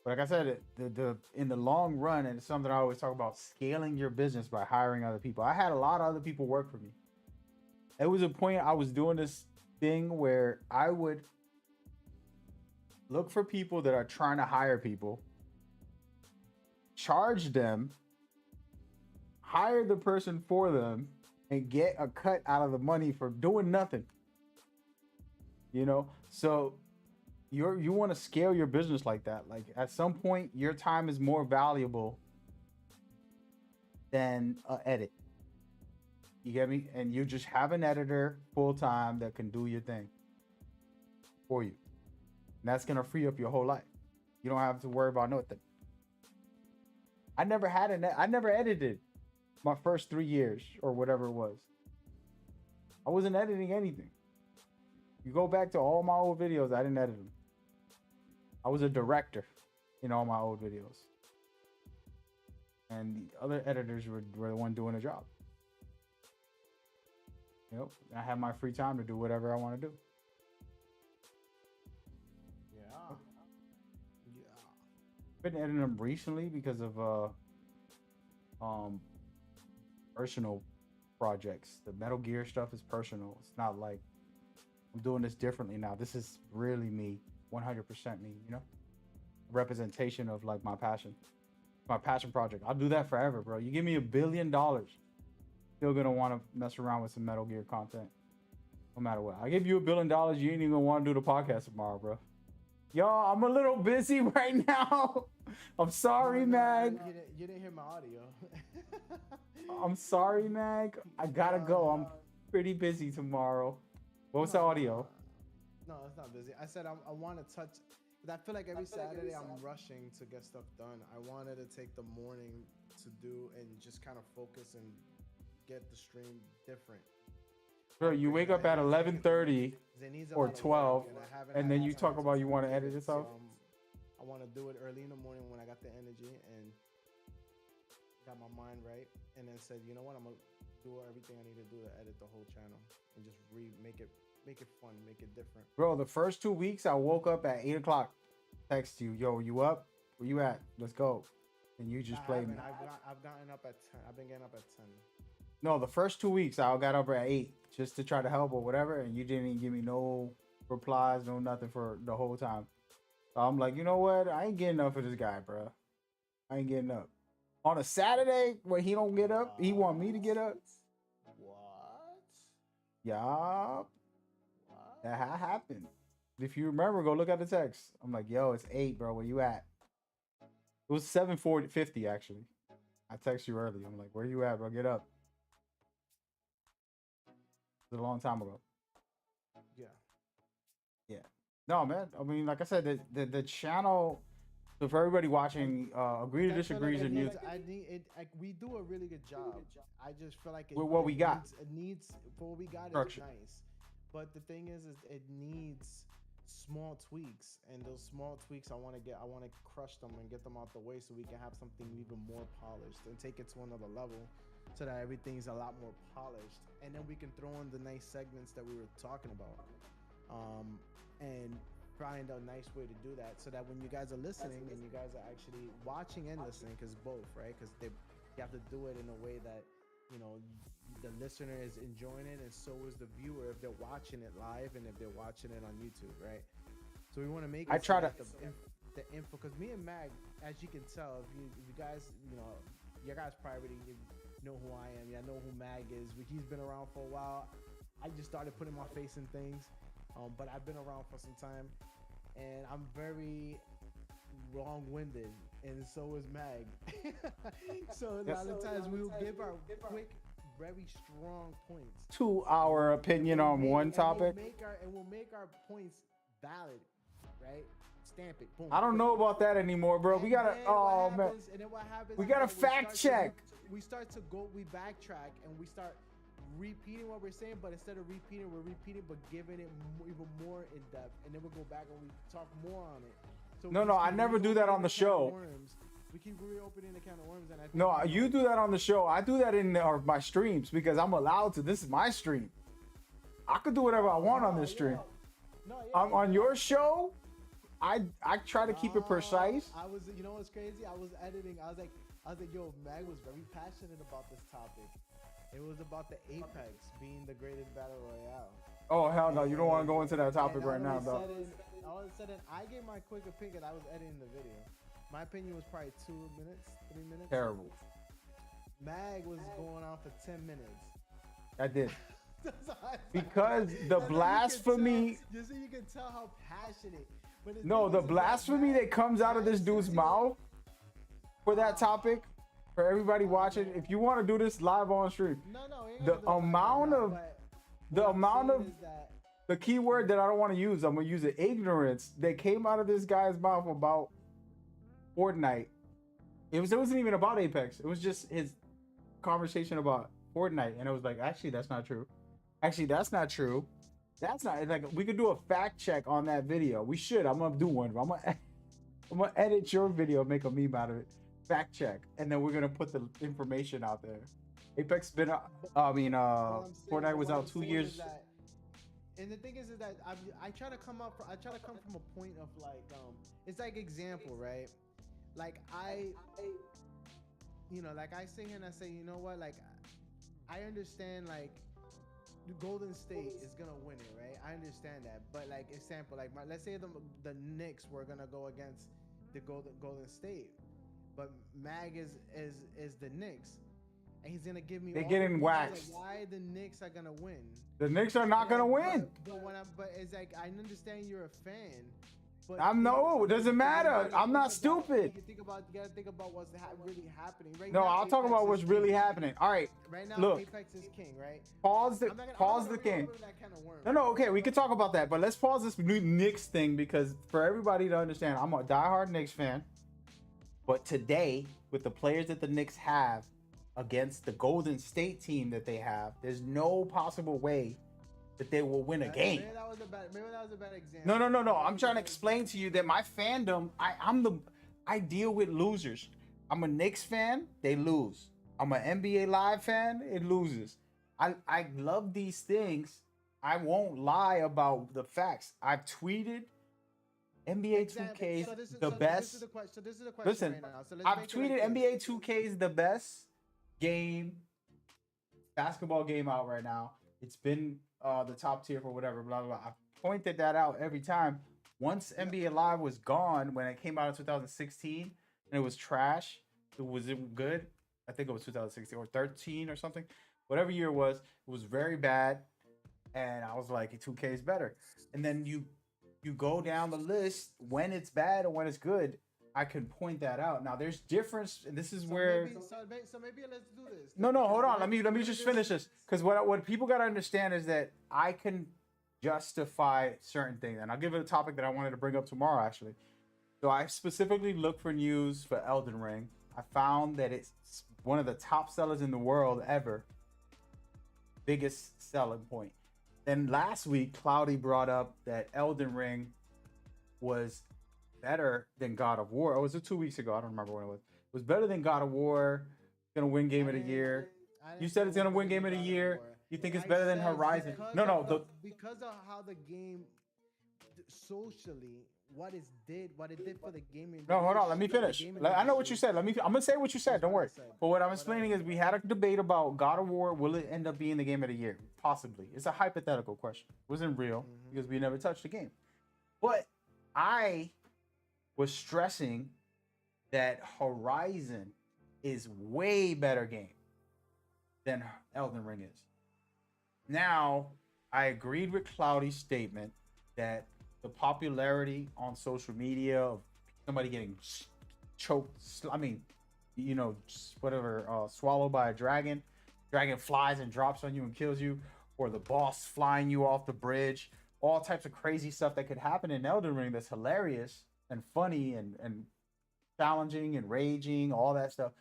But like I said, the in the long run, and it's something I always talk about, scaling your business by hiring other people. I had a lot of other people work for me. It was a point I was doing this thing where I would look for people that are trying to hire people, charge them, hire the person for them, and get a cut out of the money for doing nothing. You know, so you want to scale your business like that. Like at some point, your time is more valuable than an edit. You get me? And you just have an editor full time that can do your thing for you. And that's gonna free up your whole life. You don't have to worry about nothing. I never edited my first 3 years or whatever it was. I wasn't editing anything. You go back to all my old videos, I didn't edit them. I was a director in all my old videos. And the other editors were the one doing the job. You know, I have my free time to do whatever I want to do. Yeah. Been editing them recently because of personal projects. The Metal Gear stuff is personal. It's not like I'm doing this differently now. This is really me, 100% me, you know? Representation of like my passion project. I'll do that forever, bro. You give me $1 billion, still gonna want to mess around with some Metal Gear content, no matter what. I give you $1 billion, you ain't even want to do the podcast tomorrow, bro. Y'all, I'm a little busy right now. I'm sorry, Mag. You didn't hear my audio. I'm sorry, Mag. I gotta go. I'm pretty busy tomorrow. What's the audio? No, it's not busy. I said I want to touch. But I feel like every Saturday I'm rushing to get stuff done. I wanted to take the morning to do and just kind of focus and get the stream different. Bro, you wake up at 11:30 or 12, and then you talk about you want to edit yourself. I want to do it early in the morning when I got the energy and got my mind right, and then said, you know what, I'm gonna do everything I need to do to edit the whole channel and just make it fun, make it different. Bro, the first 2 weeks I woke up at 8 o'clock, text you, yo, you up? Where you at? Let's go. And you just played me. I've gotten up at 10. I've been getting up at 10. No, the first 2 weeks I got up at 8 just to try to help or whatever, and you didn't even give me no replies, no nothing for the whole time. So I'm like, you know what? I ain't getting up for this guy, bro. I ain't getting up. On a Saturday when he don't get up, he want me to get up. What? Yeah. That happened. If you remember, go look at the text. I'm like, yo, it's 8, bro. Where you at? It was 7:50 actually. I text you early. I'm like, where you at, bro? Get up. It was a long time ago. Yeah. No, man. I mean, like I said, the channel. So for everybody watching, agree to disagree is news. We do a really good job. I just feel like with what we got. It needs for what we got Structure. is nice. But the thing is it needs small tweaks, and those small tweaks I want to crush them and get them out the way so we can have something even more polished and take it to another level, so that everything's a lot more polished, and then we can throw in the nice segments that we were talking about, and find a nice way to do that, so that when you guys are listening and you guys are actually watching and listening, because both, right? Because you have to do it in a way that, you know, the listener is enjoying it, and so is the viewer if they're watching it live and if they're watching it on YouTube, right? So we want to make it the info, because me and Mag, as you can tell, if you guys, you know, your guys probably already know who I am. Yeah, I know who Mag is. He's been around for a while. I just started putting my face in things, but I've been around for some time, and I'm very long-winded, and so is Mag. So a lot of times we will give our quick, very strong points. 2 hour opinion on one topic. We'll make our points valid, right? Stamp it. Boom. I don't know about that anymore, bro. We gotta. Oh man. And then what happens? We gotta fact check. We backtrack and we start repeating what we're saying, but instead of repeating, we're repeating, but giving it even more in depth. And then we'll go back and we talk more on it. So No, I never do that on the show. We keep reopening the can of worms, and I think No, you do that on the show. I do that in my streams because I'm allowed to. This is my stream. I could do whatever I want on this stream. On your show, I try to keep it precise. I was, you know what's crazy? I was editing. I was like, yo, Mag was very passionate about this topic. It was about the Apex being the greatest battle royale. Oh hell no, you don't want to go into that topic And right now, though. All of a sudden, I gave my quick opinion. I was editing the video. My opinion was probably 2 minutes, 3 minutes. Terrible. Mag was going on for 10 minutes. I did. That's how I- Because the That's how blasphemy. Just so you can tell how passionate. But No, the blasphemy that comes out of this dude's mouth for that topic, for everybody watching, if you want to do this live on stream, No, we ain't the gonna do it like amount that, of but the what I'm amount saying of is that the key word that I don't want to use, I'm gonna use it, ignorance, that came out of this guy's mouth about Fortnite. It wasn't even about Apex. It was just his conversation about Fortnite, and it was like, actually, that's not true. Actually, that's not true. That's not like we could do a fact check on that video. We should. I'm gonna do one. I'm gonna edit your video, make a meme out of it. Fact check, and then we're gonna put the information out there. Apex been, what I'm saying- Fortnite was what out I'm 2 saying years. is that- and the thing is that I try to come from a point of like it's like example, right? Like like I sit here and I say, you know what, like I understand like the Golden State is gonna win it, right? I understand that, but like example, like let's say the Knicks were gonna go against the Golden State, but Mag is the Knicks, and he's gonna give me. They're all getting the reasons waxed. Why the Knicks are gonna win? The Knicks are not gonna win. But it's like I understand you're a fan. But It doesn't matter. I'm not stupid. You gotta think about what's really happening. Right No, now, I'll talk Apex about is what's king. really happening. All right, Right now, look. Apex is king, right? Pause the I'm not king. open that can of worms. No, okay, we can talk about that, but let's pause this new Knicks thing because for everybody to understand, I'm a diehard Knicks fan. But today, with the players that the Knicks have against the Golden State team that they have, there's no possible way that they will win a game. Maybe that was a bad example. No. I'm trying to explain to you that my fandom, I deal with losers. I'm a Knicks fan, they lose. I'm an NBA Live fan, it loses. I love these things. I won't lie about the facts. I've tweeted NBA 2K is the best. This is the question Listen, right now. So let's I've make it tweeted like NBA this. 2K is the best basketball game out right now. It's been the top tier for whatever, blah, blah, blah. I pointed that out every time. Once NBA Live was gone, when it came out in 2016, and it was trash, was it good? I think it was 2016 or 13 or something. Whatever year it was very bad. And I was like, 2K is better. And then you go down the list when it's bad and when it's good. I can point that out. Now there's difference, and this is where. Maybe let's do this. No, hold on. Let me just finish this, because what people gotta understand is that I can justify certain things, and I'll give it a topic that I wanted to bring up tomorrow actually. So I specifically looked for news for Elden Ring. I found that it's one of the top sellers in the world ever. Biggest selling point. Then last week, Cloudy brought up that Elden Ring was better than God of War. Or was it 2 weeks ago? I don't remember when it was. It was better than God of War. It's gonna win Game of the Year. You said it's gonna win Game of the Year. You think it's better than Horizon? No. Because of how the game socially, what it did for the gaming. No, hold on. Let me finish. I know what you said. I'm gonna say what you said. Don't worry. But what I'm explaining is we had a debate about God of War. Will it end up being the Game of the Year? Possibly. It's a hypothetical question. It wasn't real because we never touched the game. But I was stressing that Horizon is way better game than Elden Ring is. Now, I agreed with Cloudy's statement that the popularity on social media of somebody getting choked, swallowed by a dragon flies and drops on you and kills you, or the boss flying you off the bridge, all types of crazy stuff that could happen in Elden Ring that's hilarious and funny and challenging and raging, all that stuff.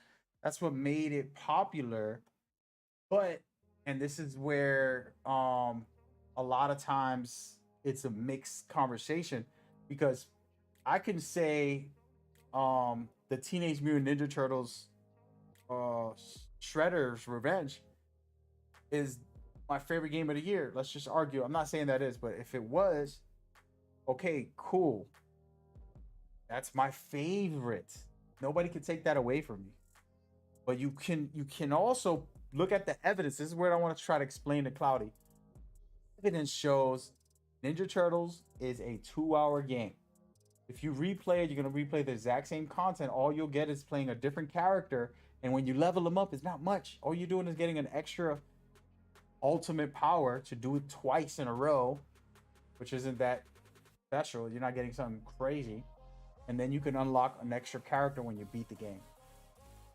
That's what made it popular. But, and this is where a lot of times it's a mixed conversation, because I can say the Teenage Mutant Ninja Turtles Shredder's Revenge is my favorite game of the year. Let's just argue. I'm not saying that is, but if it was, okay, cool. That's my favorite. Nobody can take that away from me. But you can also look at the evidence. This is where I want to try to explain to Cloudy. Evidence shows Ninja Turtles is a 2-hour game. If you replay it, you're gonna replay the exact same content. All you'll get is playing a different character, and when you level them up, it's not much. All you're doing is getting an extra ultimate power to do it twice in a row, which isn't that special. You're not getting something crazy, and then you can unlock an extra character when you beat the game.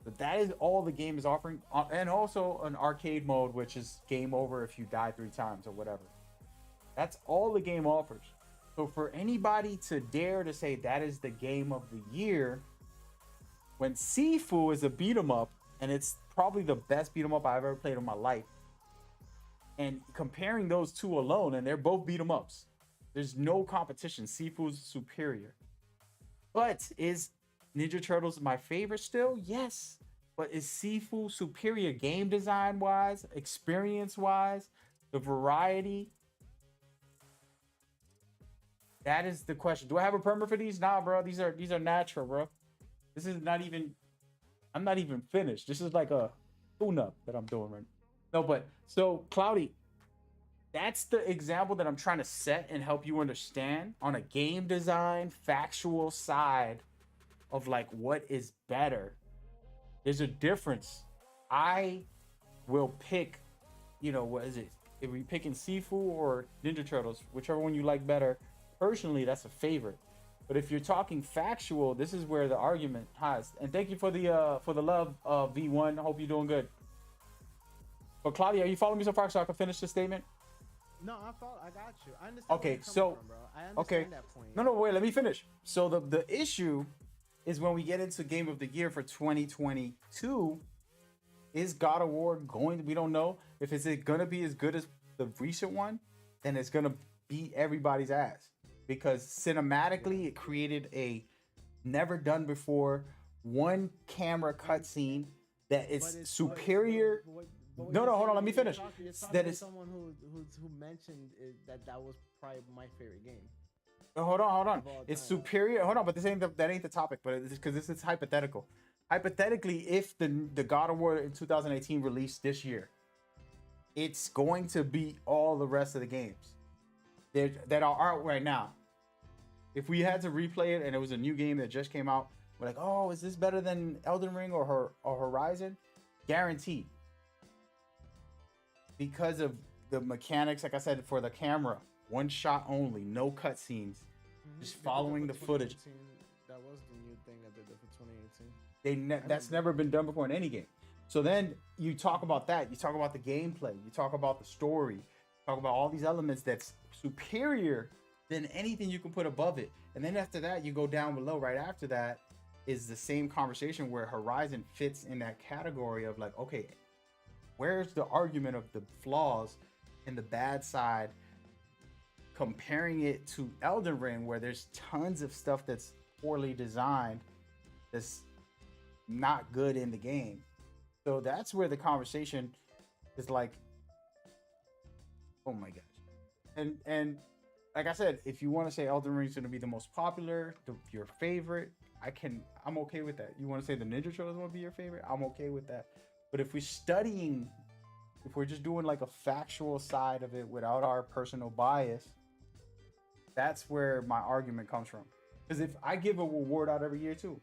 But that is all the game is offering, and also an arcade mode, which is game over if you die 3 times or whatever. That's all the game offers. So for anybody to dare to say that is the game of the year, when Sifu is a beat 'em up, and it's probably the best beat 'em up I've ever played in my life, and comparing those two alone, and they're both beat 'em ups, there's no competition. Sifu's superior. But is Ninja Turtles my favorite still? Yes. But is Sifu superior game design wise, experience wise, the variety? That is the question. Do I have a permit for these? Nah, bro. These are natural, bro. This is not even. I'm not even finished. This is like a tune-up that I'm doing right now. No, but so Cloudy, that's the example that I'm trying to set and help you understand on a game design factual side of like what is better. There's a difference. I will pick, what is it? If we picking Sifu or Ninja Turtles, whichever one you like better. Personally, that's a favorite. But if you're talking factual, this is where the argument has. And thank you for the love, V1. Hope you're doing good. But Claudia, are you following me so far so I can finish the statement? No, I got you. I understand. Okay, where you're so coming from, bro. I understand that point. No, wait, let me finish. So the issue is when we get into Game of the Year for 2022, is God of War going to? We don't know if it's gonna be as good as the recent one, then it's gonna beat everybody's ass. Because cinematically, it created a never done before one camera cutscene that is superior. No, hold on, let me finish. That is someone who mentioned that was probably my favorite game. Hold on. It's superior. Hold on, but that ain't the topic. But it's because this is hypothetical. Hypothetically, if the God of War in 2018 released this year, it's going to beat all the rest of the games that are out right now. If we had to replay it and it was a new game that just came out, we're like, oh, is this better than Elden Ring or Horizon? Guaranteed. Because of the mechanics, like I said, for the camera, one shot only, no cutscenes, just following the footage. That was the new thing that they did for 2018. That's never been done before in any game. So then you talk about that. You talk about the gameplay. You talk about the story. You talk about all these elements that's superior than anything you can put above it. And then after that, you go down below. Right after that is the same conversation where Horizon fits in that category of like, okay, where's the argument of the flaws and the bad side? Comparing it to Elden Ring, where there's tons of stuff that's poorly designed, that's not good in the game. So that's where the conversation is like, oh my gosh. And like I said, if you want to say Elden Ring is going to be the most popular, your favorite, I'm okay with that. You want to say the Ninja Turtles will be your favorite? I'm okay with that. But if we're just doing like a factual side of it without our personal bias, that's where my argument comes from. Because if I give a reward out every year too,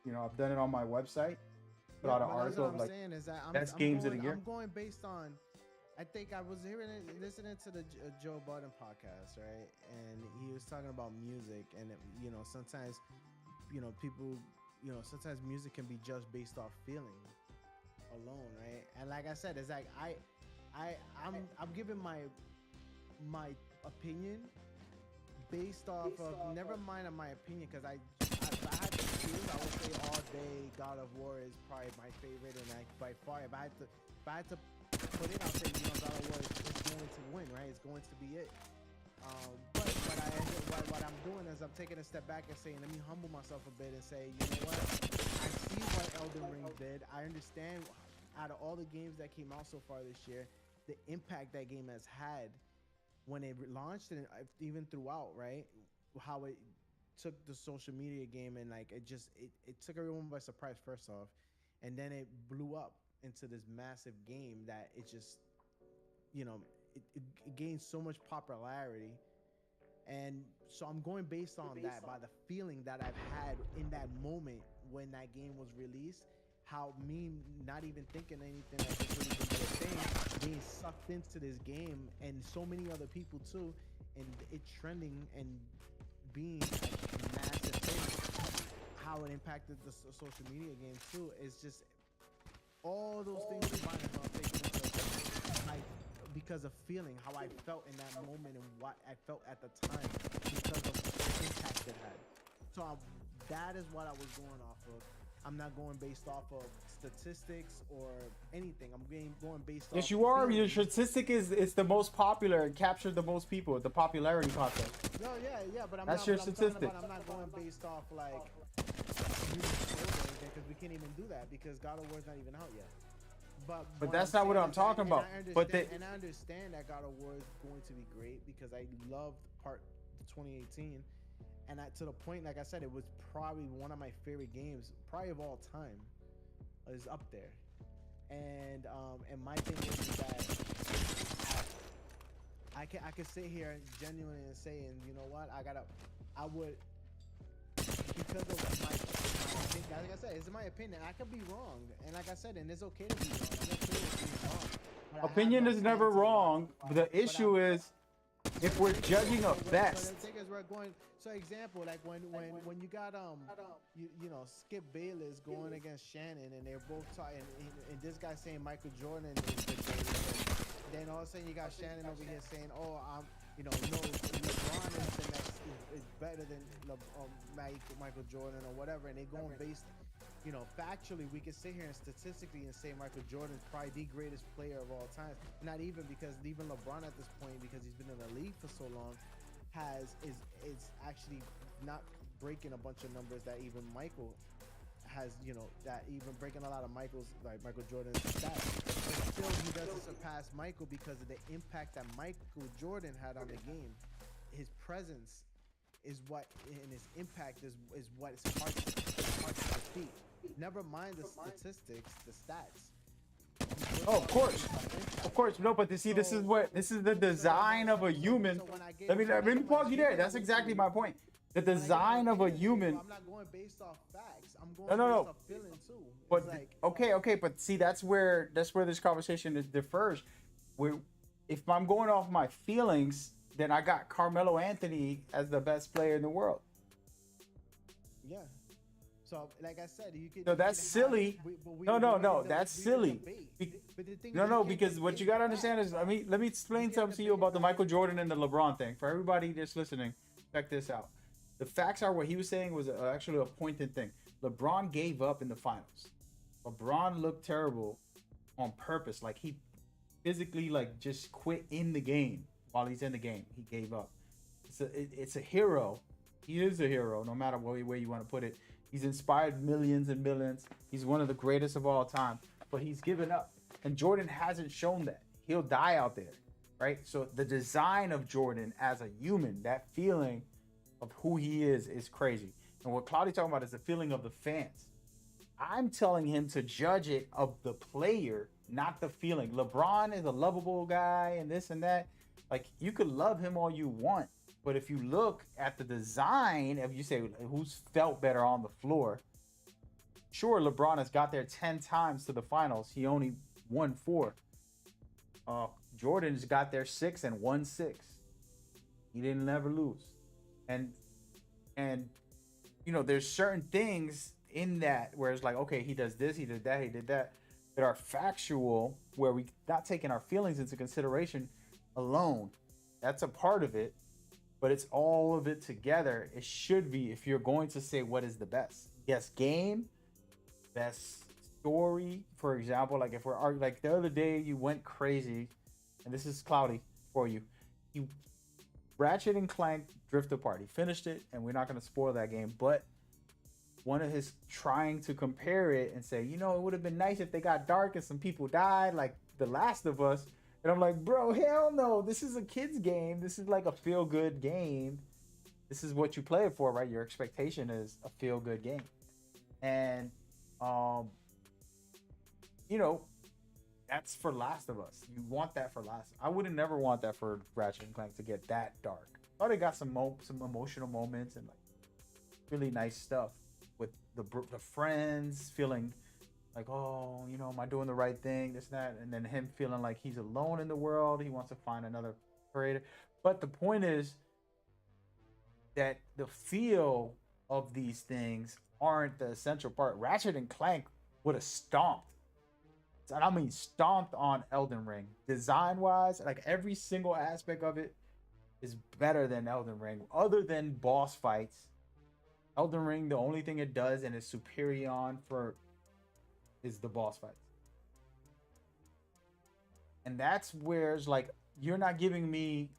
I've done it on my website, put out an article of like, that's games of the year. I'm going based on, I think I was listening to the Joe Budden podcast, right? And he was talking about music, and sometimes, people, sometimes music can be judged based off feeling alone, right? And like I said, it's like I'm giving my opinion based off of, never mind on my opinion, because I had to choose, I would say all day God of War is probably my favorite, and by far, if I had to put it, I'll say, God of War is going to win, right? It's going to be it. But what I'm doing is I'm taking a step back and saying, let me humble myself a bit and say, you know what? I see what Elden Ring did. I understand out of all the games that came out so far this year, the impact that game has had when it launched and even throughout, right? How it took the social media game and like it took everyone by surprise first off, and then it blew up into this massive game that it just, you know, it gained so much popularity. And so I'm going based on that, by the feeling that I've had in that moment when that game was released, how me not even thinking anything like this really gonna be a thing, being sucked into this game, and so many other people too, and it trending and being a massive thing, how it impacted the social media game too, is just all those things combined is what I'm taking into, like, because of feeling how I felt in that moment and what I felt at the time because of the impact it had. So that is what I was going off of. I'm not going based off of statistics or anything. I'm going based off. Yes, you are. Your feeling. statistic is it's the most popular and captured the most people. The popularity concept. No, yeah, but I'm That's not. your What I'm talking statistic. about, I'm not going based off like because we can't even do that because God of War's not even out yet. But But what that's I'm not what saying I'm is talking about. But and I understand that God of War is going to be great because I loved part 2018, and to the point, like I said, it was probably one of my favorite games, probably of all time, is up there. And my thing is that I can sit here genuinely and say, and you know what, I would, because of my opinion, like I said, it's my opinion. I could be wrong, and like I said, and it's okay to be wrong. I'm okay with being wrong. But I have opinion no is time never to wrong. watch. The issue is if we're judging a But best. the thing is, we're going. So, example, like when you got you know, Skip Bayless going against Shannon, and they're both talking, and this guy saying Michael Jordan is the greatest. Then all of a sudden you got Shannon over here saying, oh, no, LeBron is the next is better than Michael Jordan or whatever, and they going based. You know, factually, we can sit here and statistically and say Michael Jordan's probably the greatest player of all time. Not even because even LeBron at this point, because he's been in the league for so long, is actually not breaking a bunch of numbers that even Michael has. You know, that even breaking a lot of Michael Jordan's stats. But still, he doesn't surpass Michael because of the impact that Michael Jordan had on the game. His presence is what, and his impact is what is hard to defeat. Never mind the statistics, the stats. Oh, of course, no. But see, this is the design of a human. Let me pause you there. That's exactly my point. The design of a human. I'm not going based off facts. I'm going No. based off feeling too. But It's okay. But see, that's where this conversation differs. Where if I'm going off my feelings, then I got Carmelo Anthony as the best player in the world. yeah. So, like I said, you could. No, that's silly. No, that's silly. Because what you gotta understand is, let me explain something to you about the Michael Jordan and the LeBron thing. For everybody just listening, check this out. The facts are what he was saying was actually a pointed thing. LeBron gave up in the finals. LeBron looked terrible on purpose. Like he physically just quit in the game while he's in the game. He gave up. It's a hero. He is a hero, no matter what way you want to put it. He's inspired millions and millions. He's one of the greatest of all time, but he's given up. And Jordan hasn't shown that. He'll die out there, right? So the design of Jordan as a human, that feeling of who he is crazy. And what Claudia's talking about is the feeling of the fans. I'm telling him to judge it of the player, not the feeling. LeBron is a lovable guy and this and that. Like, you could love him all you want. But if you look at the design, if you say who's felt better on the floor, sure, LeBron has got there 10 times to the finals. He only won 4. Jordan's got there 6 and won 6. He didn't never lose. And you know, there's certain things in that where it's like, okay, he does this, he did that, that are factual, where we not taking our feelings into consideration alone. That's a part of it. But it's all of it together. It should be, if you're going to say what is the best. Yes, game, best story. For example, like if we're arguing, like the other day you went crazy, and this is Cloudy for you. You Ratchet and Clank Drift Apart. He finished it, and we're not going to spoil that game. But one of his trying to compare it and say, you know, it would have been nice if they got dark and some people died, like The Last of Us. And I'm like, bro, hell no. This is a kid's game. This is like a feel-good game. this is what you play it for, right? Your expectation is a feel good game. And you know, that's for Last of Us. You want that for Last. I would have never want that for Ratchet and Clank to get that dark. Thought it got some emotional moments and like really nice stuff with the friends feeling like, oh, you know, am I doing the right thing? This and that, and then him feeling like he's alone in the world. He wants to find another creator. But the point is that the feel of these things aren't the essential part. Ratchet and Clank would have stomped. And I mean stomped on Elden Ring. Design wise, like every single aspect of it is better than Elden Ring. Other than boss fights. Elden Ring, the only thing it does and is superior on for is the boss fights. And that's where it's like you're not giving me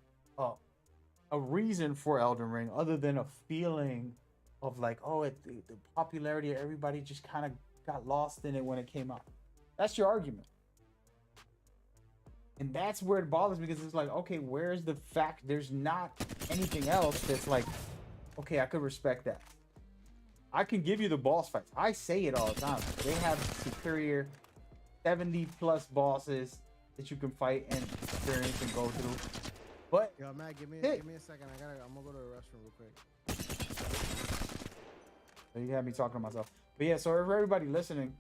a reason for Elden Ring other than a feeling of like, oh, the popularity of everybody just kind of got lost in it when it came out. That's your argument. And that's where it bothers me because it's like, okay, where's the fact? There's not anything else that's like, okay, I could respect that. I can give you the boss fights. I say it all the time. They have superior 70 plus bosses that you can fight and experience and go through. But Yo, Matt, give me a second. I'm gonna go to the restroom real quick. so you had me talking to myself. But yeah, so for everybody listening,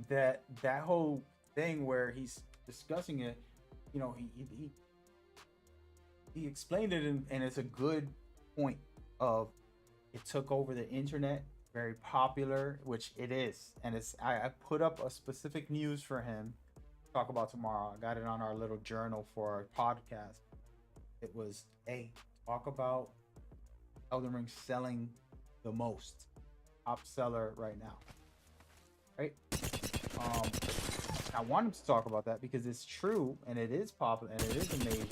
that whole thing where he's discussing it, you know, he explained it and it's a good point of it took over the internet, very popular, which it is. And it's I put up a specific news for him to talk about tomorrow. I got it on our little journal for our podcast. It was talk about Elden Ring selling the most, top seller right now. Right? I want him to talk about that because it's true and it is popular and it is amazing.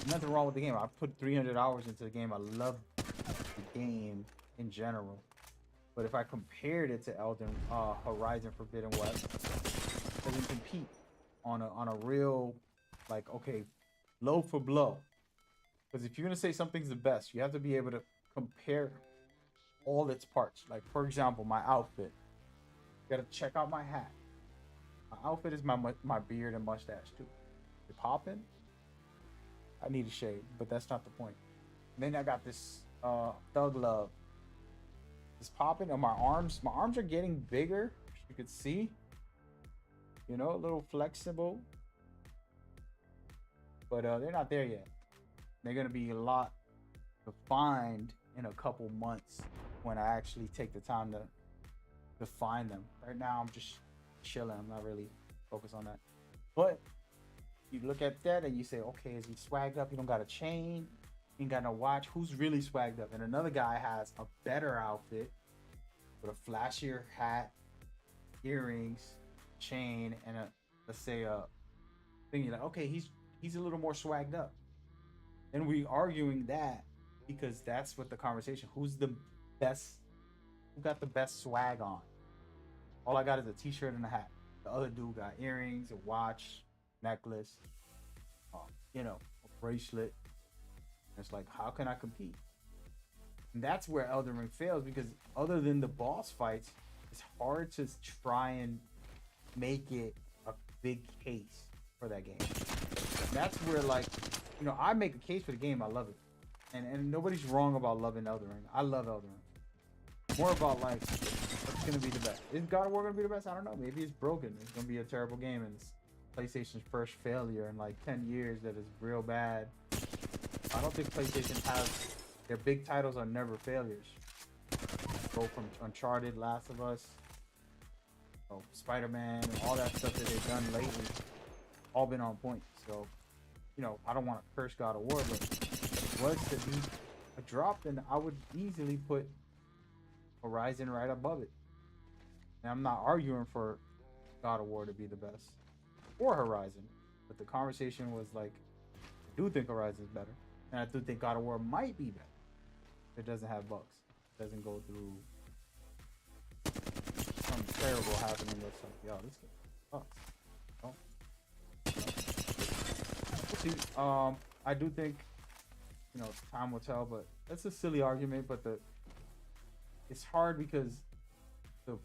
Nothing wrong with the game. I put 300 hours into the game. I love the game in general. But if I compared it to Horizon Forbidden West, it doesn't compete on a real, like, okay, blow for blow. Because if you're gonna say something's the best, you have to be able to compare all its parts. Like, for example, my outfit. You gotta check out my hat. My outfit is my beard and mustache too. You popping? I need a shave, but that's not the point. And then I got this Thug Love. It's popping on my arms. My arms are getting bigger. You could see. You know, a little flexible. But they're not there yet. They're gonna be a lot defined in a couple months when I actually take the time to define them. Right now I'm just chilling. I'm not really focused on that. But you look at that and you say, okay, is he swagged up? You don't got a chain, you ain't got no watch. Who's really swagged up? And another guy has a better outfit with a flashier hat, earrings, chain, and let's say a thing. You're like, okay, he's a little more swagged up. And we arguing that because that's what the conversation. Who's the best? Who got the best swag on? All I got is a t-shirt and a hat. The other dude got earrings, a watch, necklace, you know, a bracelet. And it's like, how can I compete? And that's where Elden Ring fails because other than the boss fights, it's hard to try and make it a big case for that game. And that's where, like, you know, I make a case for the game. I love it. And nobody's wrong about loving Elden Ring. I love Elden Ring. More about, like, what's going to be the best. Is God of War going to be the best? I don't know. Maybe it's broken. It's going to be a terrible game. And it's PlayStation's first failure in, like, 10 years that is real bad. I don't think PlayStation has... Their big titles are never failures. Go from Uncharted, Last of Us, Spider-Man, and all that stuff that they've done lately. All been on point. So, you know, I don't want to curse God of War, but if it was to be a drop, then I would easily put Horizon right above it. And I'm not arguing for God of War to be the best or Horizon, but the conversation was like, I do think Horizon is better, and I do think God of War might be better. It doesn't have bugs. It doesn't go through something terrible happening that's like, yo, this game sucks. Oh. See, I do think you know, time will tell. But that's a silly argument. But it's hard because the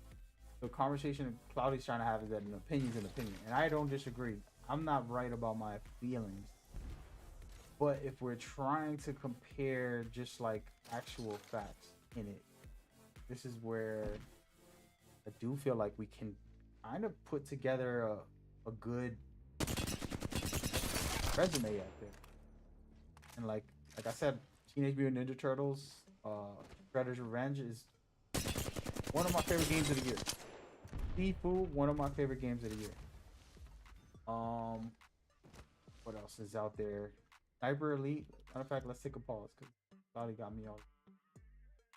the conversation Cloudy's trying to have is that an opinion's an opinion, and I don't disagree. I'm not right about my feelings, but if we're trying to compare just like actual facts in it, this is where I do feel like we can kind of put together a good resume out there. And like I said, Teenage Mutant Ninja Turtles, Shredder's Revenge is one of my favorite games of the year. Sifu, one of my favorite games of the year. What else is out there? Sniper Elite. Matter of fact, let's take a pause because Cloudy got me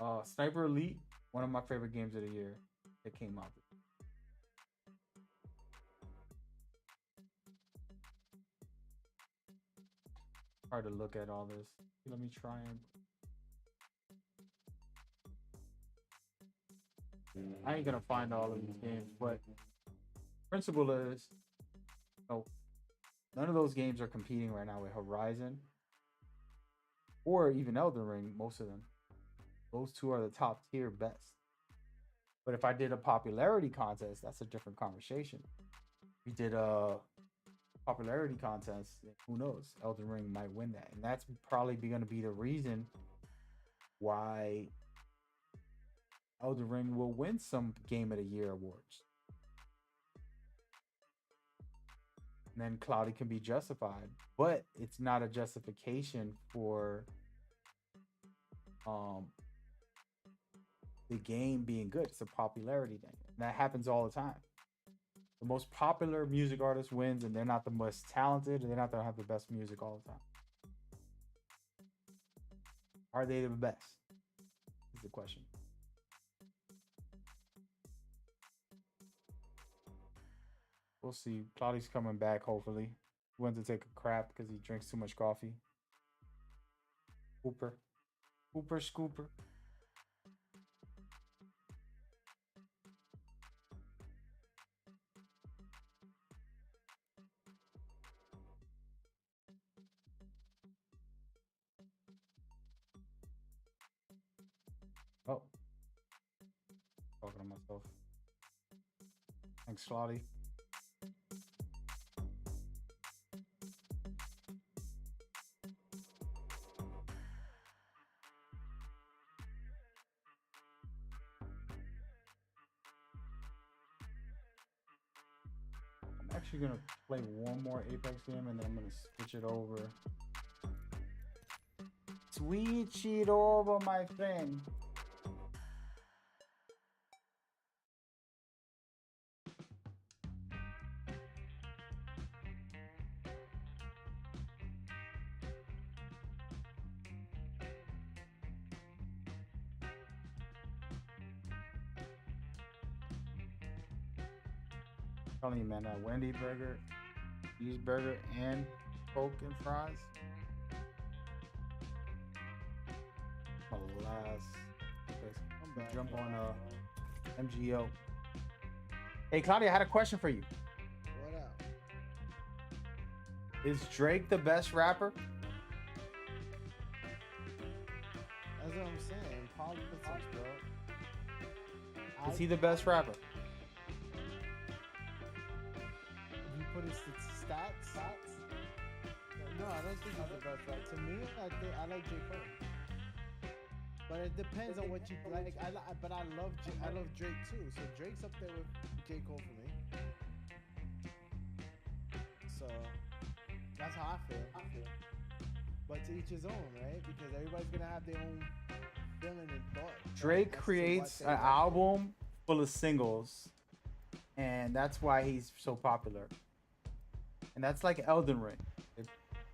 all. Sniper Elite, one of my favorite games of the year that came out. Hard to look at all this. Let me try and. I ain't gonna find all of these games, but principle is, no, none of those games are competing right now with Horizon or even Elden Ring. Most of them, those two are the top tier best. But if I did a popularity contest, that's a different conversation. We did a popularity contest, who knows? Elden Ring might win that, and that's probably going to be the reason why Elden Ring will win some Game of the Year awards. And then Cloudy can be justified, but it's not a justification for the game being good. It's a popularity thing. And that happens all the time. The most popular music artist wins, and they're not the most talented, and they're not going to have the best music all the time. Are they the best? Is the question. We'll see. Cloudy's coming back, hopefully. He went to take a crap because he drinks too much coffee. Scooper. Scooper. Oh. Talking to myself. Thanks, Cloudy. I'm actually gonna play one more Apex game and then I'm gonna switch it over. Switch it over, my friend. Telling you, man, that Wendy burger, cheeseburger, and Coke and fries. Alas, jump on MGO. Hey, Claudia, I had a question for you. What up? Is Drake the best rapper? That's what I'm saying. Politics, bro. Is he the best rapper? If you put his stats? No, I don't think he's the best rapper. To me, I like J. Cole. But it depends on what you like. But I love Drake too. So Drake's up there with J. Cole for me. So that's how I feel. But to each his own, right? Because everybody's gonna have their own feeling and thought. Drake creates an album full of singles, and that's why he's so popular. And that's like Elden Ring.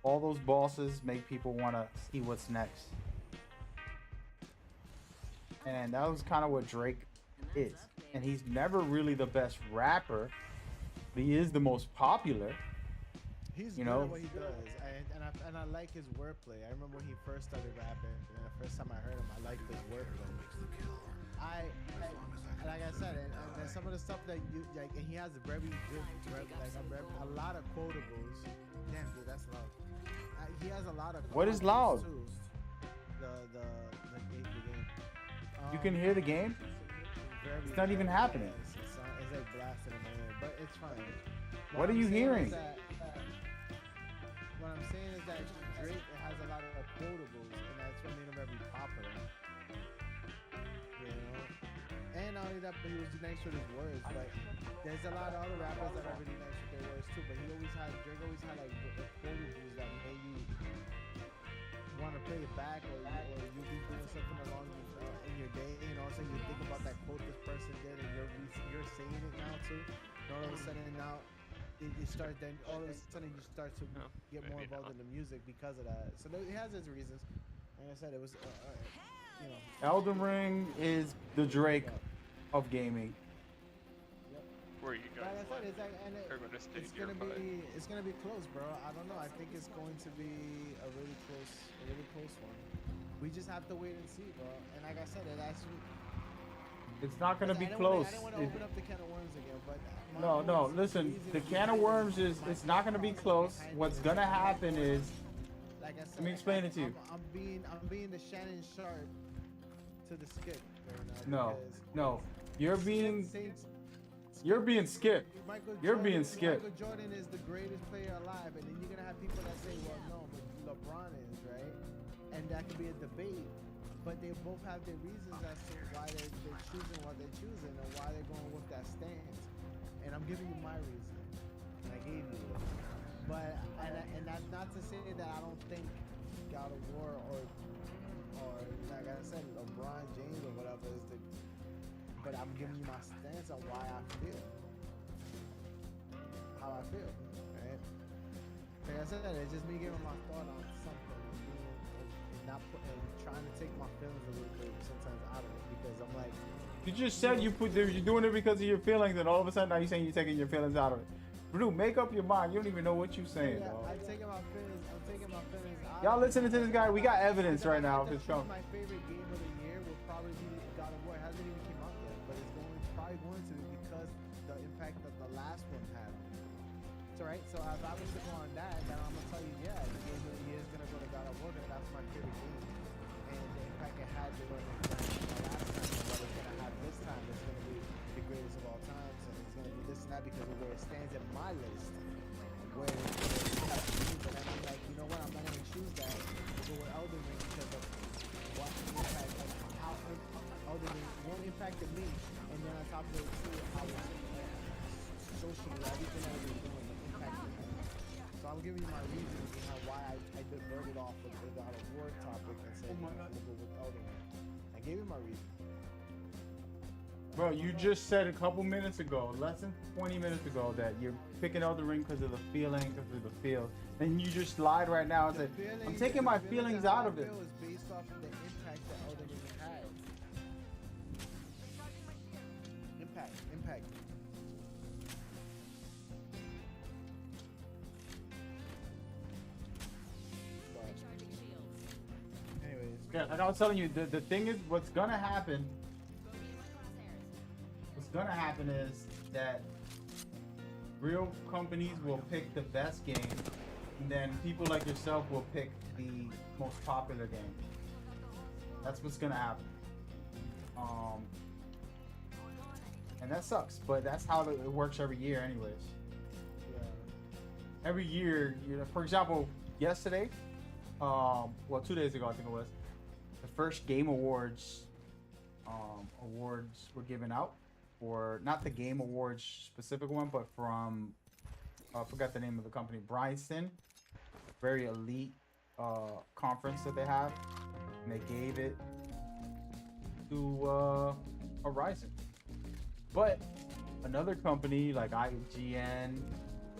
All those bosses make people want to see what's next. And that was kind of what Drake is. And he's never really the best rapper, but he is the most popular. He's good at what he does, and I like his wordplay. I remember when he first started rapping, and the first time I heard him, I liked his wordplay. Like I said, and some of the stuff that you like, and he has a very good, a lot of quotables. Damn, dude, that's loud. He has a lot of. What is loud? Too. the game. You can hear the game. It's not even happening. It's like blasting in my ear, but it's fine. What are I'm you saying hearing? is that, what I'm saying is that Drake has a lot of quotables, and that's what made him very popular. You know, and not only that, but he was nice with his words. But there's a lot of other rappers that are really nice with their words too. But Drake always had like quotables that made you want to play it back, or you be doing something along in your day, and all of a sudden you think about that quote this person did, and you're saying it now too. And all of a sudden now it starts. Then all of a sudden you start to get more involved in the music because of that. So it has its reasons. Like I said, it was you know. Elden Ring is the Drake of gaming. Where you guys? Like I said, it's like, and it's gonna be close, bro. I don't know. I think it's going to be a really close one. We just have to wait and see, bro. And like I said, it actually. It's not gonna be I close. didn't want to open up the can of worms again, but No. Listen, the can of worms is it's not gonna be close. What's gonna happen is, like I said, let me explain it to you. I'm being the Shannon Sharp to the Skip right now. No, you're being skipped. You're being skipped. Michael Jordan is the greatest player alive, and then you're gonna have people that say, well, no, but LeBron is, right? And that could be a debate. But they both have their reasons as to why they're choosing what they're choosing and why they're going with that stance. And I'm giving you my reason. And I gave you it. But and that's not to say that I don't think God of War or like I said, LeBron James or whatever is the. But I'm giving you my stance on why I feel. How I feel, right? Like I said, it's just me giving my thought on something and trying to take my feelings a little bit sometimes out of it because I'm like. You just said you're doing it because of your feelings, and all of a sudden now you're saying you're taking your feelings out of it. Bro, make up your mind. You don't even know what you're saying, Yeah, dog. I'm taking my feelings out. Y'all listening to this guy? We got evidence right now of his Sure, film. my favorite game of the year will probably be God of War. It hasn't even came out yet, but it's probably going to because the impact that the last one had. It's alright. So if I was to go on that, then I'm gonna tell you, yeah, the game of the year is gonna go to God of War because that's my favorite game, and the impact it had during the last time, and what it's gonna have this time is gonna be the greatest of all times, and it's gonna be this and that because of where it stands in my list. Where but then I'm like, you know what? I'm not gonna choose that to go with Elden Ring because of what impact, like how Elden Ring one impacted me, and then on top of it too, how socially everything that we're doing impacted me. So I'm giving you my reasons behind why I diverted off of the God of War topic and said I'm gonna go with Elden Ring. I gave you my reason. Bro, you just said a couple minutes ago, less than 20 minutes ago, that you're picking out the ring because of the feeling, because of the feel. And you just lied right now and said, I'm taking my feelings out of it. The feeling is based off of the impact that Elden Ring had. Impact. Recharging shields. Anyways, Yeah, like I was telling you, the thing is, what's gonna happen is that real companies will pick the best game, and then people like yourself will pick the most popular game. That's what's gonna happen. And that sucks, but that's how it works every year anyways. yeah. Every year, you know, for example, yesterday, well, 2 days ago I think it was, the first Game Awards awards were given out for not the Game Awards specific one, but from I forgot the name of the company, Bryanston, very elite conference that they have, and they gave it to Horizon. But another company like IGN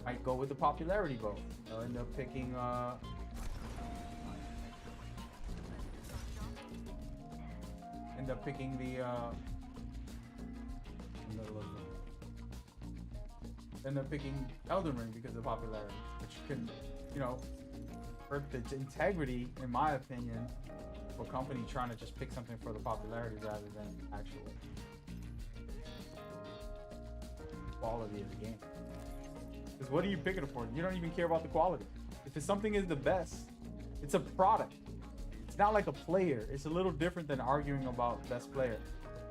might go with the popularity vote. They'll end up picking end up picking Elden Ring because of popularity, which can, you know, hurt the integrity, in my opinion, of a company trying to just pick something for the popularity rather than actual quality of the game. Because what are you picking it for? You don't even care about the quality. If something is the best, it's a product. It's not like a player. It's a little different than arguing about best player,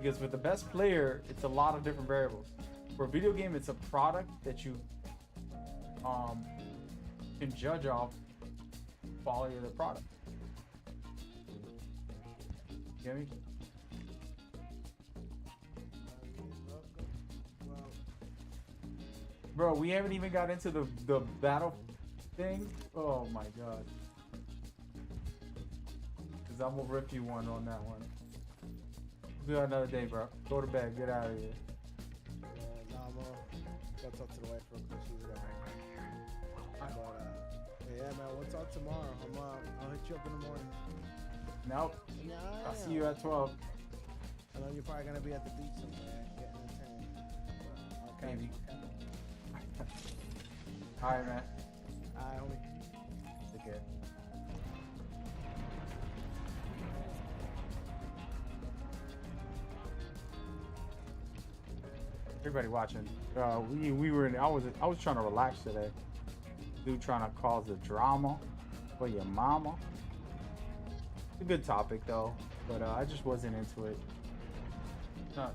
because with the best player, it's a lot of different variables. For a video game, it's a product that you can judge off quality of the product. You get me? Well, Bro, we haven't even got into the battle thing. Oh my god. Cause I'm gonna rip you one on that one. We'll do another day, bro. Go to bed. Get out of here. yeah, nah, I'm gonna talk to the wife real quick. She's gonna. But yeah, man, we'll talk tomorrow. I'll hit you up in the morning. Nope. Yeah, I'll see you at 12. I know you're probably gonna be at the beach somewhere, getting a tan. But I'll catch Maybe. you. Alright, man. Alright, homie. Take care. Everybody watching. We were in. I was trying to relax today. Dude trying to cause the drama for your mama. It's a good topic though, but I just wasn't into it. Not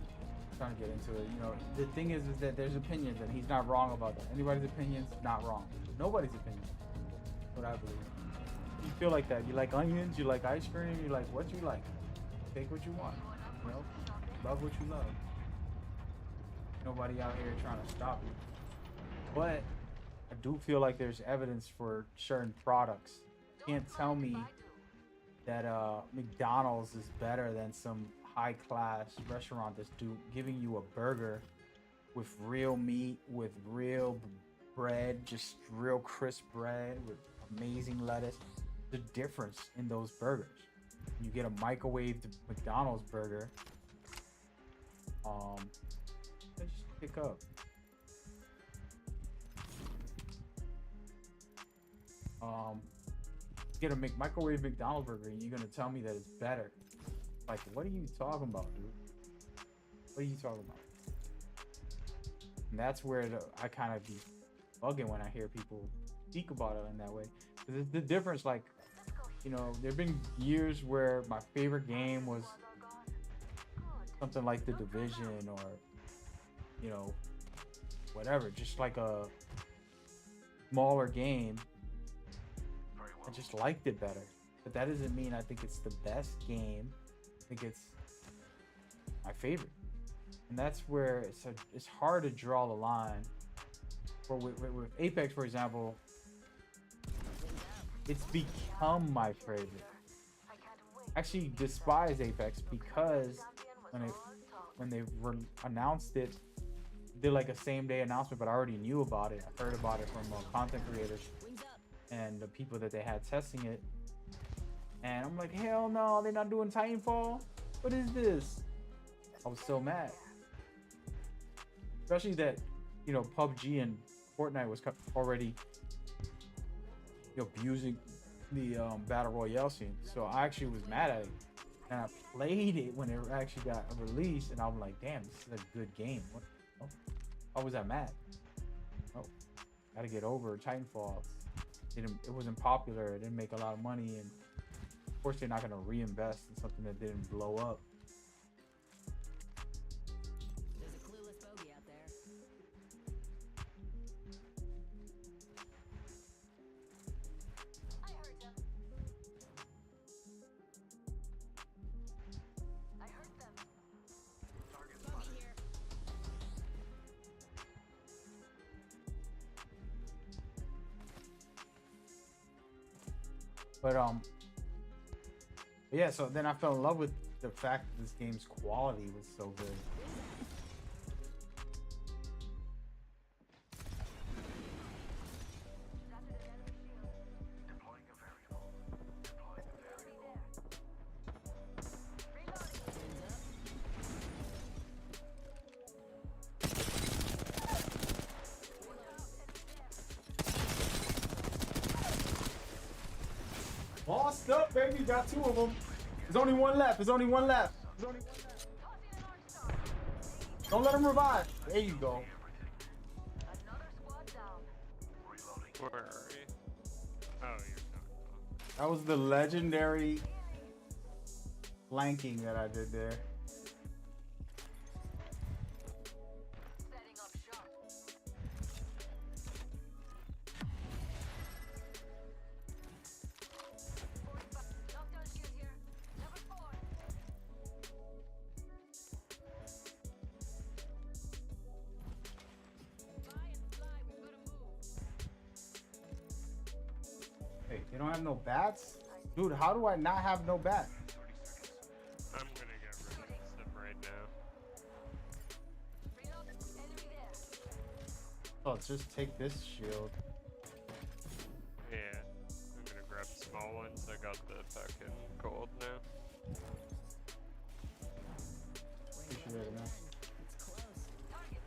trying to get into it. You know, the thing is that there's opinions, and he's not wrong about that. Anybody's opinions, not wrong. Nobody's opinion. What I believe. You feel like that. You like onions. You like ice cream. You like what you like. Take what you want. You know, love what you love. Nobody out here trying to stop you. But I do feel like there's evidence for certain products. You can't tell me that McDonald's is better than some high-class restaurant that's giving you a burger with real meat, with real bread, just real crisp bread with amazing lettuce. The difference in those burgers. You get a microwaved McDonald's burger. Just pick up. Get a microwave McDonald's burger, and you're gonna tell me that it's better. Like, what are you talking about, dude? What are you talking about? And that's where I kind of be bugging when I hear people speak about it in that way. 'Cause it's the difference, like, you know, there've been years where my favorite game was something like The Division, or, you know, whatever, just like a smaller game. I just liked it better, but that doesn't mean I think it's the best game. I think it's my favorite, and that's where it's hard to draw the line. For with Apex, for example, it's become my favorite. I actually despise Apex because when they announced it, did like a same day announcement, but I already knew about it. I heard about it from content creators and the people that they had testing it, and I'm like, hell no, they're not doing Titanfall. What is this? I was so mad, especially that, you know, PUBG and Fortnite was already, you know, abusing the battle royale scene. So I actually was mad at it, and I played it when it actually got released, and I'm like, damn, this is a good game. What? Oh, why was I mad? Oh, gotta get over Titanfall. It wasn't popular. It didn't make a lot of money, and of course they're not gonna reinvest in something that didn't blow up. There's a clueless bogey out there. I heard them. I heard them. Bogey here. But yeah, so then I fell in love with the fact that this game's quality was so good. Lost up, baby. Got two of them. There's only one left. There's only one left. Don't let him revive. There you go. Where are we? Oh, you're not. That was the legendary flanking that I did there. Setting up shop. Lockdown shield here. Level 4. Fly and fly. We've got to move. Hey, they don't have no bats? Dude, how do I not have no bat? I'm gonna get rid of them right now. Reload. Enemy there. Oh, just take this shield. Yeah, I'm gonna grab small ones. I got the fucking gold now. Appreciate it, man. It's close. Target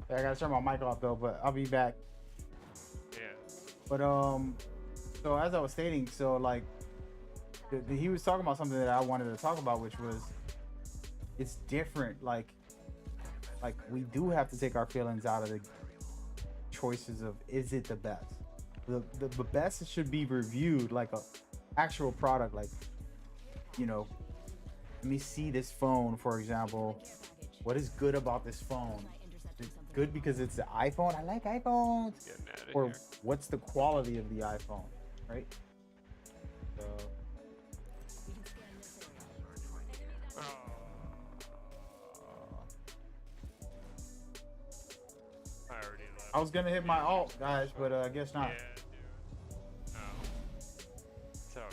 there. Yeah, I gotta turn my mic off though, but I'll be back. Yeah. But so as I was stating, so like he was talking about something that I wanted to talk about, which was it's different. Like we do have to take our feelings out of the choices of is it the best? The best should be reviewed like a actual product. Like, you know, let me see this phone, for example. What is good about this phone? Is it good because it's the iPhone? I like iPhones. Getting out of Or here. what's the quality of the iPhone, right? So We can scan this area. I already left. I was gonna hit my alt, guys, but I guess not. Yeah, dude. Oh. It's all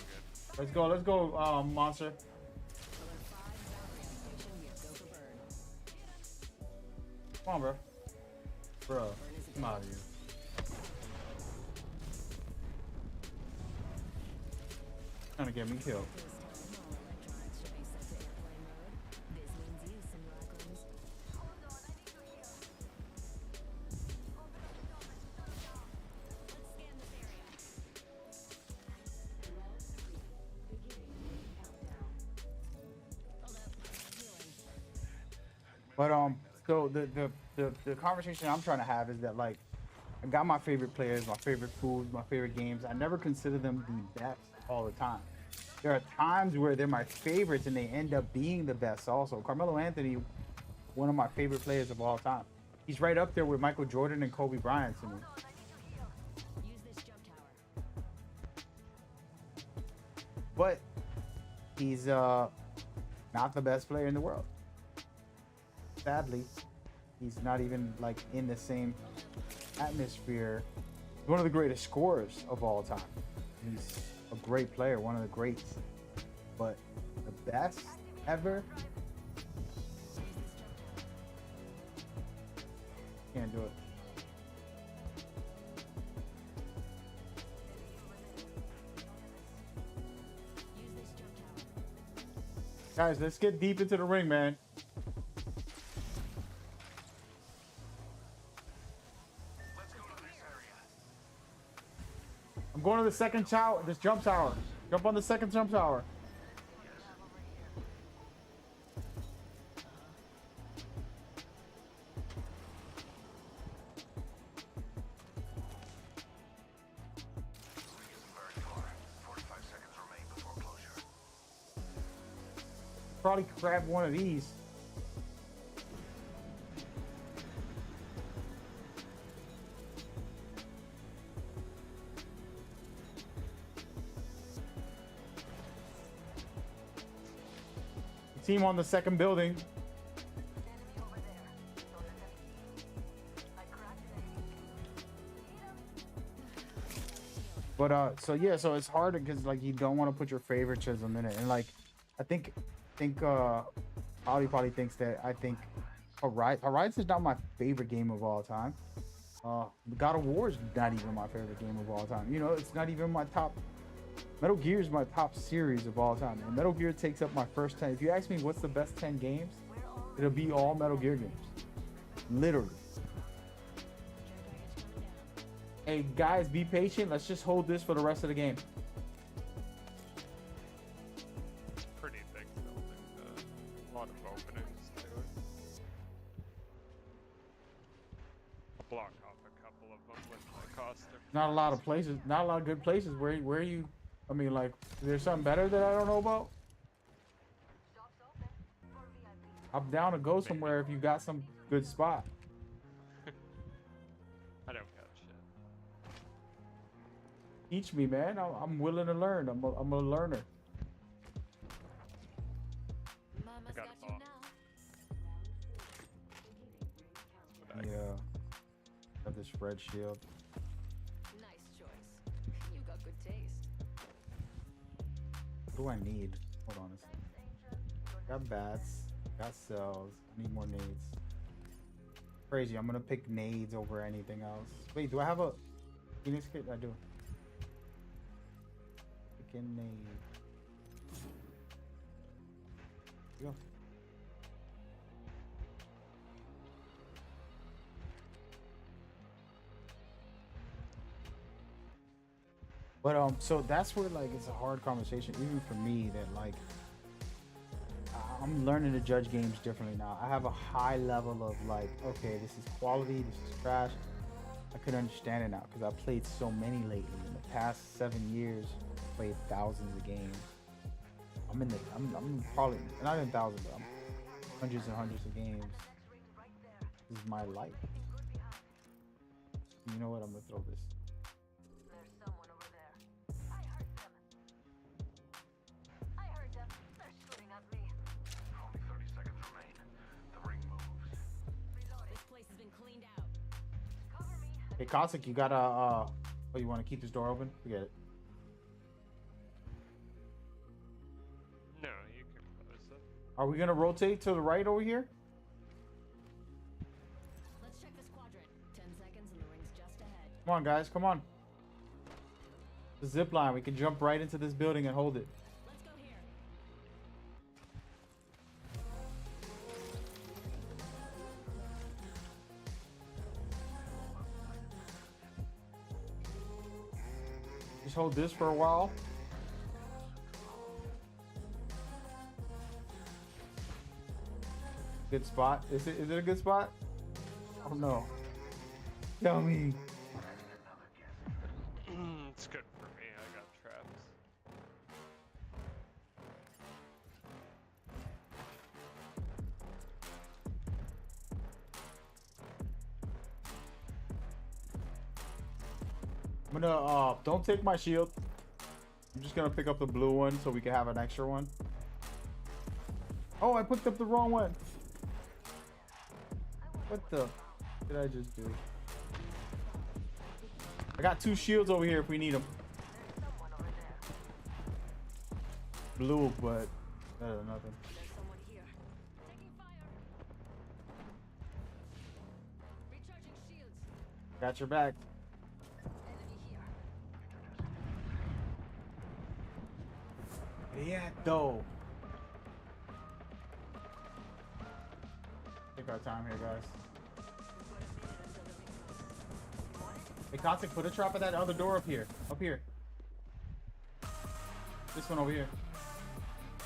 good. Let's go, monster. Alert 5 battery station. We have go for burn. Come on, bro. Bro, come out of here. Trying to get me killed. This time, all electronics should be set to airplane mode. This means you, simulacrums. Hold on, I need to heal. Open up the door. Let's scan this area. Hold up. Healing. But so the conversation I'm trying to have is that like I got my favorite players, my favorite foods, my favorite games. I never consider them the best all the time. There are times where they're my favorites and they end up being the best also. Carmelo Anthony, one of my favorite players of all time. He's right up there with Michael Jordan and Kobe Bryant to me. Use this jump tower. But he's not the best player in the world. Sadly, he's not even like in the same atmosphere. He's one of the greatest scorers of all time. He's a great player, one of the greats. But the best ever, can't do it. Use this jump tower. Guys, let's get deep into the ring, man. I'm going to the second tower, this jump tower. Jump on the second jump tower. Probably grab one of these. Team on the second building. Enemy over there. I cracked it. But so yeah, so it's hard because like you don't want to put your favoritism in it, and like I think Holly probably thinks that I think Horizon is not my favorite game of all time. God of War is not even my favorite game of all time. You know, it's not even my top. Metal Gear is my top series of all time. And Metal Gear takes up my first 10. If you ask me what's the best 10 games, it'll be all Metal Gear games. Literally. Hey guys, be patient. Let's just hold this for the rest of the game. It's a pretty big building. A lot of openings to it. I'll block off a couple of them with my costume. Not a lot of places, not a lot of good places. Where you? I mean, like, is there something better that I don't know about? I'm down to go somewhere if you got some good spot. I don't got shit. Teach me, man. I'm willing to learn. I'm a learner. Mama's got got a you ball. now. Yeah. Got this red shield. Nice choice. You got good taste. What do I need? Hold on a second. Got bats. Got cells. I need more nades. Crazy. I'm gonna pick nades over anything else. Wait, do I have a Phoenix kit? I do. Picking nade. Go. But so that's where like it's a hard conversation, even for me, that like I'm learning to judge games differently now. I have a high level of like, okay, this is quality, this is trash. I could understand it now because I played so many lately. In the past 7 years, I played thousands of games. I'm probably not in thousands, but I'm hundreds and hundreds of games. This is my life. You know what? I'm gonna throw this. There's someone over there. I heard them. I heard them. They're shooting at me. Only 30 seconds remain. The ring moves. This place has been cleaned out. Cover me. Hey, Cossack, you gotta oh, you want to keep this door open? Forget it. No, you can close it. Are we gonna rotate to the right over here? Let's check this quadrant. 10 seconds and the ring's just ahead. Come on, guys, come on. The zip line. We can jump right into this building and hold it. Let's go here. Just hold this for a while. Good spot. Is it a good spot? Oh no. Tell me. It's good for me. I got traps. I'm gonna don't take my shield. I'm just gonna pick up the blue one so we can have an extra one. Oh, I picked up the wrong one. What the did I just do? I got 2 shields over here if we need them. Blue, but better than nothing. There's someone here. Taking fire. Recharging shields. Got your back. Enemy here. Yeah, though. Take our time here, guys. Hey, Cossack, put a trap at that other door up here. Up here. This one over here.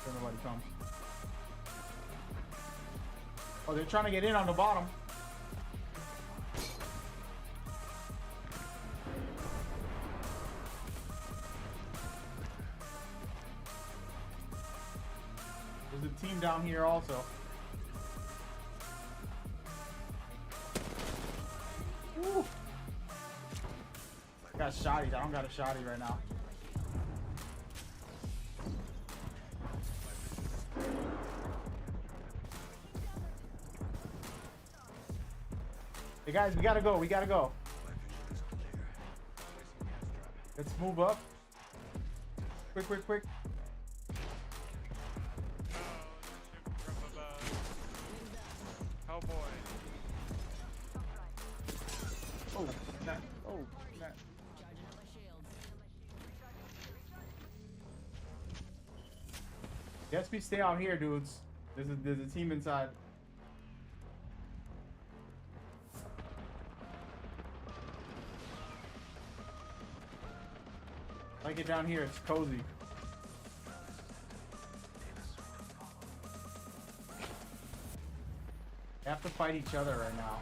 Don't nobody comes. Oh, they're trying to get in on the bottom. There's a team down here also. Woo. I got shotties. I don't got a shotty right now. Hey guys, we gotta go. We gotta go. Let's move up. Quick, quick, quick. From above. Oh boy. Oh, snap. Oh, snap. Charging up my shields. Guess we stay out here, dudes. There's a team inside. Like it down here, it's cozy. They have to fight each other right now.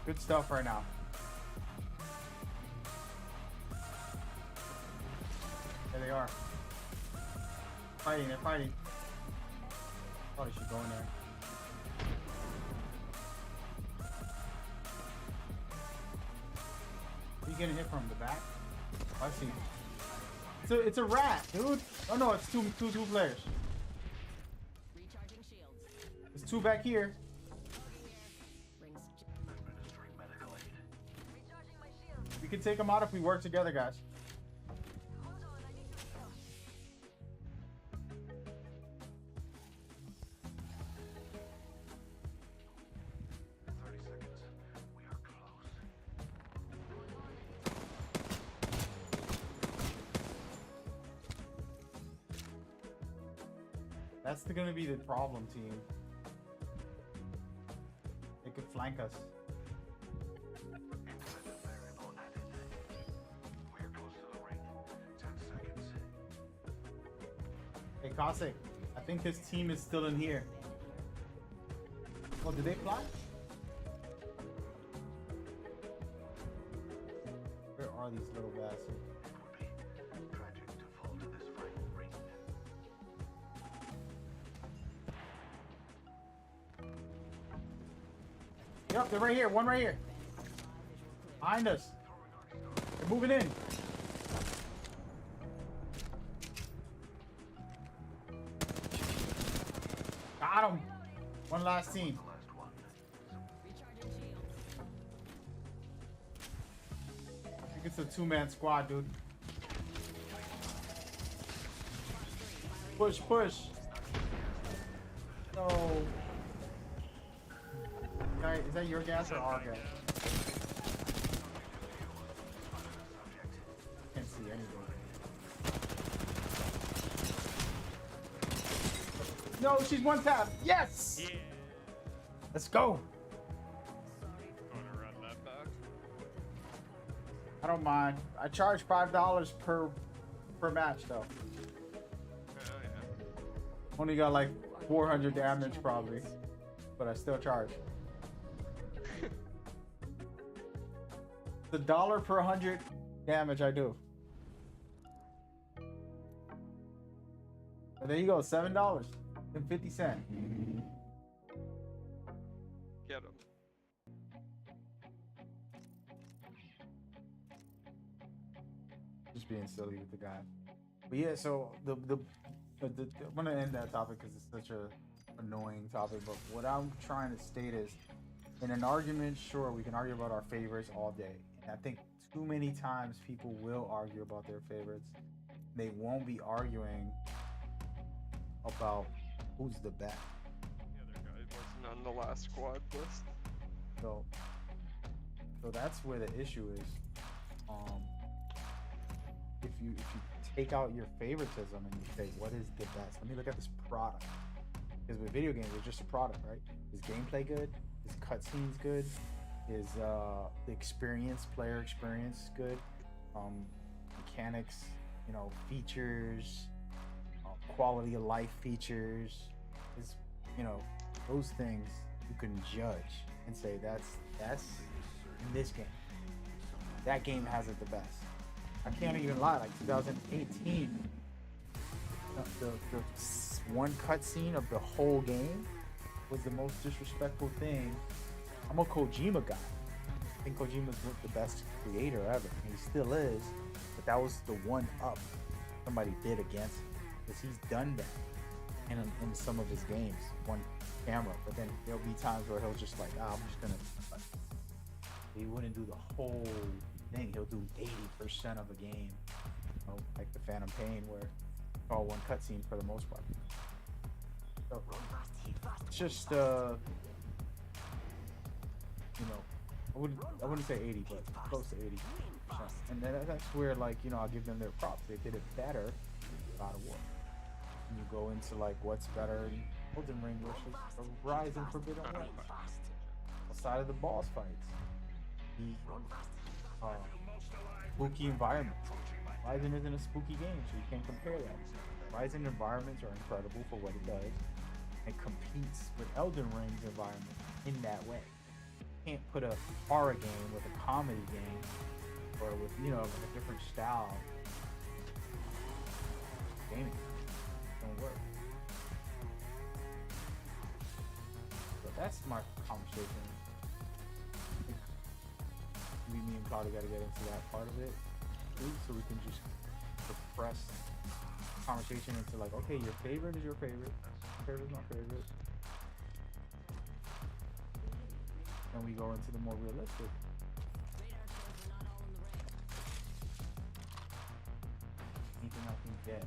Good stuff right now. There they are. Fighting, they're fighting. Probably should go in there. Where you getting hit from? The back? Oh, I see. It's a rat, dude. Oh no, it's two players. Recharging shields. There's two back here. Rings. We can take them out if we work together, guys. That's gonna be the problem, team. They could flank us. Hey, Kase, I think this team is still in here. Oh, did they fly? Where are these little bastards? Yep, they're right here. One right here. Behind us. They're moving in. Got him. One last team. Recharging shields. I think it's a two-man squad, dude. Push, push. No. Guy, is that your gas or our gas? Can't see anything. No, she's one tap. Yes. Yeah. Let's go. Wanna run that back? I don't mind. I charge $5 per match though. Oh yeah. Only got like 400 damage probably, but I still charge. The $1 per 100 damage I do. And there you go, $7.50. Get him. Just being silly with the guy. But yeah, so the I'm gonna end that topic because it's such a annoying topic. But what I'm trying to state is, in an argument, sure, we can argue about our favorites all day. And I think too many times people will argue about their favorites. They won't be arguing about who's the best. The other guy wasn't on the last squad list. So that's where the issue is. If you take out your favoritism and you say what is the best, let me look at this product. Because with video games, it's just a product, right? Is gameplay good? Is cutscenes good? Is the player experience good? Mechanics, features, quality of life features. Is those things you can judge and say that's in this game. That game has it the best. I can't even lie. Like 2018, the one cutscene of the whole game was the most disrespectful thing. I'm a Kojima guy. I think Kojima's the best creator ever. And he still is. But that was the one up somebody did against him. Because he's done that in some of his games. One camera. But then there'll be times where he'll just like, I'm just going to... He wouldn't do the whole thing. He'll do 80% of a game. Like the Phantom Pain where it's all one cutscene for the most part. So, it's just I wouldn't say 80, but close to 80%. And that's where I'll give them their props. They did it better God of War. And you go into what's better in Elden Ring versus Horizon Forbidden West. Outside of the boss fights, the spooky environment. Horizon isn't a spooky game, so you can't compare that. Horizon environments are incredible for what it does, and competes with Elden Ring's environment in that way. You can't put a horror game with a comedy game or with, you know, a different style gaming. Don't work. But that's my conversation. Me and Claudia got to get into that part of it too, so we can just compress conversation into like, okay, your favorite is your favorite, my favorite is my favorite, and we go into the more realistic. Anything I can get.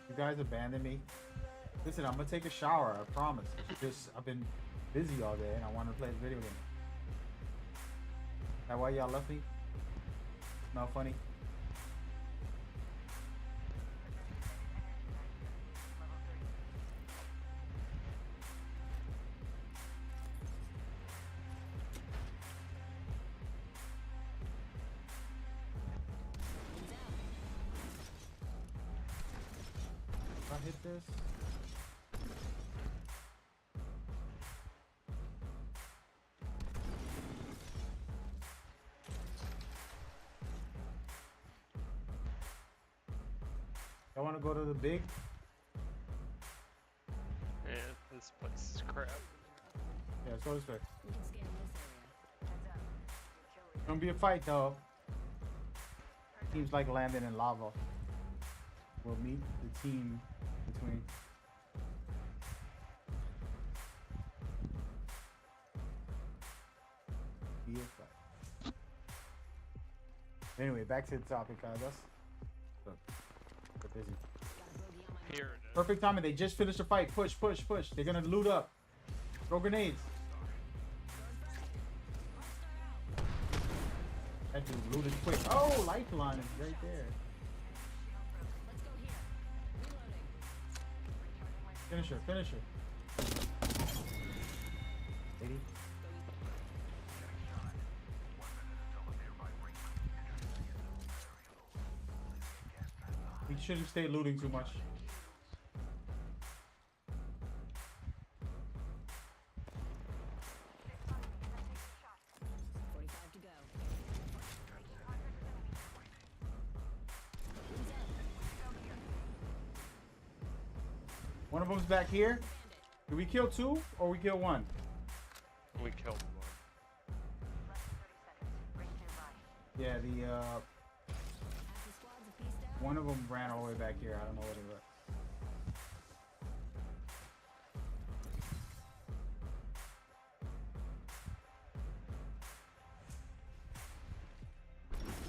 You guys abandoned me. Listen, I'm gonna take a shower, I promise. It's just I've been busy all day and I want to play the video game. That why y'all left me? Smell funny? If I hit this. I want to go to the big. Man, this place is crap. Yeah, so it's fair. We can scan this area. It's gonna be a fight though. Teams like landing in lava. We'll meet the team between. Be a fight. Anyway, back to the topic, guys. Look, we're busy. Here it is. Perfect timing. They just finished the fight. Push, push, push. They're gonna loot up. Throw grenades. That dude looted quick. Oh, lifeline is right there. Finish her, finish her. 80. He shouldn't stay looting too much. One of them's back here. Did we kill two or we kill one? We killed one. Yeah, the one of them ran all the way back here. I don't know what it was.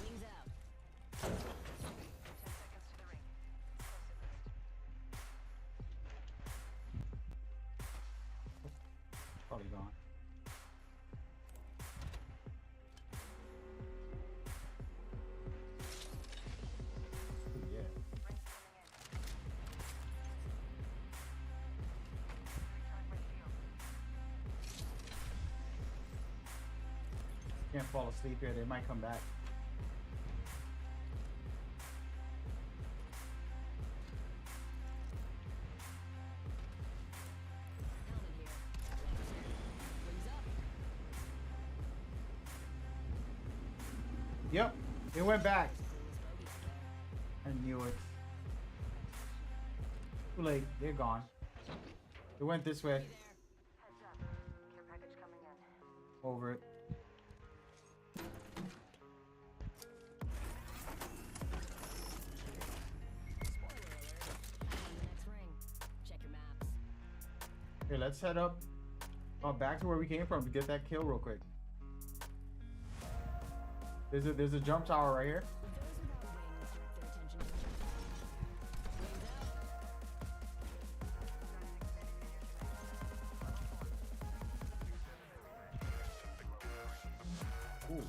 Wings out. Probably gone. Yeah. Can't fall asleep here. They might come back. Yep, it went back. I knew it. Too late, they're gone. It went this way. Over it. Here, let's head up back to where we came from to get that kill real quick. There's a jump tower right here. Ooh.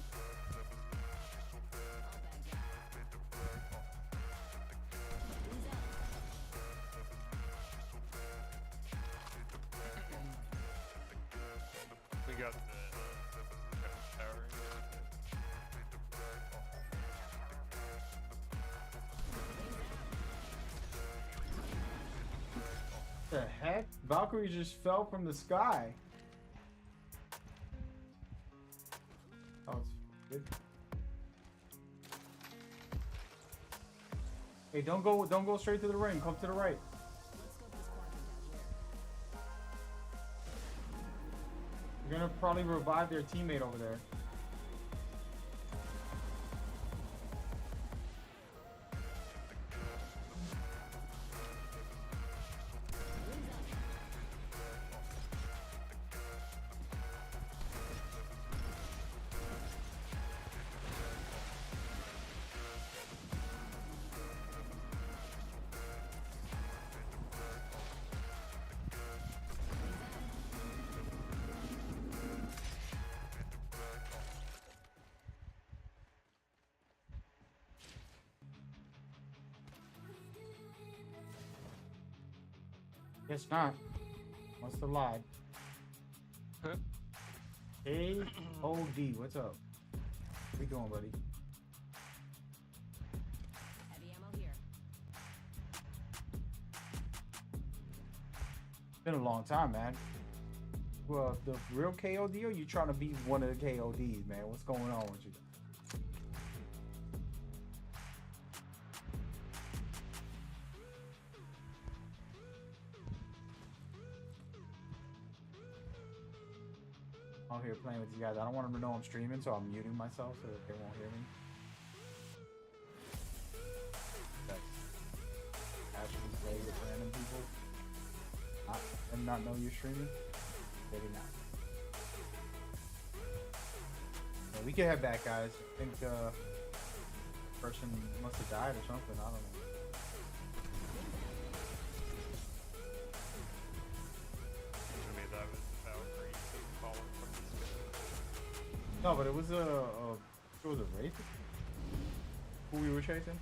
We got the tower. Valkyrie just fell from the sky. Oh, it's good. Hey, don't go straight to the ring. Come to the right. Let's go to this quadrant down here. You're gonna probably revive their teammate over there. Guess not. Must have lied. Huh? A-O-D, what's up? What you doing, buddy? Heavy ammo here. Been a long time, man. Well, the real KOD or you trying to be one of the KODs, man? What's going on with you? I'm here playing with you guys. I don't want them to know I'm streaming, so I'm muting myself so that they won't hear me. That's actually play with random people and not know you're streaming. Maybe not. Yeah, we can head back, guys. I think person must have died or something. I don't know. To me, that was Valkyrie falling from the sky. No, but it was a wraith. Who we were chasing?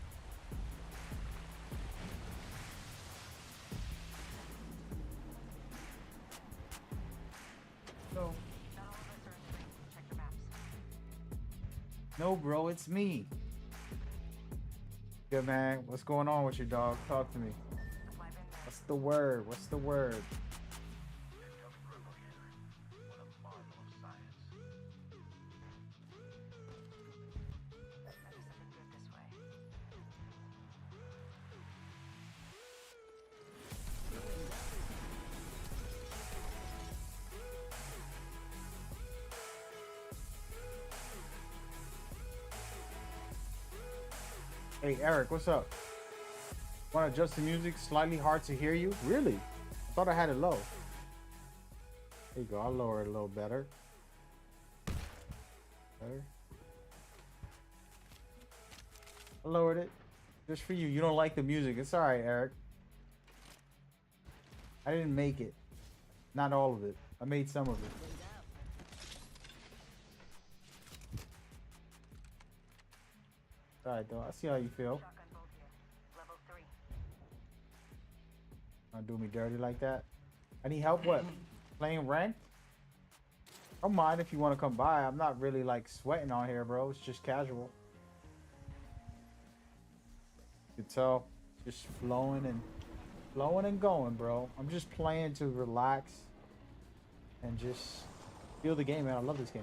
No. No, bro, it's me. Good man. What's going on with you, dog? Talk to me. What's the word? What's the word? Hey, Eric, what's up? Want to adjust the music? Slightly hard to hear you? Really? I thought I had it low. There you go. I'll lower it a little better. Better. I lowered it. Just for you. You don't like the music. It's alright, Eric. I didn't make it. Not all of it. I made some of it. Alright, though. I see how you feel. Don't do me dirty like that. I need help. What? Playing ranked? I don't mind if you want to come by. I'm not really like sweating on here, bro. It's just casual. You can tell, just flowing and going, bro. I'm just playing to relax and just feel the game, man. I love this game.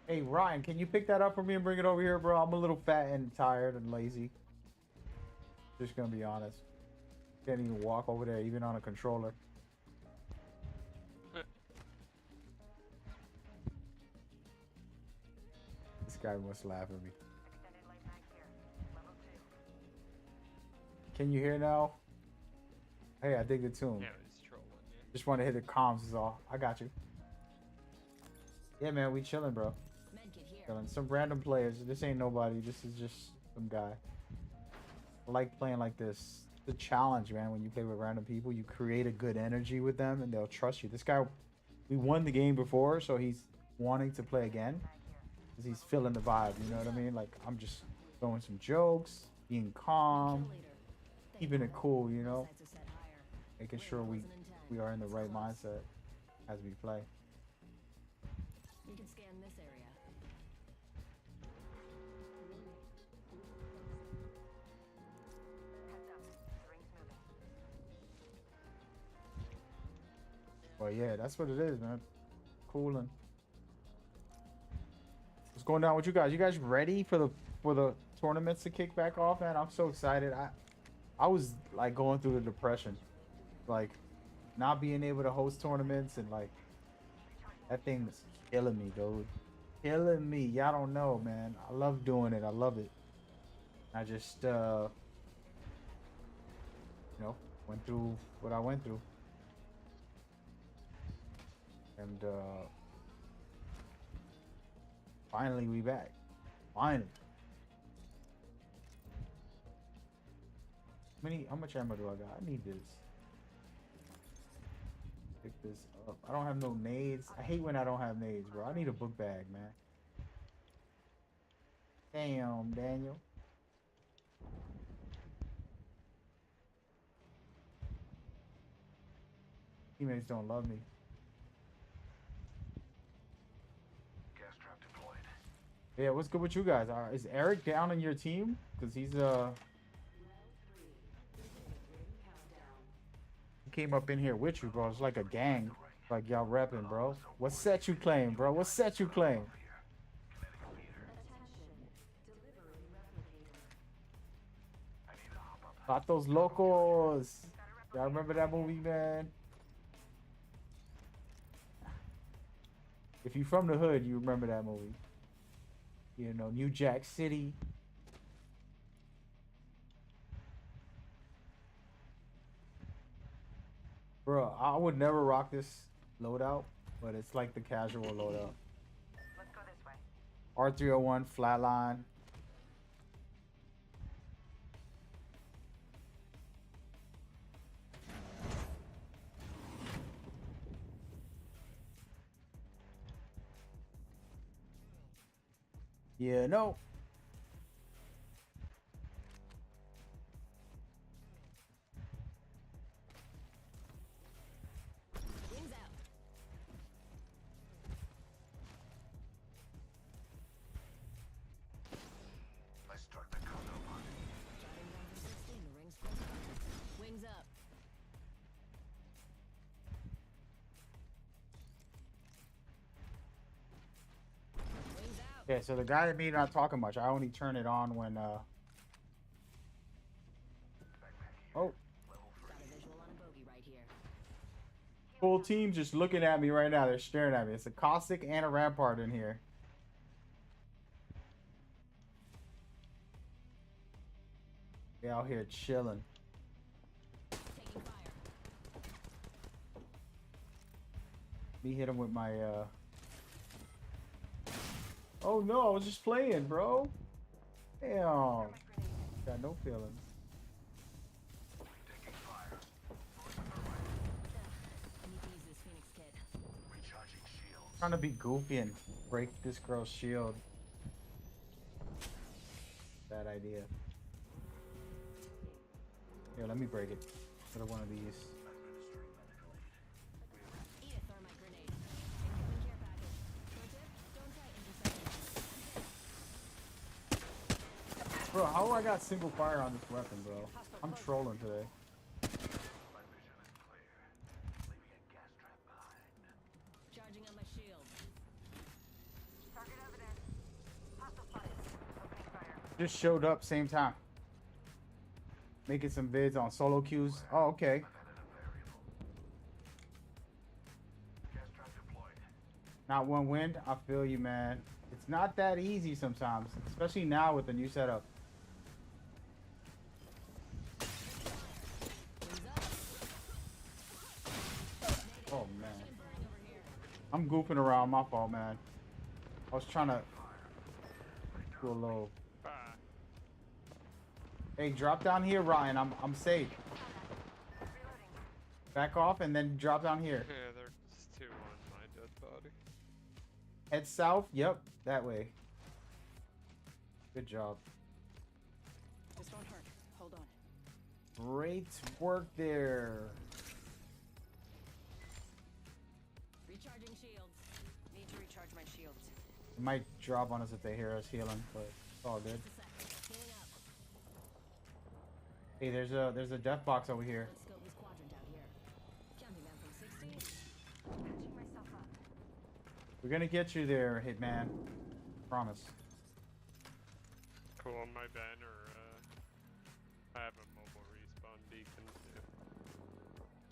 Hey, Ryan, can you pick that up for me and bring it over here, bro? I'm a little fat and tired and lazy. Just gonna be honest. Can't even walk over there, even on a controller. This guy must laugh at me. Can you hear now? Hey, I dig the tune. Yeah, he's trolling. Yeah. Just want to hit the comms is all. I got you. Yeah, man, we chilling, bro. Medkit here. Chilling. Some random players. This ain't nobody. This is just some guy. I like playing like this. The challenge, man. When you play with random people, you create a good energy with them, and they'll trust you. This guy, we won the game before, so he's wanting to play again because he's feeling the vibe. You know what I mean? Like I'm just throwing some jokes, being calm, keeping it cool. You know, making sure we are in the right mindset as we play. We can scan this area. Well, yeah, that's what it is, man. Cooling. What's going down with you guys? You guys ready for the tournaments to kick back off, man? I'm so excited. I was like going through the depression, like not being able to host tournaments and like that thing was killing me, dude. Killing me. Y'all don't know, man. I love doing it. I love it. I just you know, went through what I went through. And finally we back. Finally. How much ammo do I got? I need this. Pick this up. I don't have no nades. I hate when I don't have nades, bro. I need a book bag, man. Damn, Daniel. Teammates don't love me. Gas trap deployed. Yeah, what's good with you guys? Is Eric down on your team? Cause he's he came up in here with you, bro. It's like a gang. Like y'all repping, bro. What set you claim, bro? What set you claim? Got those locals. Y'all remember that movie, man? If you from the hood, you remember that movie. You know, New Jack City. Bro, I would never rock this loadout, but it's like the casual loadout. Let's go this way. R301 flatline. Yeah, no. Wings out. I struck the condo on it. Driving down from 16, the ring's close by. Wings up. Wings out. Yeah, so the guy that me not talking much, I only turn it on when Got oh, a visual on a bogey right here. full team just looking at me right now. They're staring at me. It's a Caustic and a Rampart in here. They out here chilling. Taking fire. Me hit him with my oh no, I was just playing, bro. Damn. Got no feelings. Taking fire. I need to use this Phoenix kit. Recharging shields. Trying to be goofy and break this girl's shield. Bad idea. Here, let me break it. Put one of these. Eat a thermite grenade. Incoming care package. Pro tip, don't try intercepting. Bro, how I got single fire on this weapon, bro? I'm trolling today. My vision is clear. Leaving a gas trap behind. Charging on my shield. Target evidence. Hostile spotted. Opening fire. Just showed up same time. Making some vids on solo queues. Oh, okay. Gas trap deployed. Not one wind. I feel you, man. It's not that easy sometimes, especially now with the new setup. Wings up. Oh man, Burning over here. I'm goofing around. My fault, man. I was trying to do a little. Hey, drop down here, Ryan. I'm safe. Back off and then drop down here. Yeah, there's two on my dead body. Head south. Yep, that way. Good job. This won't hurt. Hold on. Great work there. Recharging shields. Need to recharge my shields. It might drop on us if they hear us healing, but it's all good. Just a sec. Healing up. Hey, there's a death box over here. Let's scope this quadrant out here. Jumping down from 16. Patching myself up. We're gonna get you there, Hitman. Promise. Cool on my banner. I have a mobile respawn beacon too.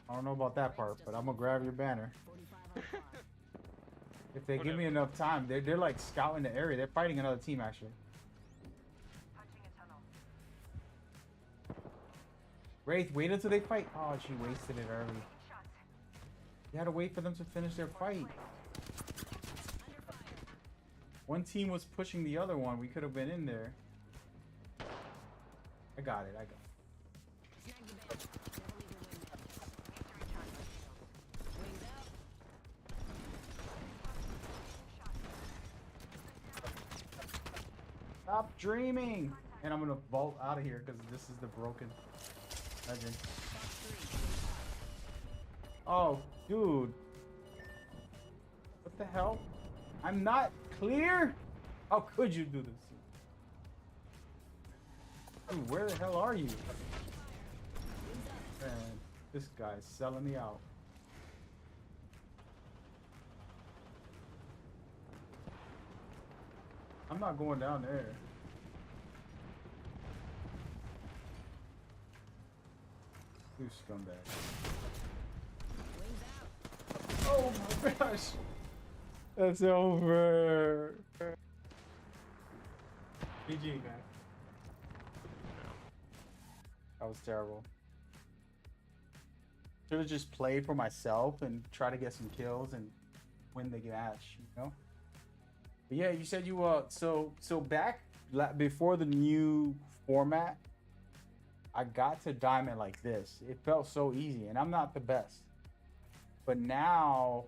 I don't know about that part, but I'm gonna grab your banner. 45 on the clock. If they give me enough time, they're like scouting the area. They're fighting another team actually. Punching a tunnel. Wraith, wait until they fight. Oh, she wasted it early. Shots. You had to wait for them to finish their fight. Under fire. One team was pushing the other one. We could have been in there. I got it. I got it. Snag the bait. Never leave your wingman. Need to recharge my shield. Wings out. Stop dreaming. And I'm gonna vault out of here because this is the broken legend. Box 3. Oh, dude. What the hell? I'm not clear? How could you do this? Dude, where the hell are you? Man, this guy's selling me out. I'm not going down there. You scumbag. Wings out. Oh my gosh. That's over. GG, man. That was terrible. Should have just played for myself and try to get some kills and win the match, you know? But yeah, you said you so back before the new format, I got to diamond like this. It felt so easy, and I'm not the best. But now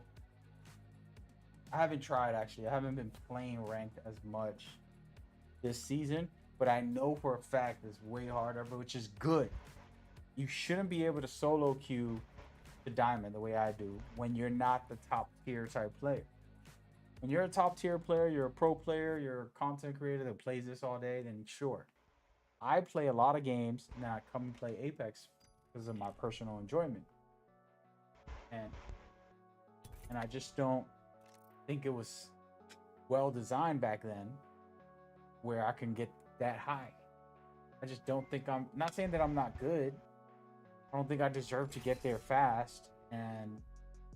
I haven't tried actually. I haven't been playing ranked as much this season, but I know for a fact it's way harder, but which is good. You shouldn't be able to solo queue the diamond the way I do when you're not the top tier type player. When you're a top tier player, you're a pro player, you're a content creator that plays this all day, then sure. I play a lot of games and then I come and play Apex because of my personal enjoyment. And I just don't think it was well designed back then where I can get that high. I just don't think I'm not saying that I'm not good. I don't think I deserve to get there fast and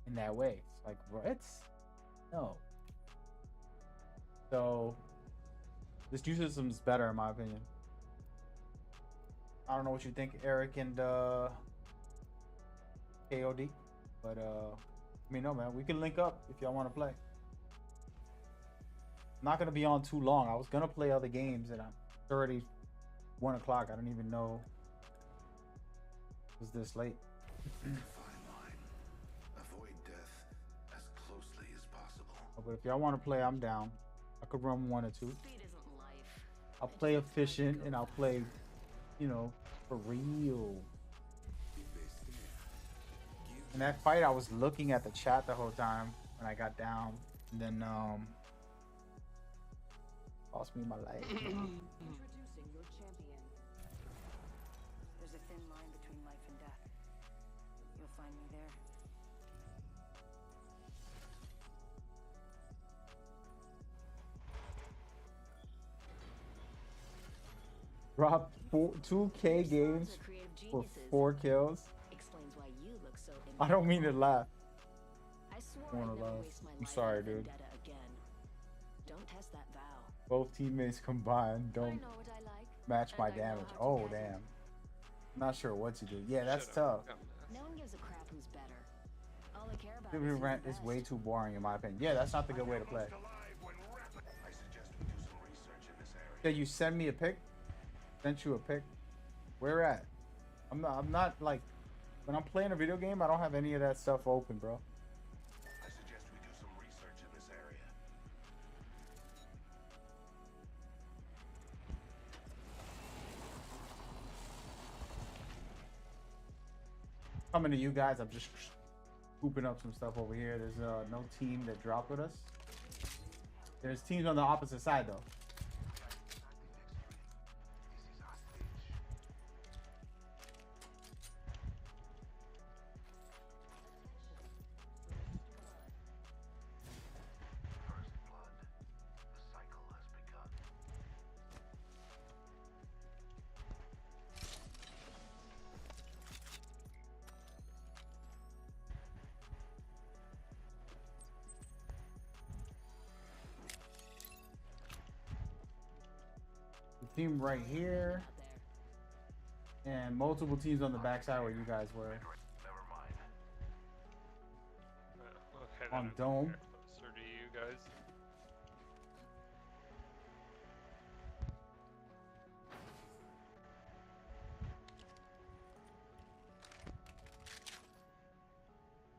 in that way. It's like, what? No. So this new system is better in my opinion. I don't know what you think, Eric and KOD, but let me know, man. We can link up if y'all want to play. I'm not gonna be on too long. I was gonna play other games, and it's already 1 o'clock. I don't even know it was this late. Fine line. Avoid death as closely as possible. But if y'all want to play, I'm down. I could run 1 or 2. Speed isn't life. I'll play efficient and I'll play, you know, for real. In that fight, I was looking at the chat the whole time when I got down, and then lost me my life. Introducing your champion. There's a thin line between life and death. You'll find me there. Dropped 2K games for 4 kills. Explains why you look so I don't mean to laugh. I swore I wanna I'd never laugh. waste my I'm life sorry, on dude. vendetta again. Don't test that vow. Both teammates combined I don't know what I like. match my and I know damage. how to Oh, get it. damn. I'm not sure what to do. Yeah, that's Should've tough. done that. No one gives a crap who's better. All they care about Civil is who's rant the is best. way too boring in my opinion. Yeah, that's not the good way to play. Alive when rapid. I suggest we do some research in this area. Yeah, you send me a pic. Sent you a pic. Where at? I'm not like when I'm playing a video game. I don't have any of that stuff open, bro. I suggest we do some research in this area. Coming to you guys. I'm just scooping up some stuff over here. There's no team that dropped with us. There's teams on the opposite side though. team right here, Out there. and multiple teams on the backside where you guys were. Okay, On then I'm dome. here closer to you guys.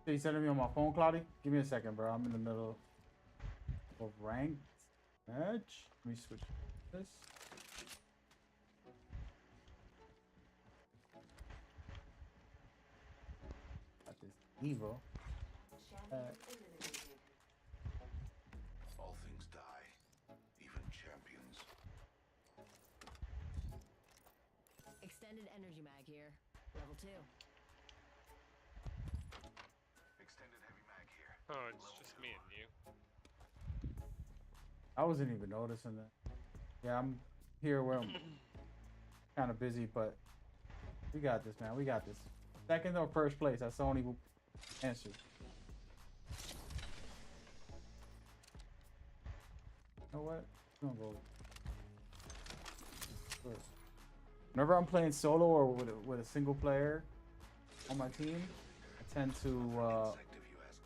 So you sending me on my phone, Cloudy? Give me a second, bro. I'm in the middle of ranked match. Let me switch this. Got this Evo. All things die, even champions. Extended energy mag here. Level 2. Extended heavy mag here. Oh, it's just me and you. I wasn't even noticing that. Yeah, I'm here where I'm kind of busy, but we got this, man. We got this. Second or first place? That's the only answer. You know what? I'm gonna go first. Whenever I'm playing solo or with a single player on my team, I tend to Insect, if you ask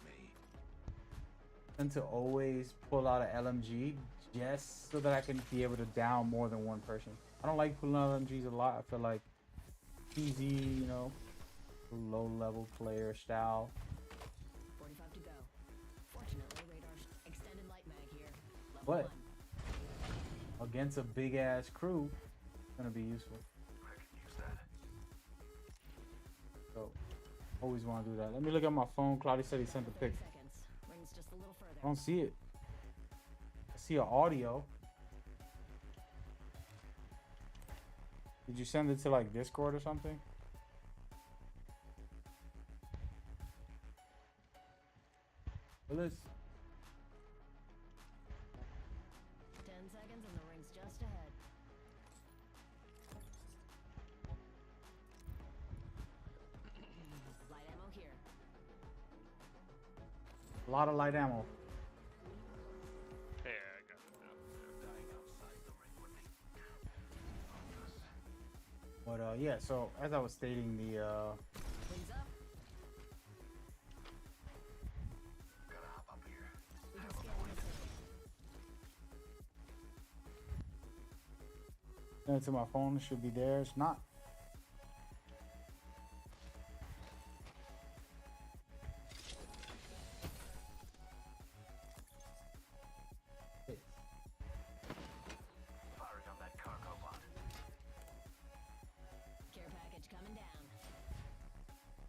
me. always pull out an LMG just so that I can be able to down more than one person. I don't like pulling out LMGs a lot. I feel like easy, you know, low level player style. 45 to go. Fortunately, radar's extended light mag here. Level But 1. against a big ass crew, it's gonna be useful. I can use that. So always want to do that. Let me look at my phone. Claudia said he sent the 30 pic. seconds. Rings just a little further. I don't see it. I see an audio. Did you send it to like Discord or something? Willis. 10 seconds and the ring's just ahead. Light ammo here. A lot of light ammo. Hey, I got it now. Dying outside the ring would be pointless. But yeah, so as I was stating, the Wings up. Gotta hop up here. We can scan the city. send it to my phone, it should be there. It's not. Firing on that cargo bot. Care package coming down.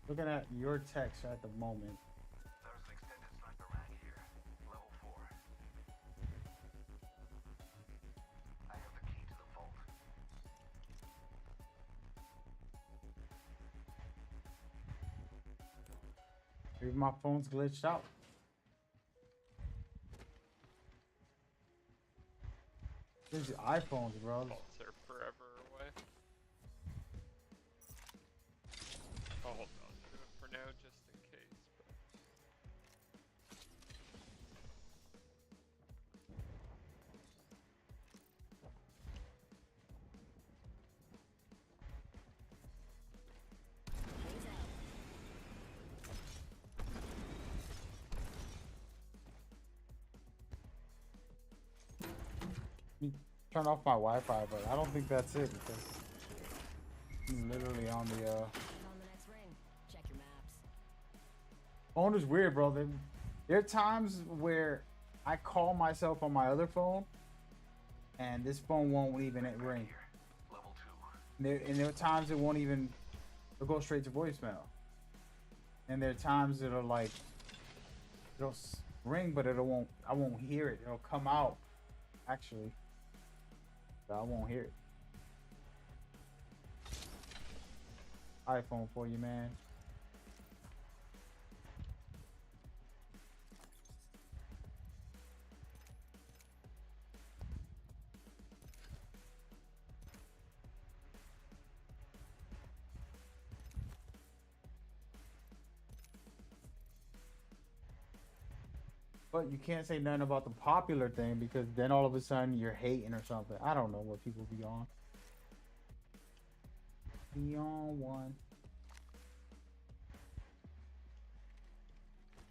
Looking at your text at the moment. There's an extended sniper mag here. Level 4. I have the key to the vault. Maybe my phone's glitched out. These iPhones, bro. Vaults are forever away. I'll hold on to it for now, just in case. But... Wings out. Turn off my Wi-Fi, but I don't think that's it because I'm literally on the Head on the next ring. Check your maps. phone is weird, bro. There are times where I call myself on my other phone, and this phone won't even ring. Level 2. And there are times it won't even. It'll go straight to voicemail. And there are times it'll like it'll ring, but I won't hear it. It'll come out actually, but I won't hear it. iPhone for you, man. But you can't say nothing about the popular thing because then all of a sudden you're hating or something. I don't know what people be on. Be on one.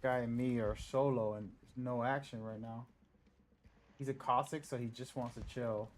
Guy and me are solo and there's no action right now. He's a caustic, so he just wants to chill.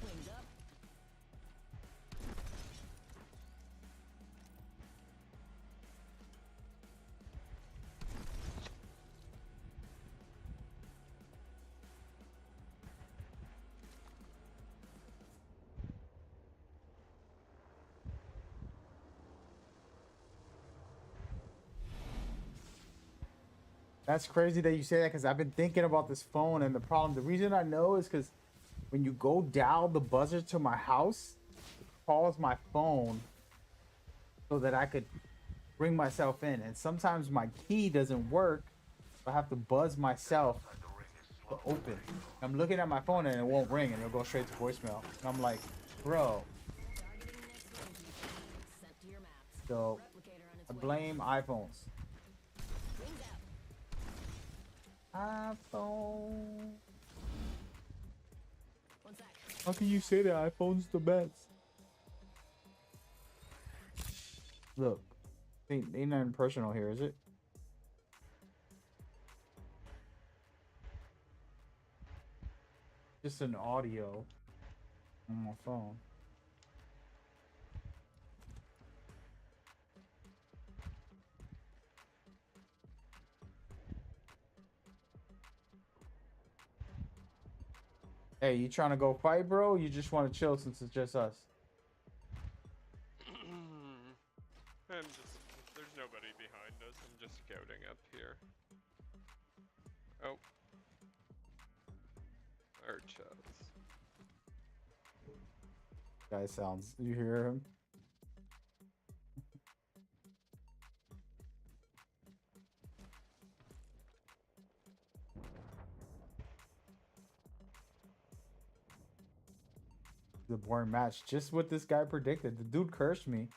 Wings up. That's crazy that you say that because I've been thinking about this phone and the problem. The reason I know is because when you go dial the buzzer to my house, it calls my phone so that I could bring myself in. And sometimes my key doesn't work. So I have to buzz myself to open. I'm looking at my phone and it won't ring and it'll go straight to voicemail. And I'm like, bro. Targeting next ring. Sent to your maps. So Replicator on its I way. blame iPhones. Wings out. iPhone. One sec. How can you say that iPhone's the best? Look, ain't nothing personal here, is it? Just an audio on my phone. Hey, you trying to go fight, bro? You just want to chill since it's just us? I'm just, there's nobody behind us. I'm just scouting up here. Oh. Archos. Guy sounds. You hear him? The boring match, just what this guy predicted. The dude cursed me.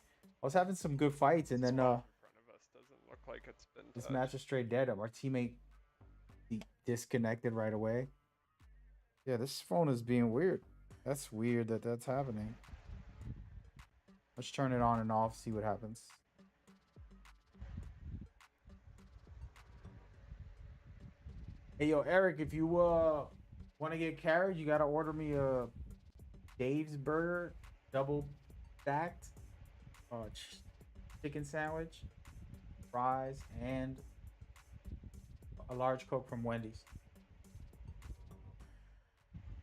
I was having some good fights, and then Spot in front of us doesn't look like it's been this touched. match is straight dead. Our teammate disconnected right away. Yeah, this phone is being weird. That's weird that that's happening. Let's turn it on and off, see what happens. Hey, yo, Eric, if you want to get carried, you gotta order me a Dave's Burger, double stacked, chicken sandwich, fries, and a large Coke from Wendy's.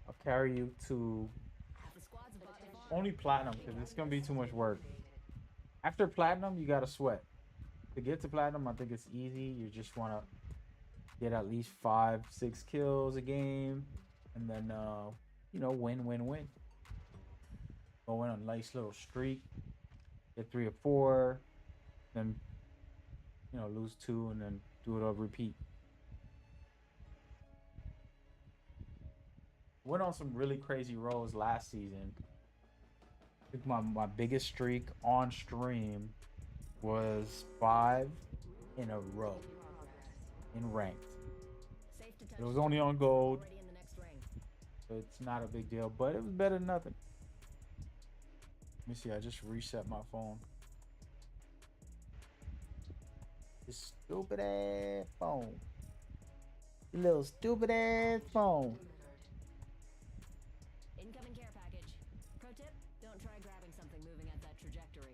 I'll carry you to Half the squad's a bit stiff. only platinum because it's gonna be too much work. After platinum, you gotta sweat. To get to platinum, I think it's easy. You just wanna get at least 5-6 kills a game, and then you know, win. Go in on a nice little streak, get 3 or 4, then you know, lose 2, and then do it all repeat. Went on some really crazy rolls last season. I think my biggest streak on stream was 5 in a row in ranked. Safe to touch. It was only on gold, Already in the next ring. so it's not a big deal, but it was better than nothing. Let me see, I just reset my phone. This stupid ass phone. You little stupid ass phone. Incoming care package. Pro tip, don't try grabbing something moving at that trajectory.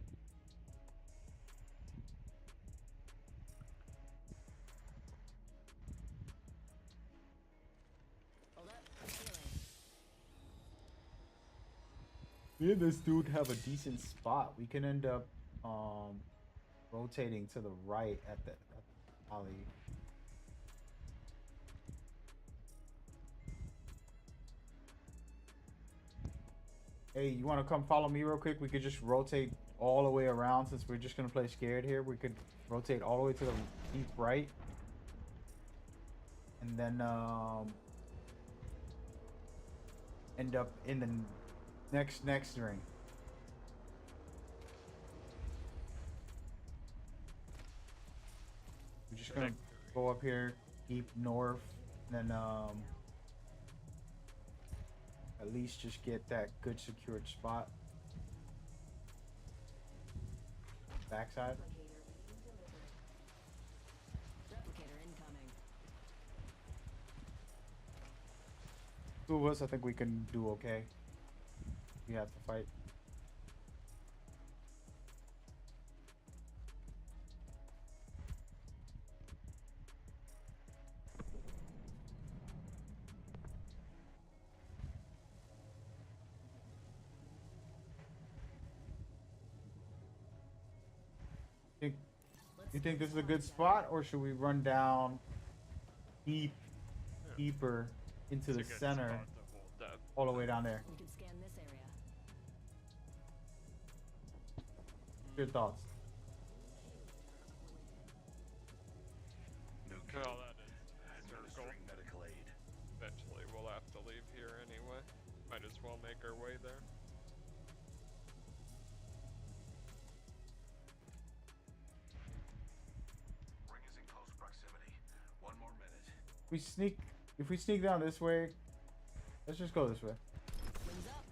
Hold up, healing. Me and this dude have a decent spot. We can end up rotating to the right at the alley. Hey, you want to come follow me real quick? We could just rotate all the way around since we're just gonna play scared here. We could rotate all the way to the deep right, and then end up in the next ring. We're just gonna go up here, deep north, and then at least just get that good secured spot. Backside. Replicator incoming. Two of us, I think we can do okay. We have to fight. You think this is a good spot, or should we run down deeper into It's a the good center, spot to hold that. all the way down there? We can scan this area. Your thoughts? New Well, that is circle. administering medical aid. Eventually, we'll have to leave here anyway. Might as well make our way there. Ring is in close proximity. One more minute. If we sneak down this way, let's just go this way. Wings up.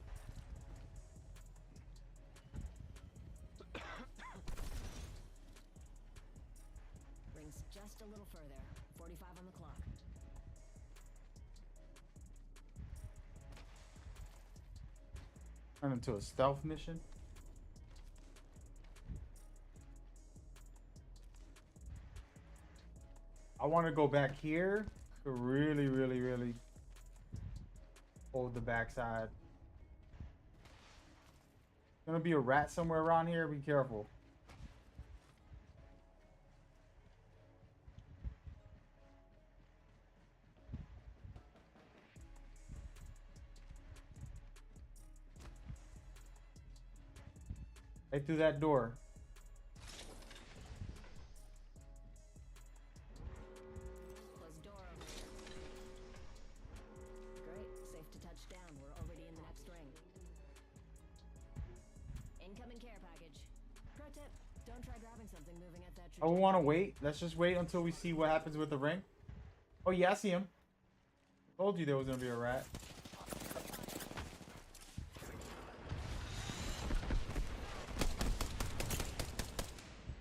Rings just a little further. 45 on the clock. Turn into a stealth mission. I want to go back here to really hold the backside. Gonna be a rat somewhere around here. Be careful. Right through that door. Closed door over here. Great. Safe to touch down. We're already in the next ring. Incoming care package. Pro tip: don't try grabbing something moving at that I want to wait. Let's just wait until we see what happens with the ring. Oh yeah, I see him. Told you there was gonna be a rat.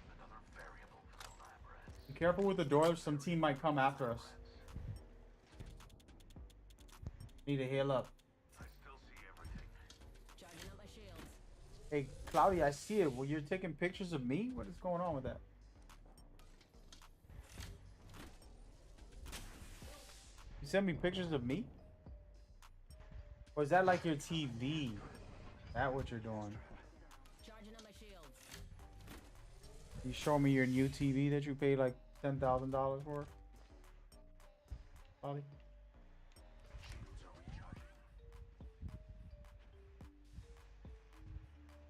Another variable for the lab rats. Be careful with the door. Some team might come after us. Need to heal up. I still see everything. Charging up my shields. Hey, Cloudy, I see it. Well, you're taking pictures of me? What is going on with that? You send me pictures of me? Or is that like your TV? That what you're doing? Charging up my shields. You show me your new TV that you paid like $10,000 for? Cloudy? Shields are recharging.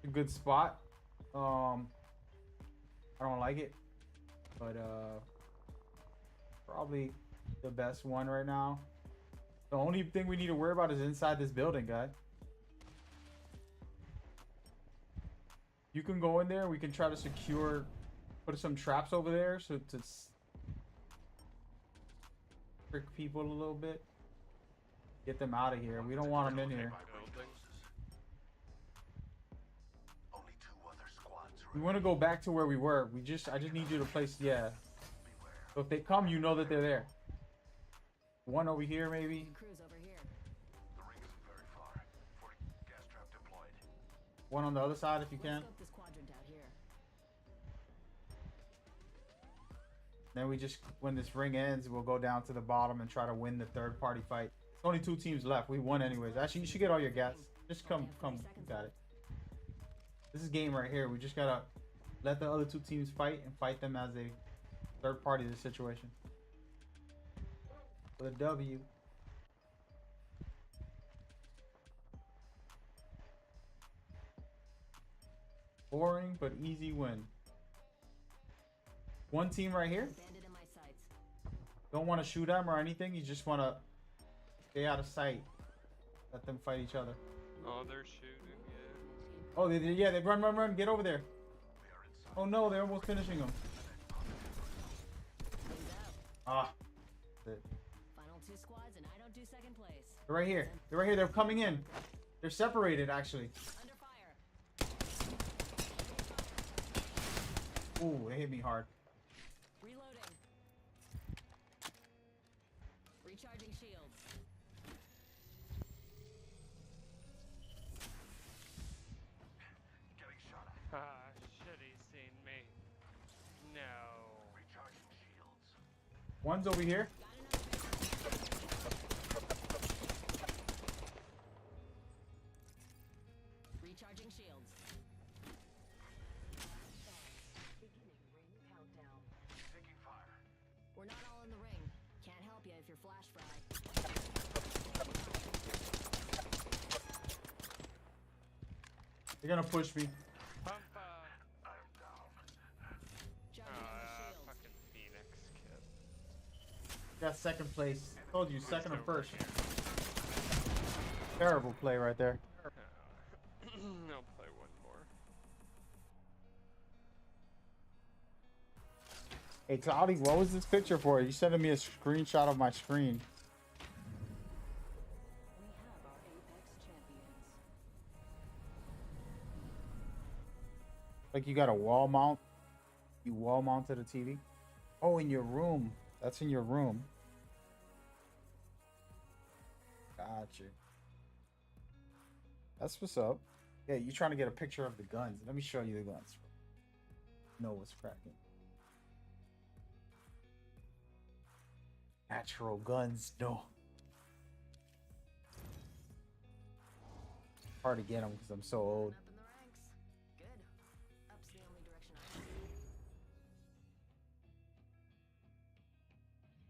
A good spot. I don't like it, but probably the best one right now. The only thing we need to worry about is inside this building, guy. You can go in there. We can try to secure, put some traps over there so to trick people a little bit. Get them out of here. We don't want them in here. Buildings. Only 2 other squads We remain. want to go back to where we were. I just need you to place, yeah. Beware. So if they come, you know that they're there. One over here, maybe. Crews over here. The ring isn't very far. 40 gas trap deployed. One on the other side if you Let's can. scope this quadrant out here. Then we just, when this ring ends, we'll go down to the bottom and try to win the third party fight. It's only 2 teams left. We won anyways. Actually, you should get all your gas. Just come. You got it. This is game right here. We just gotta let the other 2 teams fight and fight them as a third party to the situation. For the W. Boring but easy win. One team right here. Bandit in my sights. Don't want to shoot them or anything. You just want to stay out of sight. Let them fight each other. Oh, they're shooting, yeah. Oh, they run. Get over there. Oh no, they're almost finishing them. Wings out. Ah. Final 2 squads, and I don't do second place. They're right here. They're right here. They're coming in. They're separated, actually. Under fire. Ooh, they hit me hard. Reloading. Recharging shields. Ah, should he seen me? No. One's over here. Recharging shields. Beginning ring countdown. Taking fire. We're not all in the ring. Can't help you if you're flash fry. They're gonna push me. Pumpa! Charging shields. Fucking Phoenix kid. Got second place. Told you, second or first. Terrible play right there. I'll play one more. Hey, Cloudy, what was this picture for? You sending me a screenshot of my screen. We have our Apex champions. Like you got a wall mount? You wall mounted a TV? Oh, in your room. That's in your room. Gotcha. That's what's up. Yeah, you trying to get a picture of the guns. Let me show you the guns. Know what's cracking. Natural guns, no. Hard to get them because I'm so old. Up in the ranks. Good. Up's the only direction I see.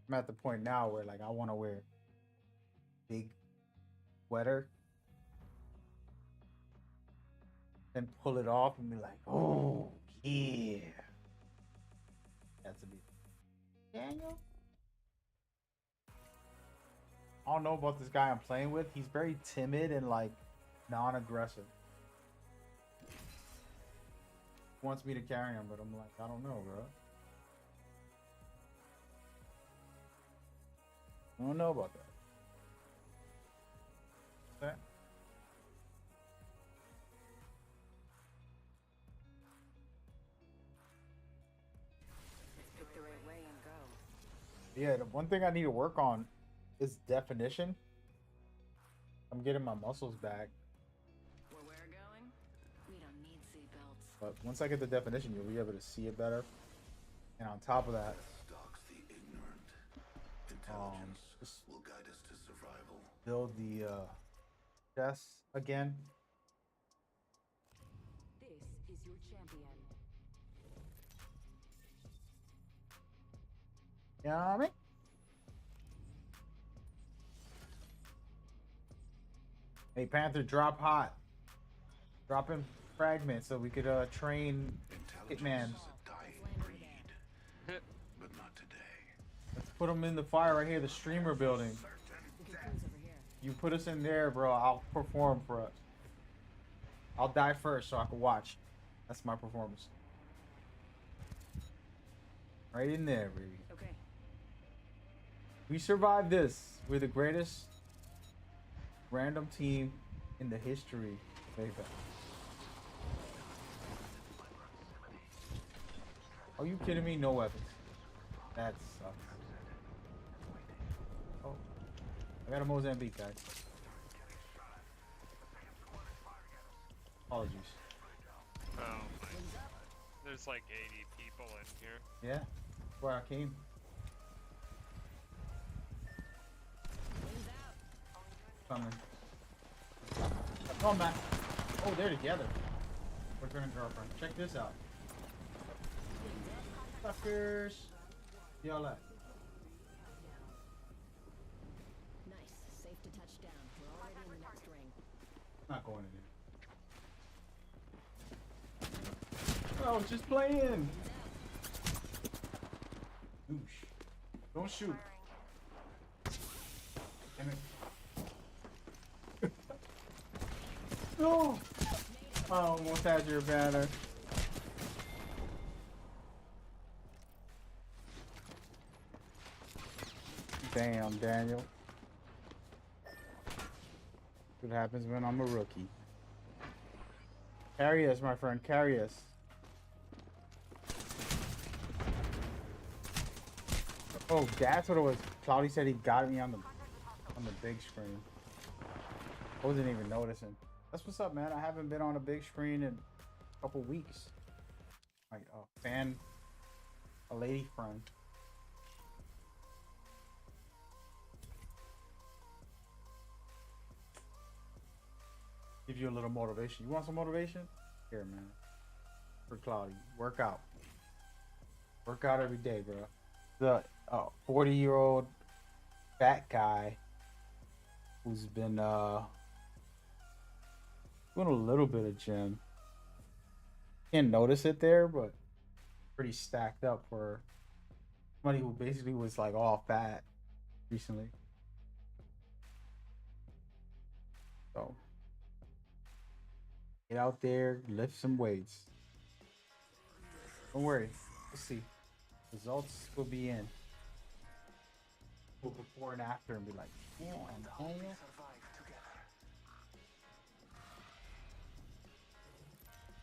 I'm at the point now where like I want to wear big sweater, then pull it off and be like, oh yeah. That's a bit. Daniel. I don't know about this guy I'm playing with. He's very timid and like non-aggressive. He wants me to carry him, but I'm like, I don't know, bro. I don't know about that. That? Pick the right way and go. Yeah, the one thing I need to work on is definition. I'm getting my muscles back, Where we're going, we don't need seatbelts. but once I get the definition, you'll be able to see it better. And on top of that, Stalks the ignorant. Intelligence just will guide us to survival. build the chest again. This is your champion. You know what I mean? Hey Panther, drop hot. Drop in fragments so we could train Hitman. Intelligence is a dying breed, but not today. Let's put them in the fire right here, the streamer building. We can cruise over here. You put us in there, bro. I'll perform for us. I'll die first so I can watch. That's my performance. Right in there, baby. Okay. We survived this. We're the greatest random team in the history of Apex. Are you kidding me? No weapons. That sucks. Oh, I got a Mozambique, guys. Apologies. Oh my. There's like 80 people in here. Yeah, that's where I came. Wings out. Coming. Come back. Oh, they're together. Boyfriend and girlfriend. Check this out. Fuckers. Y'all at? Nice. Safe to touch down. We're already in the next ring. Not going in there. I was just playing. Oosh. Don't shoot. Damn it. No. I almost had your banner. Damn, Daniel. What happens when I'm a rookie? Carry us, my friend. Carry us. Oh, that's what it was. Cloudy said he got me on the big screen. I wasn't even noticing. That's what's up, man. I haven't been on a big screen in a couple weeks. Like a lady friend. Give you a little motivation. You want some motivation? Here, man. For Cloudy. Work out. Work out every day, bro. The 40-year-old fat guy who's been doing a little bit of gym. Can't notice it there, but pretty stacked up for somebody who basically was like all fat recently. So get out there, lift some weights. Don't worry. We'll see. Results will be in. We'll before and after and be like, damn, Daniel.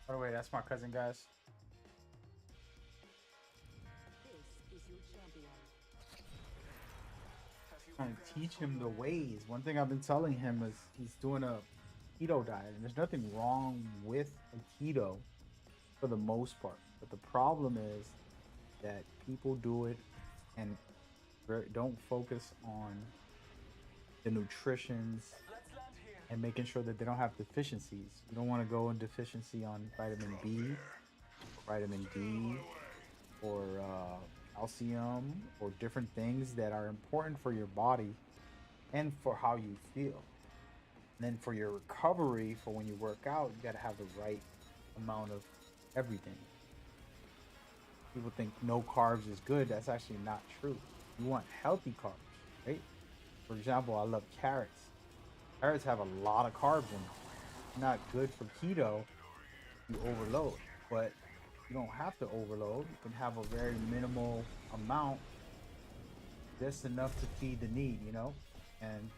By the way, that's my cousin, guys. This is your champion. Trying to teach him the ways. One thing I've been telling him is he's doing a keto diet, and there's nothing wrong with a keto for the most part. But the problem is that people do it and don't focus on the nutritions and making sure that they don't have deficiencies. You don't want to go in deficiency on vitamin B, vitamin D, or calcium, or different things that are important for your body and for how you feel. And then for your recovery, for when you work out, you got to have the right amount of everything. People think no carbs is good. That's actually not true. You want healthy carbs, right? For example, I love carrots. Carrots have a lot of carbs in them. Not good for keto. You overload, but you don't have to overload. You can have a very minimal amount, just enough to feed the need, you know, and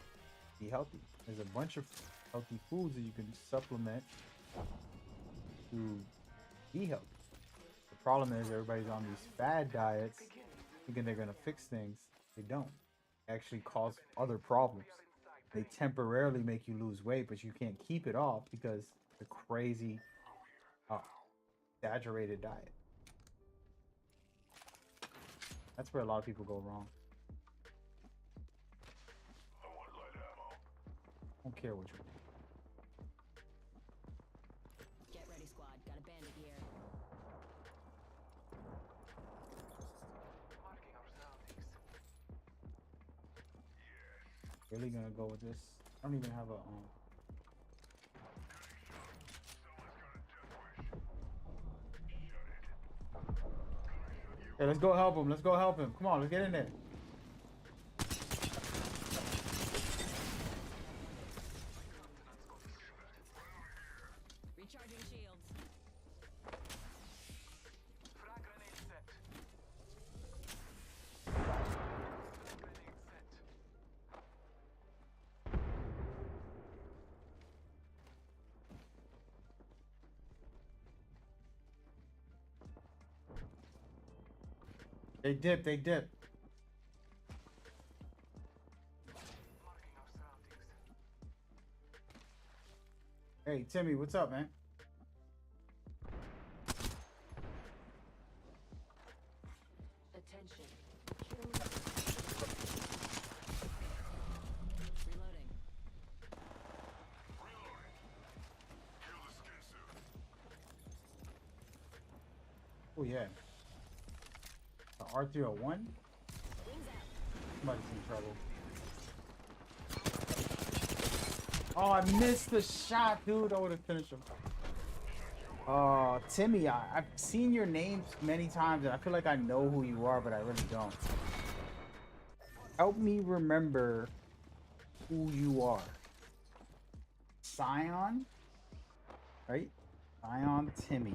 be healthy. There's a bunch of healthy foods that you can supplement to be healthy. The problem is everybody's on these fad diets thinking they're gonna fix things. They don't. They actually cause other problems. They temporarily make you lose weight, but you can't keep it off because the crazy exaggerated diet. That's where a lot of people go wrong. Don't care what you do. Get ready, squad. Got a bandit here. Really gonna go with this? I don't even have a Hey, let's go help him. Let's go help him. Come on, let's get in there. Recharging shields. They dip, they dip. Hey, Timmy, what's up, man? Attention. Reloading. Oh, yeah. R301? Wings out. Somebody's in trouble. Oh, I missed the shot, dude. I would have finished him. Oh, Timmy, I've seen your name many times, and I feel like I know who you are, but I really don't. Help me remember who you are. Scion, right? Scion Timmy.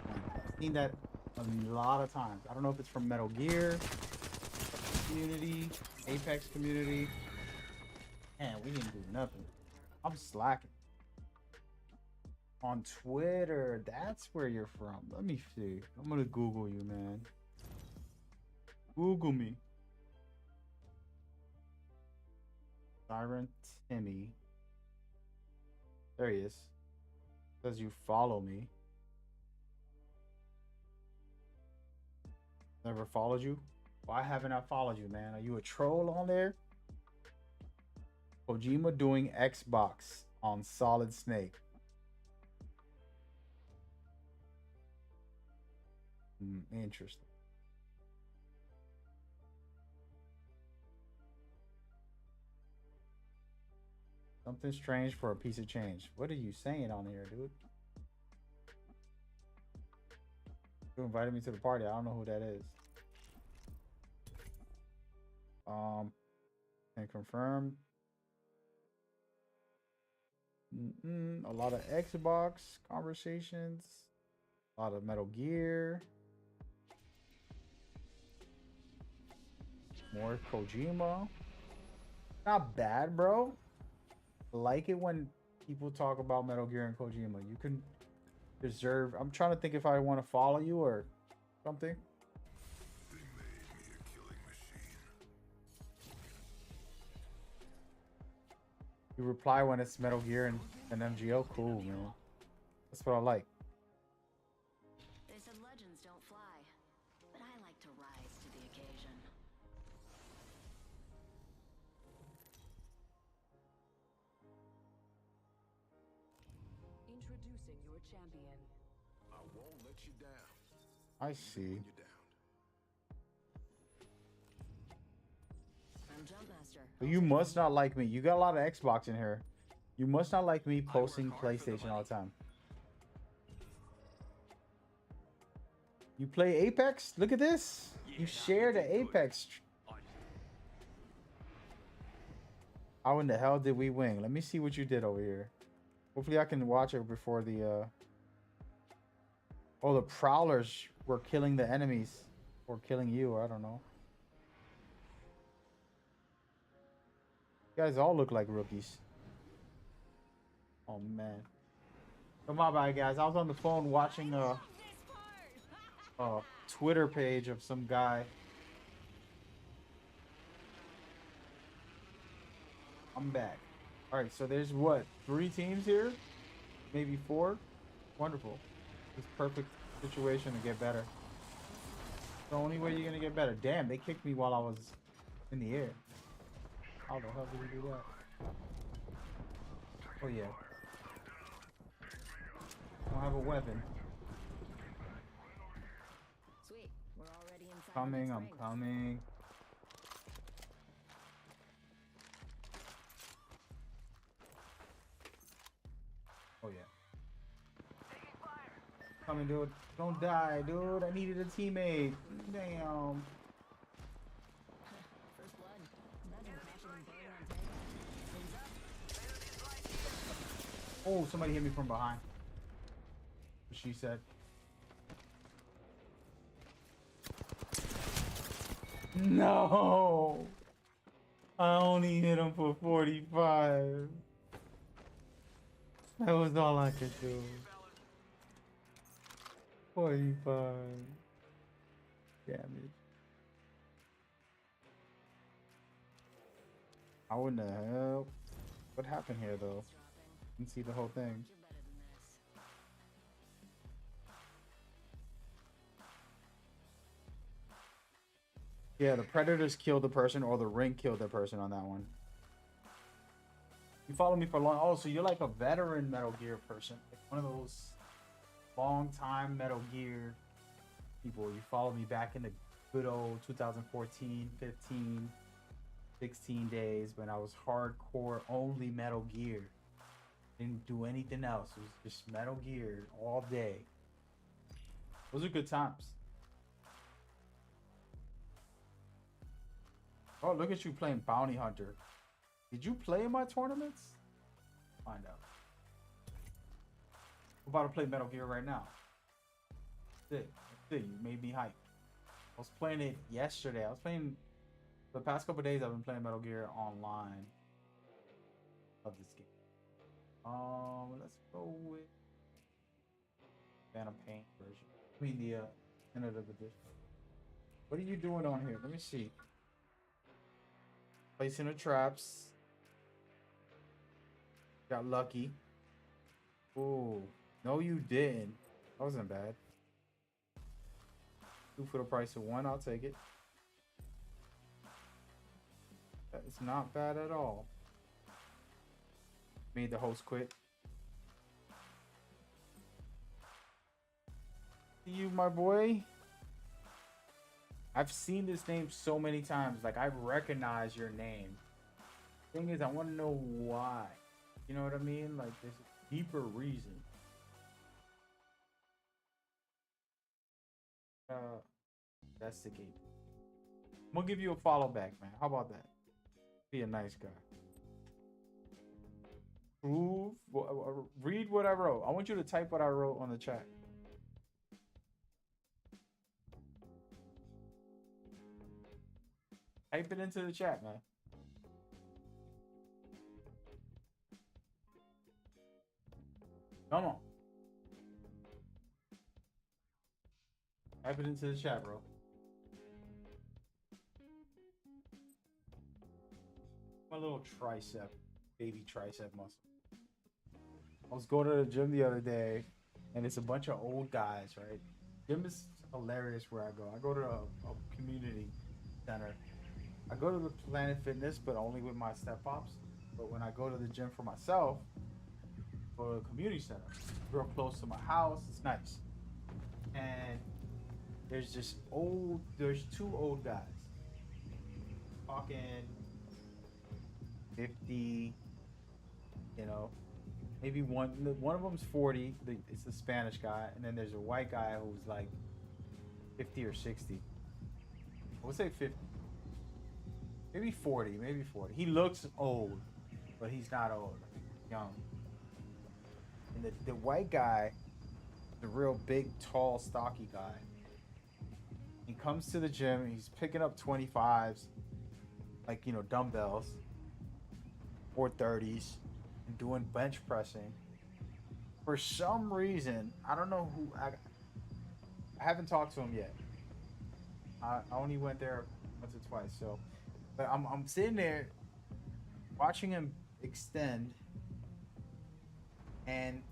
I've seen that a lot of times. I don't know if it's from Metal Gear community, Apex community. Man, we didn't do nothing. I'm slacking. On Twitter, that's where you're from. Let me see. I'm gonna Google you, man. Google me. Siren Timmy. There he is. Says you follow me. Never followed you? Why haven't I followed you, man? Are you a troll on there? Kojima doing Xbox on Solid Snake. Interesting. Something strange for a piece of change. What are you saying on here, dude? You invited me to the party. I don't know who that is. Can confirm. A lot of Xbox conversations. A lot of Metal Gear. More Kojima. Not bad, bro. Like it when people talk about Metal Gear and Kojima. You can deserve. I'm trying to think if I want to follow you or something. They made me a killing machine. You reply when it's Metal Gear and MGO. Cool, man. That's what I like. They said legends don't fly, but I like to rise to the occasion. Introducing your champion. I won't let you down. I see. When you're down. I'm Jumpmaster. But you must not like me. You got a lot of Xbox in here. You must not like me posting PlayStation all the time. You play Apex? Look at this. You share the Apex. How in the hell did we win? Let me see what you did over here. Hopefully I can watch it before the Oh, the prowlers were killing the enemies. Or killing you, I don't know. You guys all look like rookies. Oh man. So my bad, guys. I was on the phone watching a Twitter page of some guy. I'm back. All right, so there's what, 3 teams here? Maybe 4? Wonderful. This perfect situation to get better. The only way you're gonna get better. Damn, they kicked me while I was in the air. How the hell did we do that? Oh yeah. I don't have a weapon. Sweet. We're already inside. Coming, I'm coming. Oh yeah. Coming, dude. Don't die, dude. I needed a teammate. Damn. First blood. Imagine crashing and burning on tank. Oh, somebody hit me from behind. She said. No. I only hit him for 45. That was all I could do. 45 damage. How in the hell? What happened here though? Didn't see the whole thing. You're better than this. Yeah, the predators killed the person or the ring killed the person on that one. You follow me for long. Oh, so you're like a veteran Metal Gear person. Like one of those long time Metal Gear people. You followed me back in the good old 2014, 15, 16 days when I was hardcore only Metal Gear. Didn't do anything else. It was just Metal Gear all day. Those are good times. Oh, look at you playing Bounty Hunter. Did you play in my tournaments? Find out. I'm about to play Metal Gear right now. Sick. Sick. You made me hype. I was playing it yesterday. I was playing the past couple days. I've been playing Metal Gear online. Love this game. Let's go with Phantom Pain version. I mean the tentative edition. What are you doing on here? Let me see. Placing the traps. Got lucky. Ooh. No, you didn't. That wasn't bad. 2 for the price of 1. I'll take it. It's not bad at all. Made the host quit. See you, my boy. I've seen this name so many times. Like, I recognize your name. Thing is, I want to know why. You know what I mean? Like, there's a deeper reason. That's the game. I'm gonna give you a follow back, man. How about that? Be a nice guy. Prove. Read what I wrote. I want you to type what I wrote on the chat. Type it into the chat, man. Come on. Type it into the chat, bro. My little tricep, baby tricep muscle. I was going to the gym the other day, and it's a bunch of old guys, right? Gym is hilarious where I go. I go to a community center. I go to the Planet Fitness, but only with my step pops. But when I go to the gym for myself, go to a community center, real close to my house. It's nice. And there's 2 old guys. Talking 50, you know, maybe one of them's 40. It's the Spanish guy, and then there's a white guy who's like 50 or 60. I would say 50, maybe 40, maybe 40. He looks old, but he's not old. He's young. And the white guy, the real big, tall, stocky guy. He comes to the gym. He's picking up 25s, like, you know, dumbbells. Or 30s, and doing bench pressing. For some reason, I don't know who. I haven't talked to him yet. I only went there once or twice. So, but I'm sitting there watching him extend, and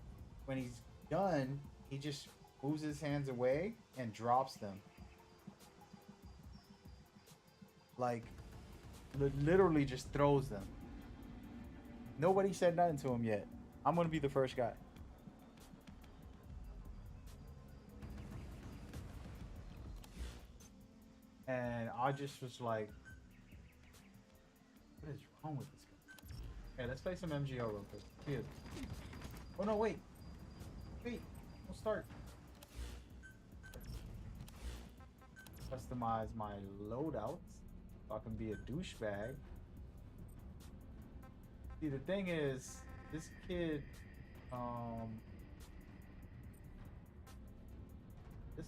when he's done, he just moves his hands away and drops them. Like, literally just throws them. Nobody said nothing to him yet. I'm gonna be the first guy. And I just was like, what is wrong with this guy? Okay, let's play some MGO real quick. Cheers. Oh no, wait. Wait, we'll start. Customize my loadouts so I can be a douchebag. See, the thing is, this kid, this,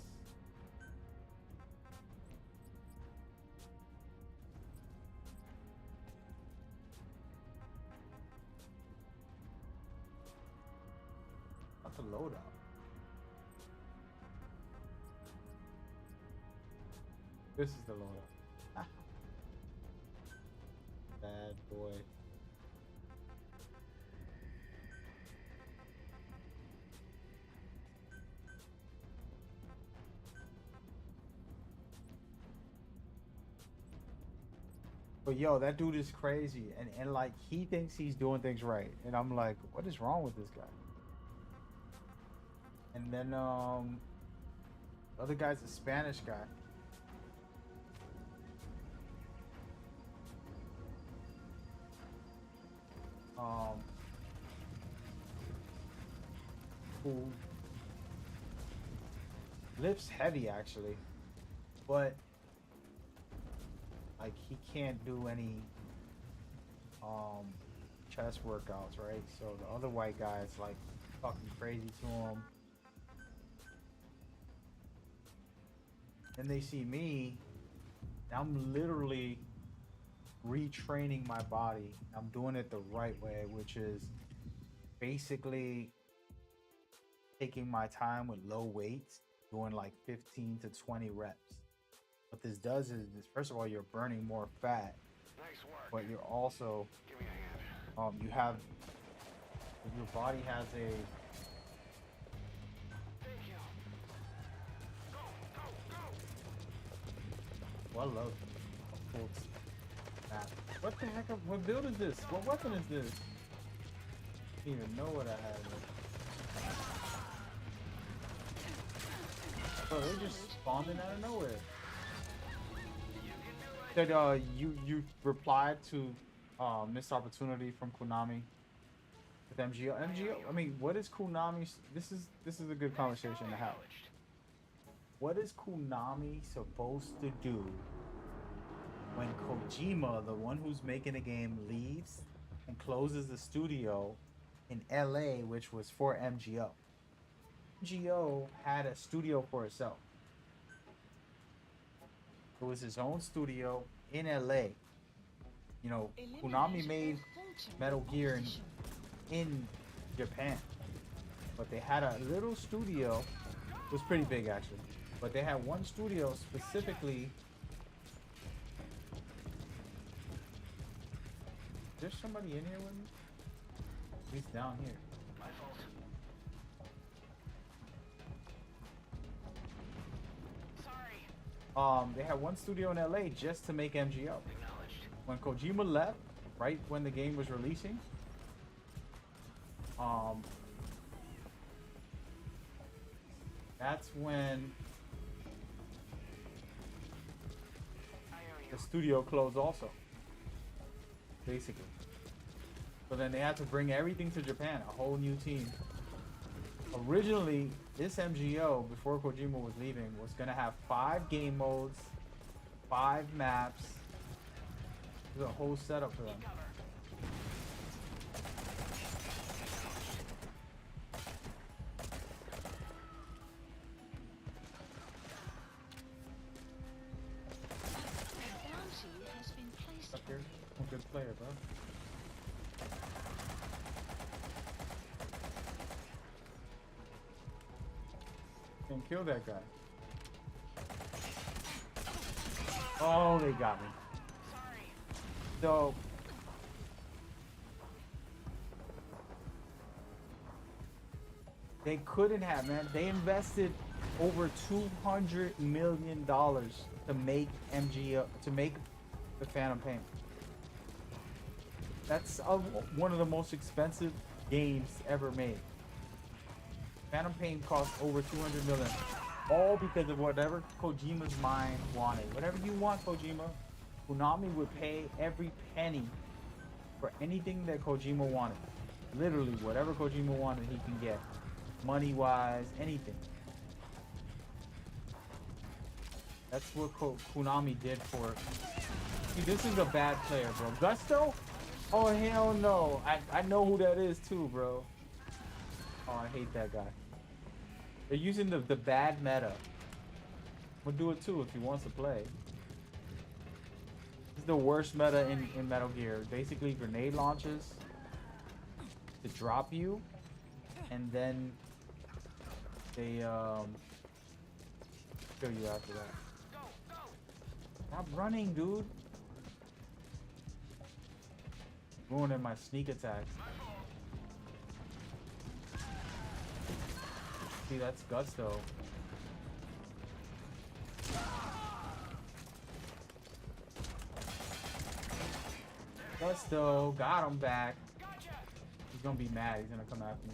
that's a loadout. This is the loadout. Bad boy. But yo, that dude is crazy, and like, he thinks he's doing things right, and I'm like, what is wrong with this guy? And then the other guy's a Spanish guy. Who lifts heavy actually, but like he can't do any chest workouts, right? So the other white guy is like fucking crazy to him. And they see me, and I'm literally retraining my body. I'm doing it the right way, which is basically taking my time with low weights, doing like 15 to 20 reps. What this does is, first of all, you're burning more fat, but you're also, you have, your body has a, well, I love cool map. What the heck? What build is this? What weapon is this? I didn't even know what I had. Bro, they just spawned in out of nowhere. That you replied to missed opportunity from Konami with MGO. MGO. I mean, what is Konami? This is a good conversation to have. What is Konami supposed to do when Kojima, the one who's making the game, leaves and closes the studio in LA, which was for MGO? MGO had a studio for itself. It was his own studio in LA. You know, Konami made Metal Gear in Japan, but they had a little studio. It was pretty big actually, but they had one studio specifically. There's somebody in here with me? He's down here. My fault. Sorry. They had one studio in LA just to make MGO. When Kojima left, right when the game was releasing, that's when the studio closed also. Basically. So then they had to bring everything to Japan, a whole new team. Originally, this MGO, before Kojima was leaving, was gonna have 5 game modes, 5 maps. There's a whole setup for them. Up here, I'm a good player, bro. Can't kill that guy. Oh, they got me. So they couldn't have, man. They invested over $200 million to make MGO, to make the Phantom Pain. That's one of the most expensive games ever made. Phantom Pain cost over $200 million, all because of whatever Kojima's mind wanted. Whatever you want, Kojima, Konami would pay every penny for anything that Kojima wanted. Literally, whatever Kojima wanted, he can get. Money-wise, anything. That's what Konami did for... See, this is a bad player, bro. Gusto? Oh, hell no. I know who that is, too, bro. Oh, I hate that guy. They're using the bad meta. We'll do it, too, if he wants to play. This is the worst meta in Metal Gear. Basically, grenade launches to drop you, and then they kill you after that. Stop running, dude. Ruining my sneak attack. See, that's Gusto. Gusto, got him back. He's gonna be mad. He's gonna come after me.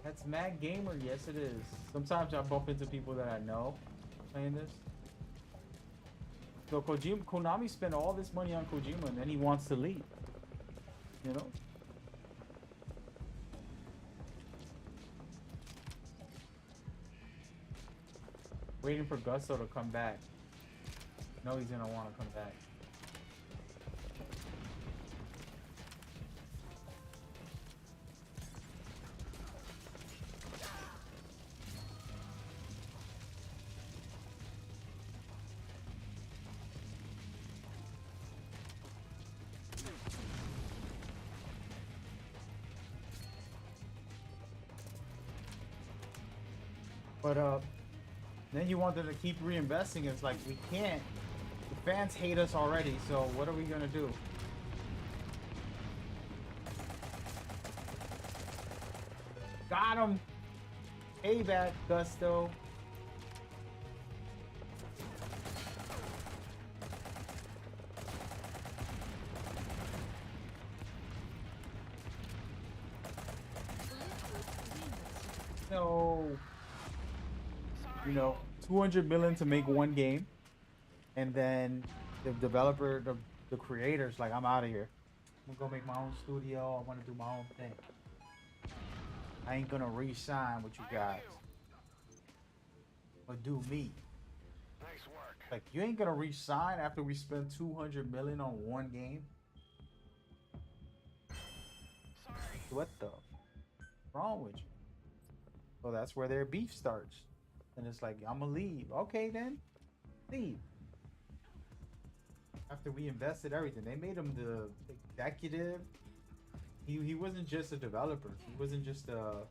That's Mad Gamer. Yes, it is. Sometimes I bump into people that I know playing this. So Konami spent all this money on Kojima, and then he wants to leave. You know? Waiting for Gusto to come back. I know he's gonna want to come back. But then you want them to keep reinvesting. It's like we can't. The fans hate us already, so what are we gonna do? Got him. Payback, Gusto. No. You know, 200 million to make one game, and then the developer, the creators, like, I'm out of here. I'm gonna go make my own studio. I want to do my own thing. I ain't gonna re-sign with you guys. Or do me. Nice work. Like, you ain't gonna re-sign after we spent 200 million on one game. What the wrong with you? So that's where their beef starts. And it's like, I'm gonna leave. Okay, then leave. After we invested everything, they made him the executive. He wasn't just a developer. He wasn't just a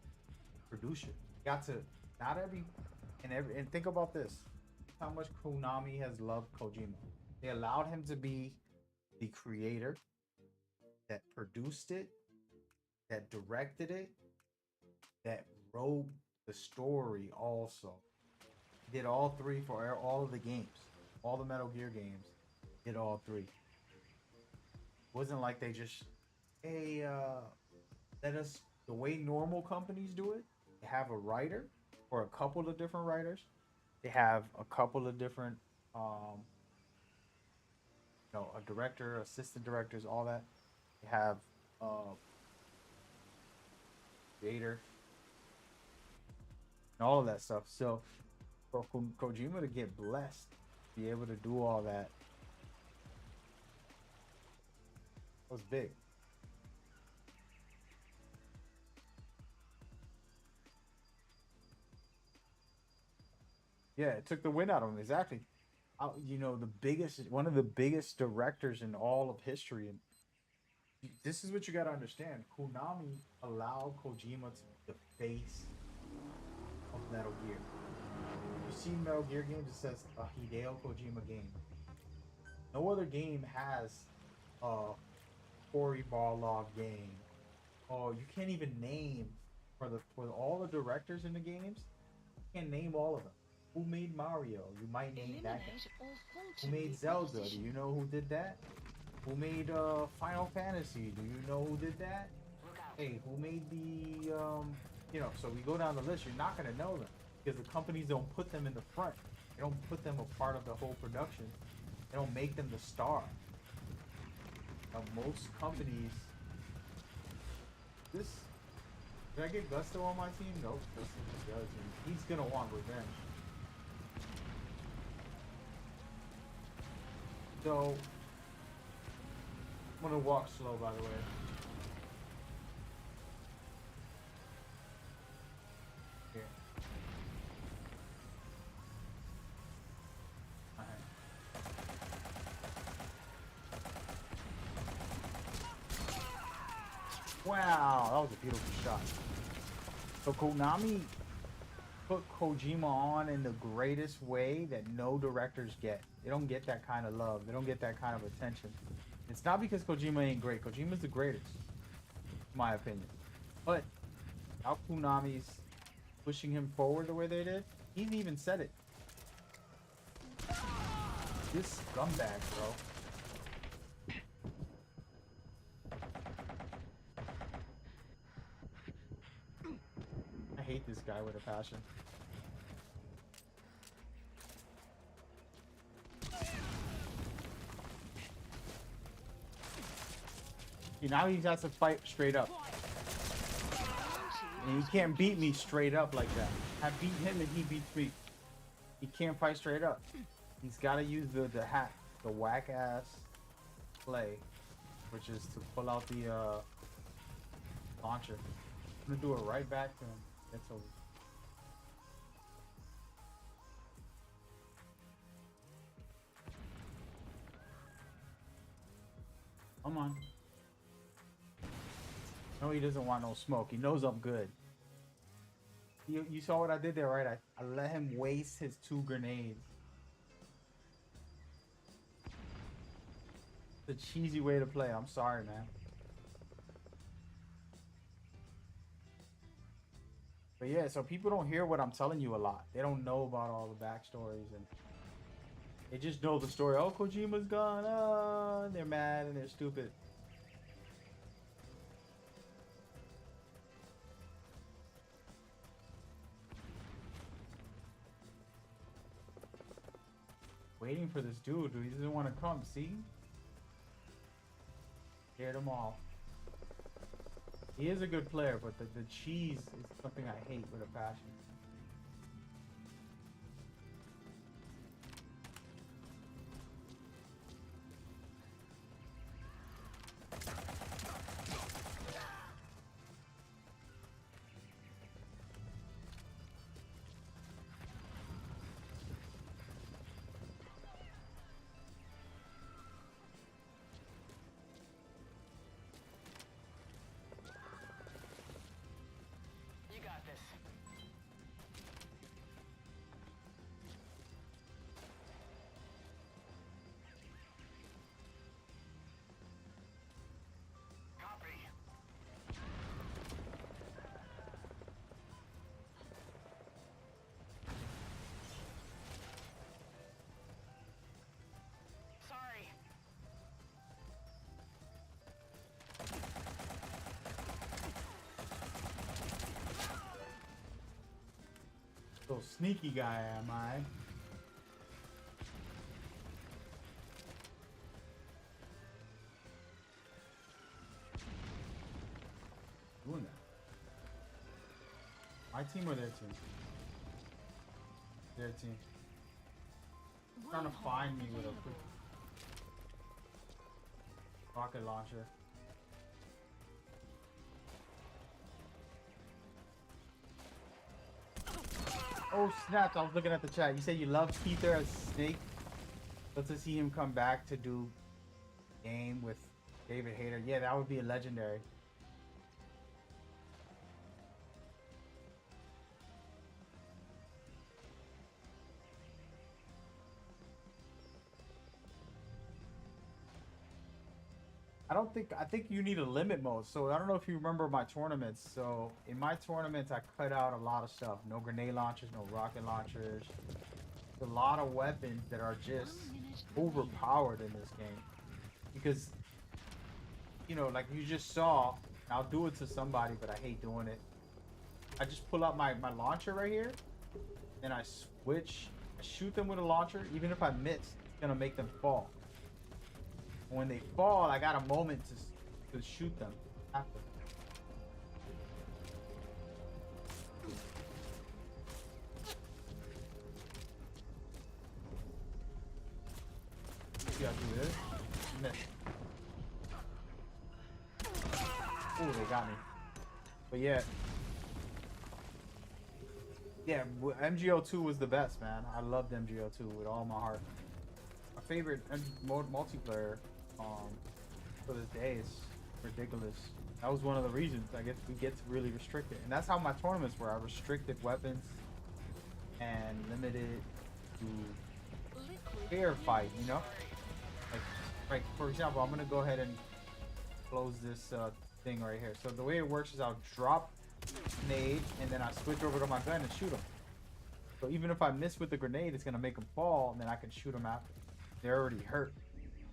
producer. He got to and think about this: how much Konami has loved Kojima. They allowed him to be the creator that produced it, that directed it, that wrote the story also. He did all three for all of the games. All the Metal Gear games. Did all three. It wasn't like they just, hey, let us, the way normal companies do it, they have a writer or a couple of different writers. They have a couple of different, a director, assistant directors, all that. They have creator, and all of that stuff. So for Kojima to get blessed, be able to do all that, was big. Yeah, it took the wind out of him. Exactly. One of the biggest directors in all of history. And this is what you got to understand. Konami allowed Kojima to be the face of Metal Gear. You see Metal Gear games, it says a Hideo Kojima game. No other game has a Cory Barlog game. Oh, you can't even name for all the directors in the games. You can't name all of them. Who made Mario? You might name that guy. Who made Zelda? Do you know who did that? Who made Final Fantasy? Do you know who did that? Hey, who made the so we go down the list, you're not gonna know them because the companies don't put them in the front. They don't put them a part of the whole production. They don't make them the star. Most companies. Did I get Gusto on my team? Nope. Gusto just does. He's gonna want revenge. So I'm gonna walk slow, by the way. Here. Wow, that was a beautiful shot. So Konami put Kojima on in the greatest way that no directors get. They don't get that kind of love. They don't get that kind of attention. It's not because Kojima ain't great. Kojima's the greatest, in my opinion. But how Konami's pushing him forward the way they did, he's even said it. This scumbag, bro. I hate this guy with a passion. See, now he has to fight straight up. And he can't beat me straight up like that. I beat him and he beats me. He can't fight straight up. He's got to use the hack, the whack ass play, which is to pull out the launcher. I'm gonna do it right back to him. It's over. Come on. No, he doesn't want no smoke. He knows I'm good. You saw what I did there, right? I let him waste his 2 grenades. It's a cheesy way to play. I'm sorry, man. But yeah, so people don't hear what I'm telling you a lot. They don't know about all the backstories, and they just know the story. Oh, Kojima's gone. Oh, and they're mad and they're stupid. Waiting for this dude. He doesn't want to come. See? Scared him off. He is a good player, but the cheese is something I hate with a passion. You got this. Copy. Sorry. So sneaky guy am I? Doing that. My team or their team? Their team. Trying to find me with a quick rocket launcher. Oh snap! I was looking at the chat. You said you love Peter as Snake. Let's just see him come back to do game with David Hayter. Yeah, that would be a legendary. I think you need a limit mode. So I don't know if you remember my tournaments. So in my tournaments, I cut out a lot of stuff. No grenade launchers, no rocket launchers. A lot of weapons that are just overpowered in this game. Because, you know, like you just saw, I'll do it to somebody, but I hate doing it. I just pull out my launcher right here, and I switch, I shoot them with a launcher. Even if I miss, it's gonna make them fall. When they fall, I got a moment to shoot them after. You gotta do this. Miss. Ooh, they got me. But yeah. Yeah, MGO 2 was the best, man. I loved MGO 2 with all my heart. My favorite multiplayer for this day is ridiculous. That was one of the reasons I guess we get to really restrict it. And that's how my tournaments were. I restricted weapons and limited to fair fight, you know? Like for example, I'm gonna go ahead and close this thing right here. So the way it works is I'll drop grenade and then I switch over to my gun and shoot them. So even if I miss with the grenade, it's gonna make them fall, and then I can shoot them after. They're already hurt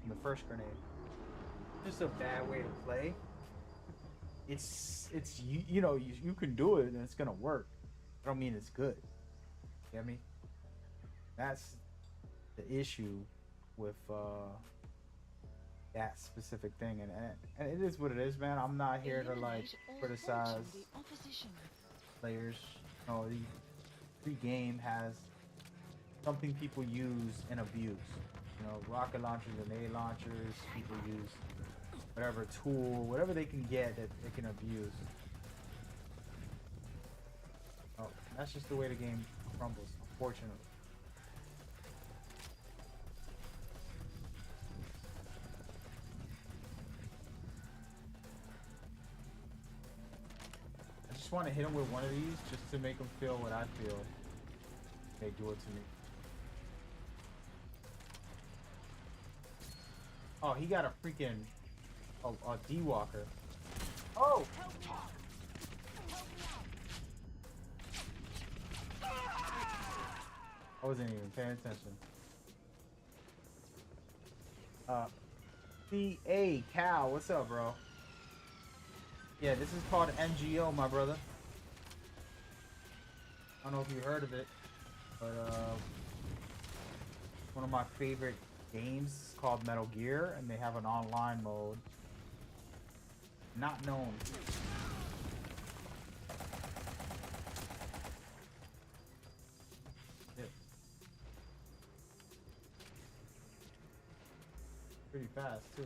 from the first grenade. Just a bad way to play. It's you know, you can do it and it's gonna work. I don't mean it's good. You get me? That's the issue with that specific thing, and it is what it is, man. I'm not here to like criticize players. No, the game has something people use and abuse. You know, rocket launchers, grenade launchers, people use whatever tool, whatever they can get that they can abuse. Oh, that's just the way the game crumbles, unfortunately. I just want to hit him with one of these just to make him feel what I feel. They do it to me. Oh, he got a freaking a D-Walker. Oh! I wasn't even paying attention. CA Cal, what's up, bro? Yeah, this is called MGO, my brother. I don't know if you heard of it, but one of my favorite games is called Metal Gear, and they have an online mode. Not known. Yeah. Pretty fast too.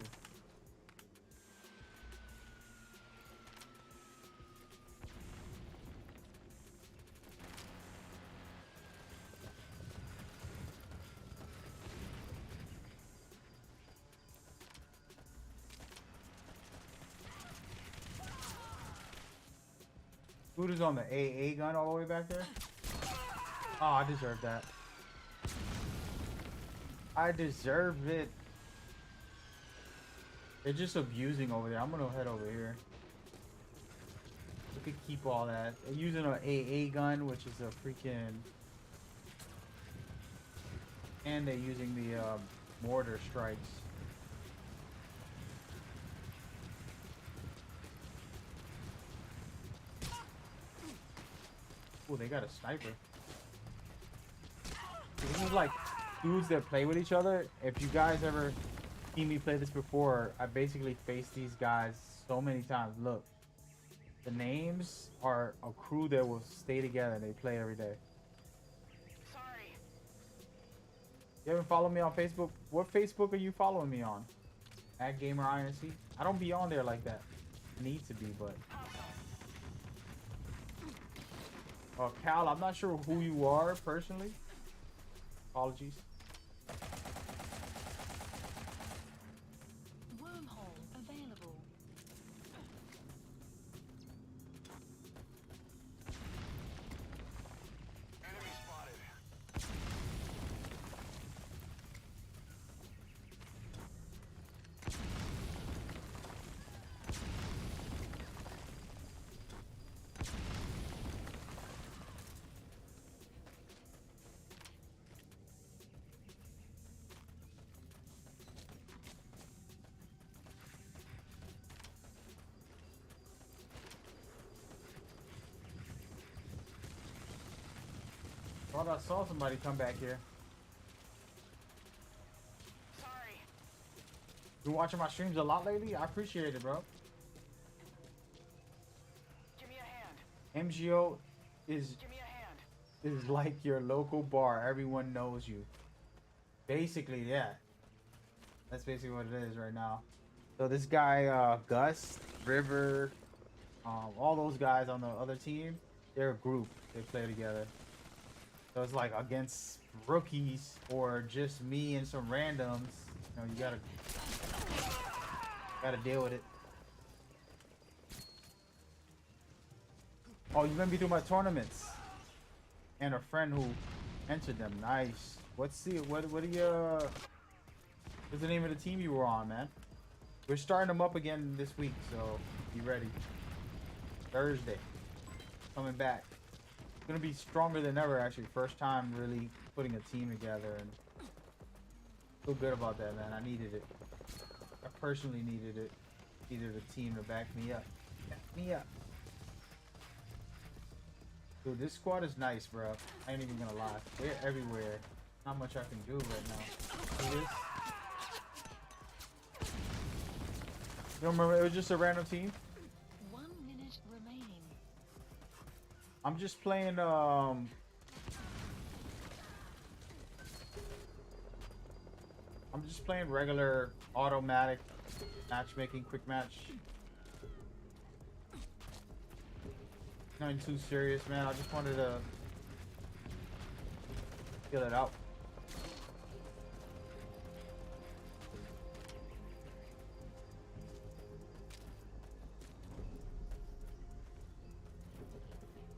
Food is on the AA gun all the way back there. Oh, I deserve that. I deserve it. They're just abusing over there. I'm gonna head over here. We could keep all that. They're using an AA gun, which is a freaking... And they're using the mortar strikes. Oh, they got a sniper. This is like dudes that play with each other. If you guys ever seen me play this before, I basically faced these guys so many times. Look, the names are a crew that will stay together and they play every day. Sorry. You haven't followed me on Facebook? What Facebook are you following me on? @GamerINC? I don't be on there like that. Need to be, but... Cal, I'm not sure who you are personally. Apologies. Wormhole available. Enemy spotted. Thought I saw somebody come back here. Sorry. You watching my streams a lot lately? I appreciate it, bro. Give me a hand. MGO is Give me a hand. like your local bar. Everyone knows you. Basically, yeah. That's basically what it is right now. So this guy, Gus, River, all those guys on the other team, they're a group. They play together. So it's like against rookies or just me and some randoms. You know, you gotta deal with it. Oh, you're gonna be through my tournaments. And a friend who entered them. Nice. What's the what's the name of the team you were on, man? We're starting them up again this week, so be ready. Thursday. Coming back. Gonna be stronger than ever, actually. First time really putting a team together, and feel good about that, man. I needed it. I personally needed it. Needed a team to back me up. Back me up. Dude, this squad is nice, bro. I ain't even gonna lie. They're everywhere. Not much I can do right now. See this? You don't remember? It was just a random team. 1 minute remaining. I'm just playing I'm just playing regular automatic matchmaking, quick match. Nothing too serious, man. I just wanted to feel it out.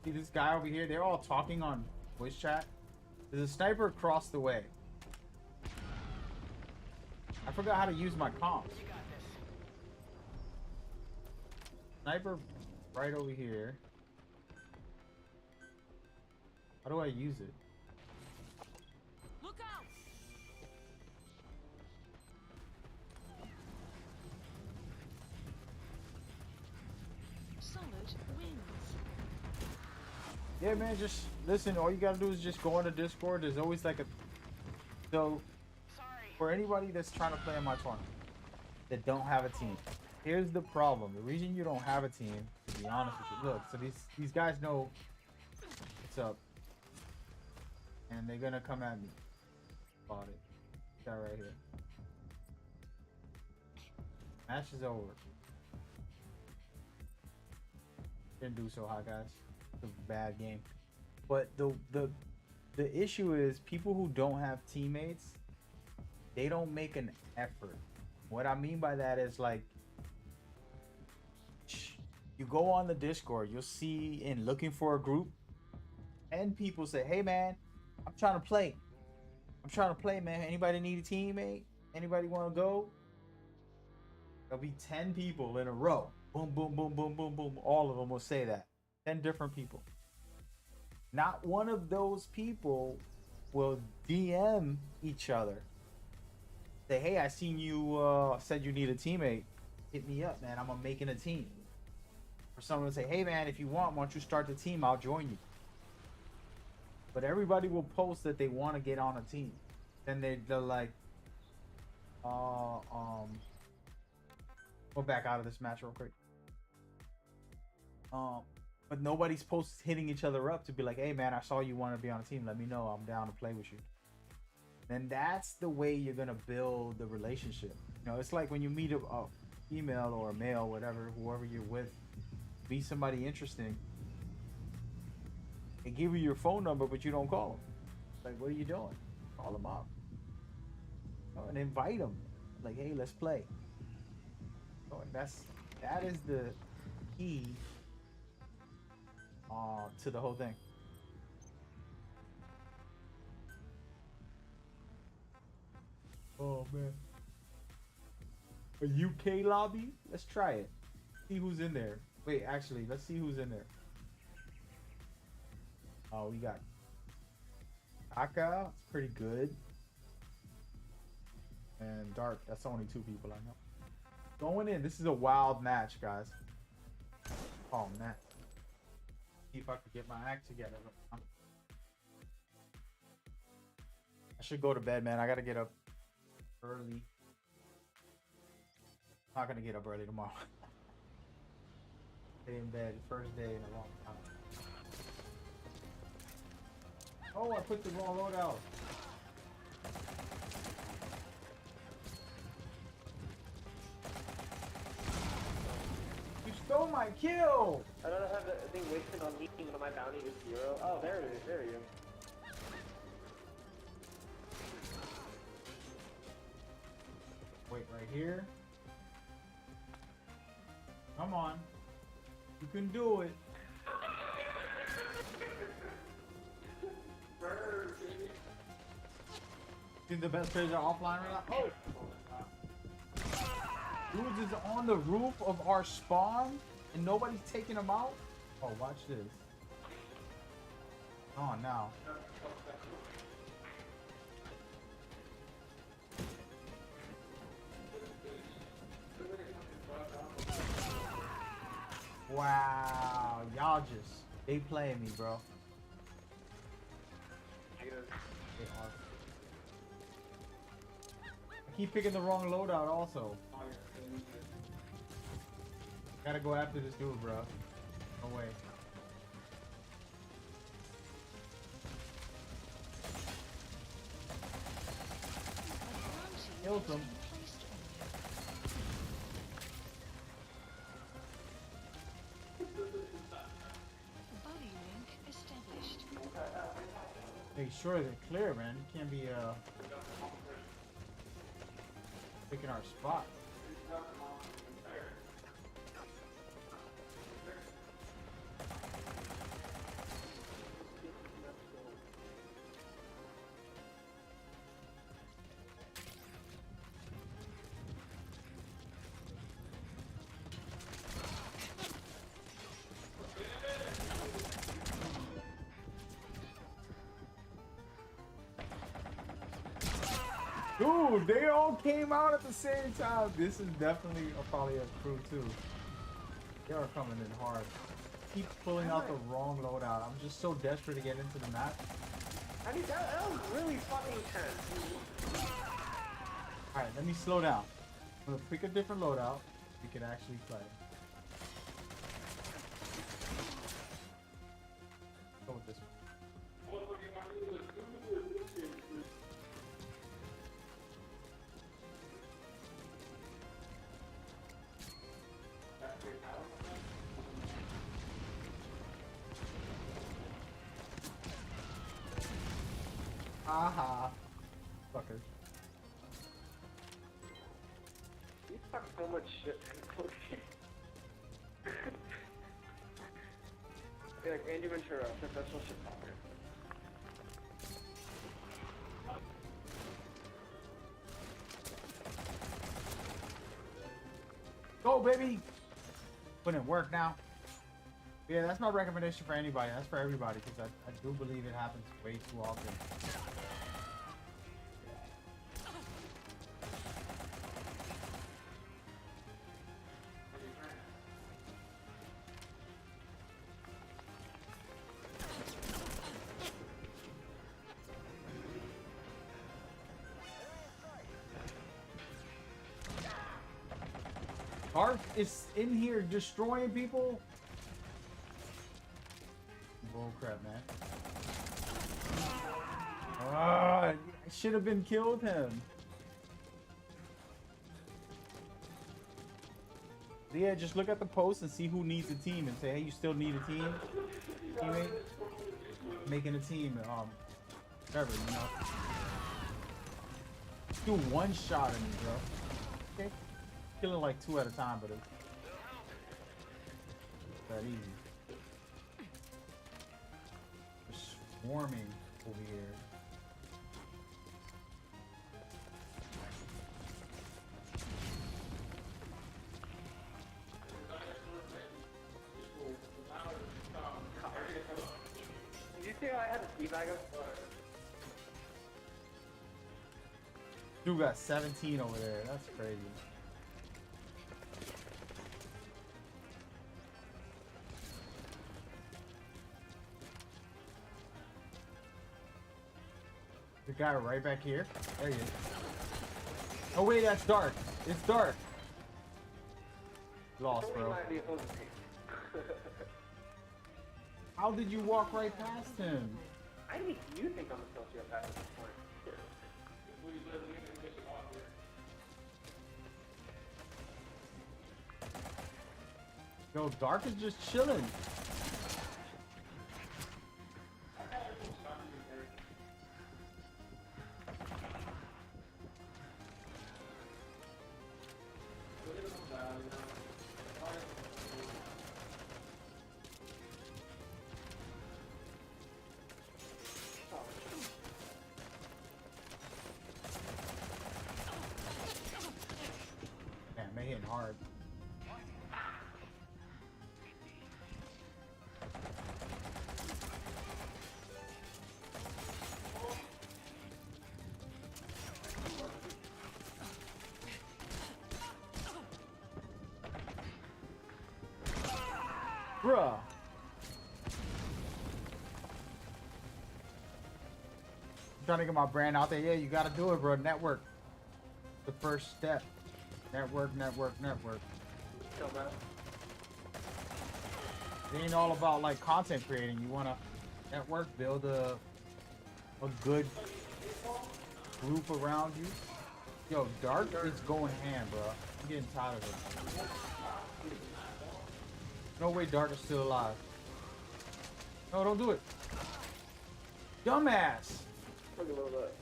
See this guy over here? They're all talking on voice chat. There's a sniper across the way. I forgot how to use my comms. You got this. Sniper right over here. How do I use it? Look out! Solid wins. Yeah, man, just listen. All you gotta do is just go on the Discord. There's always like a... So, Sorry. for anybody that's trying to play in my tournament that don't have a team, here's the problem. The reason you don't have a team, to be honest with you, look, so these guys know what's up. And they're gonna come at me about it. That right here. Match is over. Didn't do so hot, guys. It's a bad game. But the issue is people who don't have teammates, they don't make an effort. What I mean by that is like, you go on the Discord, you'll see in looking for a group, and people say, hey man, I'm trying to play. I'm trying to play, man. Anybody need a teammate? Anybody want to go? There'll be 10 people in a row. Boom, boom, boom, boom, boom, boom. All of them will say that. 10 different people. Not one of those people will DM each other. Say, hey, I seen you said you need a teammate. Hit me up, man. I'm making a team. Or someone will say, hey, man, if you want, why don't you start the team? I'll join you. But everybody will post that they want to get on a team. Then they're like, go back out of this match real quick. But nobody's hitting each other up to be like, hey man, I saw you want to be on a team. Let me know. I'm down to play with you. Then that's the way you're gonna build the relationship. You know, it's like when you meet a female or a male, whatever, whoever you're with, be somebody interesting. They give you your phone number, but you don't call them. Like, what are you doing? Call them up. Oh, and invite them. Like, hey, let's play. So that is the key to the whole thing. Oh man. A UK lobby? Let's try it. See who's in there. Wait, actually, let's see who's in there. Oh, we got Aka, it's pretty good. And Dark, that's only 2 people I know. Going in, this is a wild match, guys. Oh man. See if I could get my act together. I should go to bed, man. I gotta get up early. Not gonna get up early tomorrow. Stay in bed, first day in a long time. Oh, I put the wrong loadout. You stole my kill! I don't have the thing wasted on me when my bounty is 0. Oh, there it is. There you go. Wait, right here. Come on. You can do it. Think the best players are offline right now? Oh! Dudes is on the roof of our spawn and nobody's taking them out? Oh, watch this. Oh, now. Wow, y'all just, they playing me, bro. They are. I keep picking the wrong loadout also. Gotta go after this dude, bro. No way. Kills him. Body link established. Make sure they're clear, man. You can't be picking our spot. Dude, they all came out at the same time. This is definitely probably a crew too. They are coming in hard. Keep pulling out the wrong loadout. I'm just so desperate to get into the map. I mean, that was really fucking tense. Alright, let me slow down. I'm gonna pick a different loadout. We can actually play. Go with this one. Aha. Fuckers. You talk so much shit. You're like Andy Ventura, professional shit talker. Go, baby! Put in work now. Yeah, that's my recommendation for anybody. That's for everybody, because I do believe it happens way too often. Ark is in here destroying people. Bull crap, man. I should have been killed him. Yeah, just look at the post and see who needs a team and say, hey, you still need a team? Teammate? Making a team, whatever, you know. Do one shot at me, bro. Okay? Killing like 2 at a time, but it's that easy. They're swarming over here. Did you see how I had to teabag him? Dude got 17 over there. That's crazy. The guy right back here. There he is. Oh wait, that's dark. It's dark. Lost, bro. How did you walk right past him? I think you think I'm a sociopath at this point. Yo, Dark is just chilling. Damn, they hitting hard. Bruh. I'm trying to get my brand out there. Yeah, you gotta do it, bro. Network. The first step. Network, network, network. It ain't all about like content creating. You wanna network, build a good group around you. Yo, Dark is going ham, bro. I'm getting tired of it. No way Dark is still alive. No, don't do it. Dumbass. Look a little bit.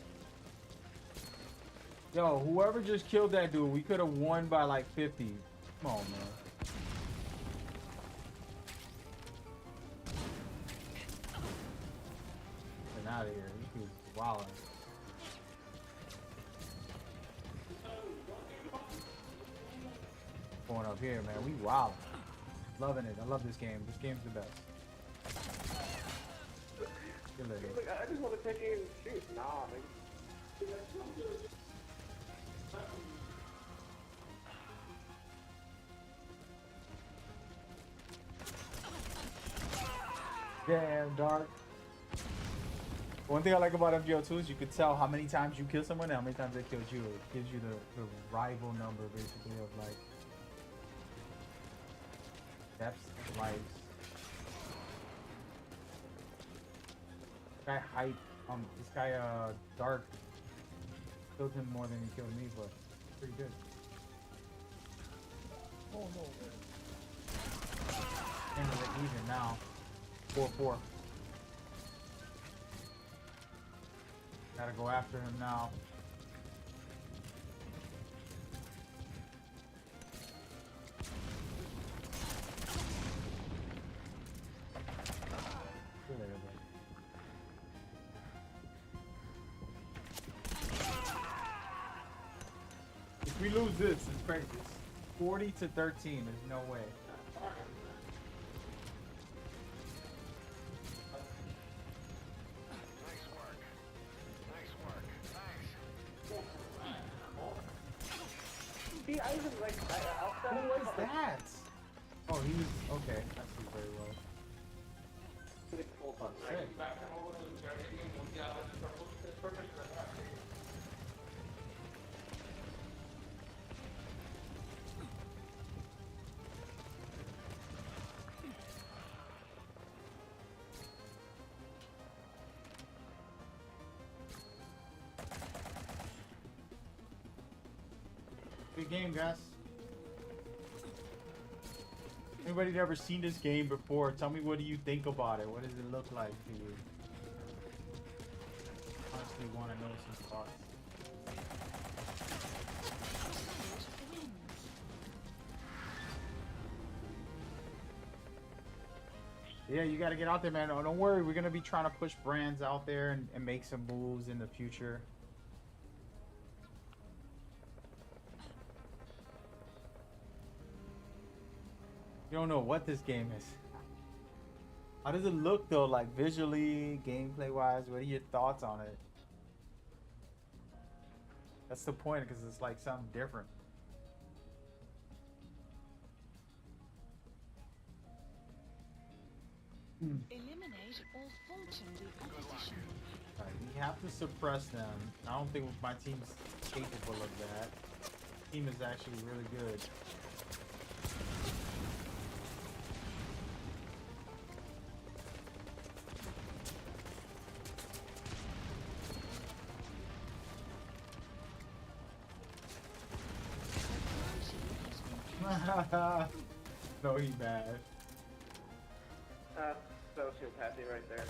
Yo, whoever just killed that dude, we could have won by like 50. Come on, man. Get out of here. These dudes wildin'. Going up here, man. We wild. Loving it. I love this game. This game's the best. Good lady. Like, I just want to take it and shoot. Nah, man. Damn, Dark. One thing I like about MGO 2 is you could tell how many times you kill someone and how many times they killed you. It gives you the rival number, basically, of like deaths and lives. This guy hype, this guy Dark killed him more than he killed me, but pretty good. Oh no. End of it even now. 4-4. Gotta go after him now. If we lose this, it's crazy. It's 40 to 13. There's no way. See, I even like, outside Who of was that? Oh, he was okay. I see very well. Sick. Good game, guys. Anybody ever seen this game before? Tell me, what do you think about it? What does it look like to you? Honestly, want to know some thoughts. Yeah, you got to get out there, man. Oh, don't worry, we're gonna be trying to push brands out there and make some moves in the future. You don't know what this game is. How does it look though, like visually, gameplay wise? What are your thoughts on it? That's the point, because it's like something different. Eliminate all function with opposition. Right, we have to suppress them. I don't think my team's capable of that. Team is actually really good. No, he bad. Sociopathy right there.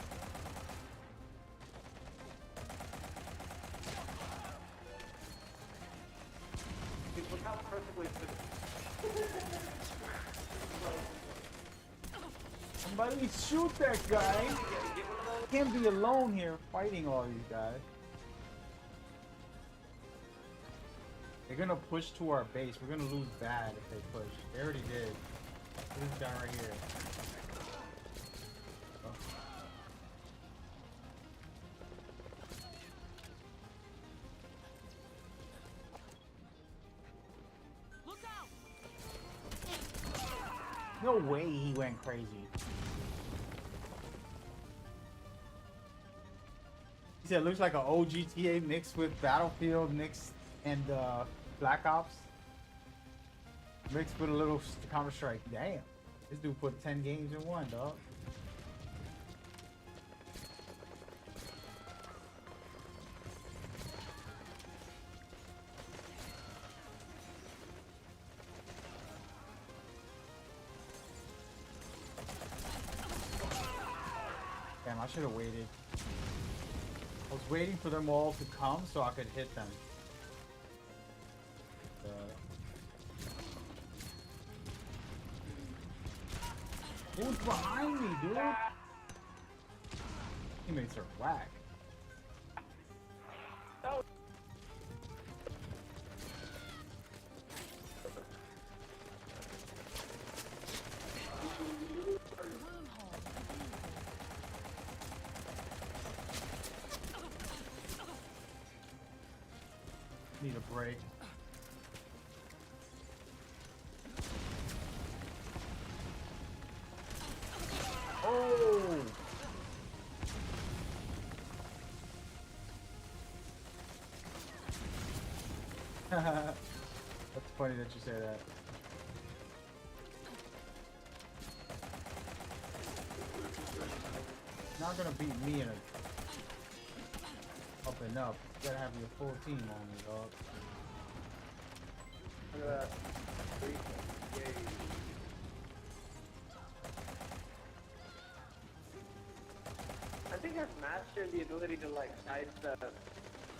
Look how perfectly Somebody shoot that guy! Can't be alone here fighting all these guys. They're gonna push to our base. We're gonna lose bad if they push. They already did. This guy right here. Oh. Look out! No way he went crazy. He said it looks like an old GTA mixed with Battlefield mixed and Black Ops. Mixed with a little Counter-Strike. Damn. This dude put 10 games in one, dog. should have waited. I was waiting for them all to come so I could hit them. Who's behind me, dude? Teammates are whack. Need a break. Oh! That's funny that you say that. Not gonna beat me in a up and up. You gotta have your full team on me, dog. Look at that. Yay. I think I've mastered the ability to like sidestep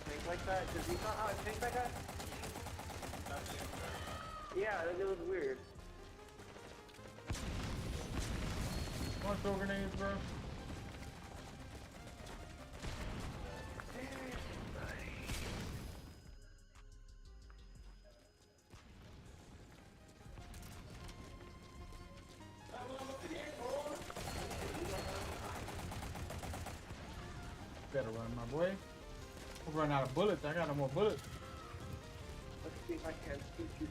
things like that. Cause you saw how I think that guy? Yeah, it was weird. Want to throw grenades, bro? Better run, my boy. I'll run out of bullets. I got no more bullets. Let's see if I can shoot you.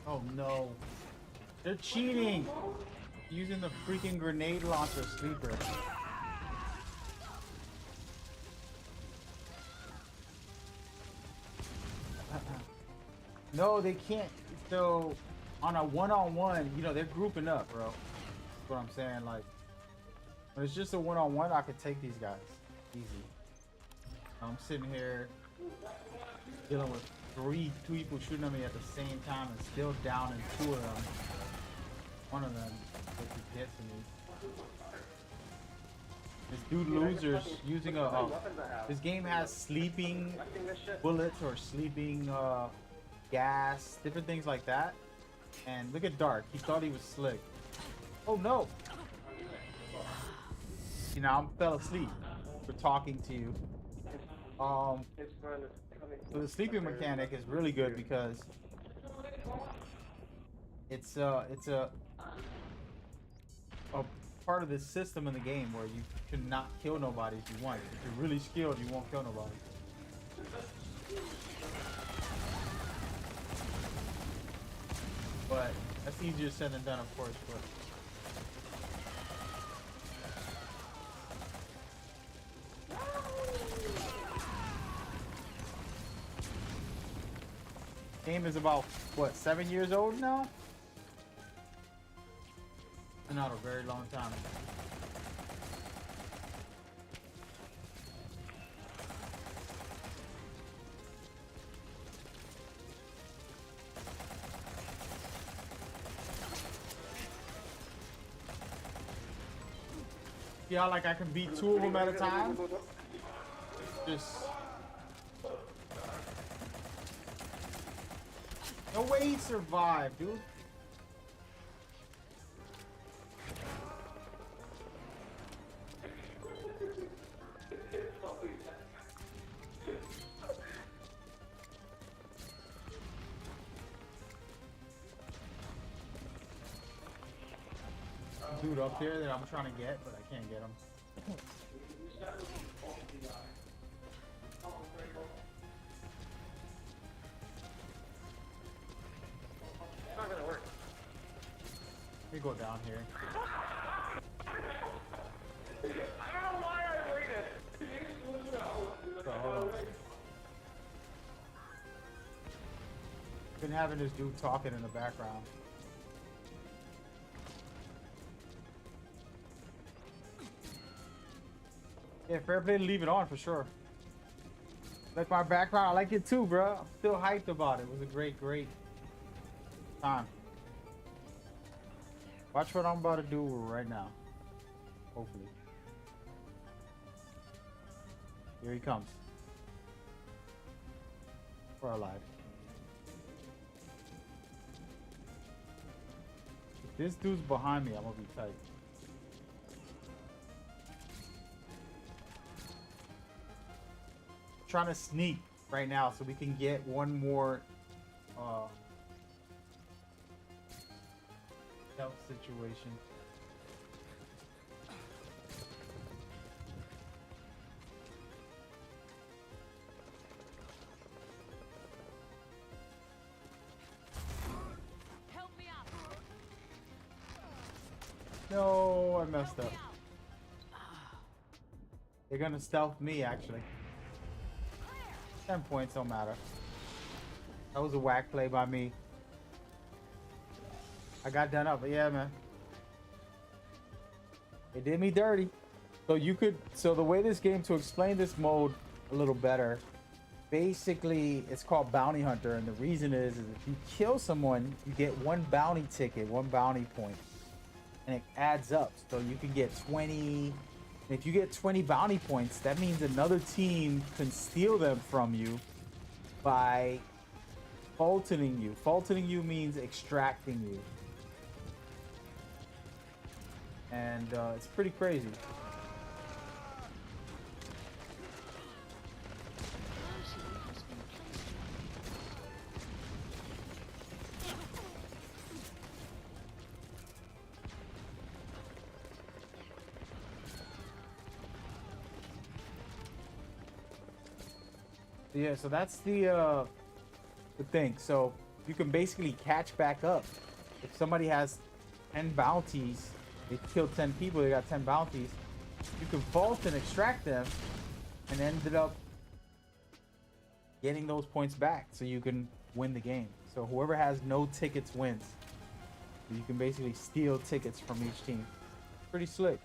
Oh no. They're cheating! Using the freaking grenade launcher sleeper. No, they can't. So, on a one-on-one, you know, they're grouping up, bro. That's what I'm saying. Like, when it's just a one-on-one, I could take these guys. Easy. I'm sitting here dealing with two people shooting at me at the same time and still down in two of them. One of them gets to me. This dude losers using a this game has sleeping bullets or sleeping gas, different things like that. And look at Dark, he thought he was slick. Oh no! You know, I fell asleep for talking to you. So the sleeping mechanic is really good because it's a part of this system in the game where you cannot kill nobody if you want. If you're really skilled, you won't kill nobody. But that's easier said than done, of course. But game is about what, 7 years old now? Not a very long time. Yeah, like I can beat two of them at a time. Just no way he survived, dude. Dude up there that I'm trying to get, but I can't get him. It's not gonna work. We go down here. I don't know why I waited. So, hold on. Been having this dude talking in the background. Yeah, fair play to leave it on for sure. Like my background, I like it too, bro. I'm still hyped about it. It was a great time. Watch what I'm about to do right now. Hopefully. Here he comes. We're alive. If this dude's behind me, I'm gonna be tight. Trying to sneak right now so we can get one more stealth situation. Help me up. No, I messed up. They're gonna stealth me actually. 10 points don't matter. That was a whack play by me. I got done up, but yeah, man. It did me dirty. So the way this game, to explain this mode a little better, basically it's called Bounty Hunter, and the reason is if you kill someone, you get one bounty ticket, one bounty point, and it adds up. So you can get 20. If you get 20 bounty points, that means another team can steal them from you by faulting you. Faulting you means extracting you. And it's pretty crazy. Yeah, so that's the thing. So you can basically catch back up. If somebody has 10 bounties, they killed 10 people, they got 10 bounties, you can vault and extract them and ended up getting those points back so you can win the game. So whoever has no tickets wins. You can basically steal tickets from each team. Pretty slick.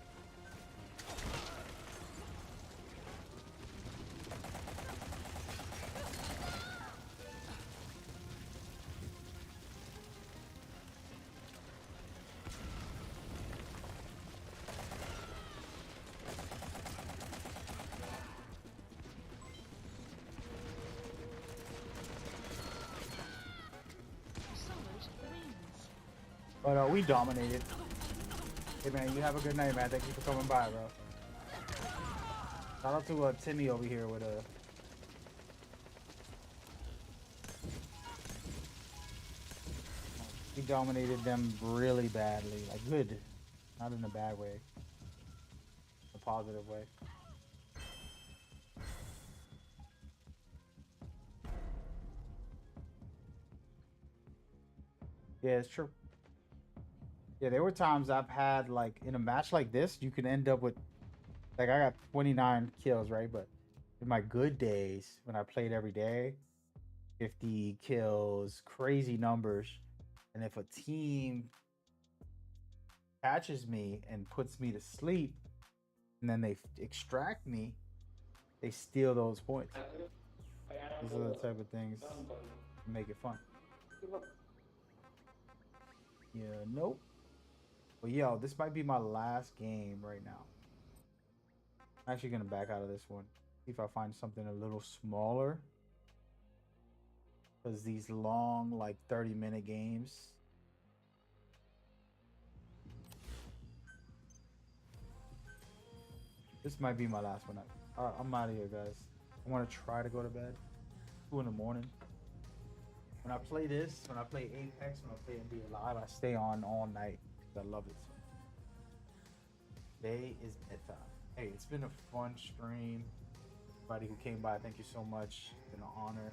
But we dominated. Hey man, you have a good night, man. Thank you for coming by, bro. Shout out to Timmy over here with a. He dominated them really badly, like good, not in a bad way, a positive way. Yeah, it's true. Yeah, there were times I've had, like, in a match like this, you can end up with, like, I got 29 kills, right? But in my good days, when I played every day, 50 kills, crazy numbers. And if a team catches me and puts me to sleep, and then they extract me, they steal those points. These are the type of things that make it fun. Yeah, nope. But yo, this might be my last game right now. I'm actually gonna back out of this one. See if I find something a little smaller. Because these long, like 30-minute games. This might be my last one. Alright, I'm out of here, guys. I want to try to go to bed. 2 in the morning. When I play this, when I play Apex, when I play NBA Live, I stay on all night. I love it. Today is bedtime. Hey, it's been a fun stream. Everybody who came by, thank you so much. It's been an honor.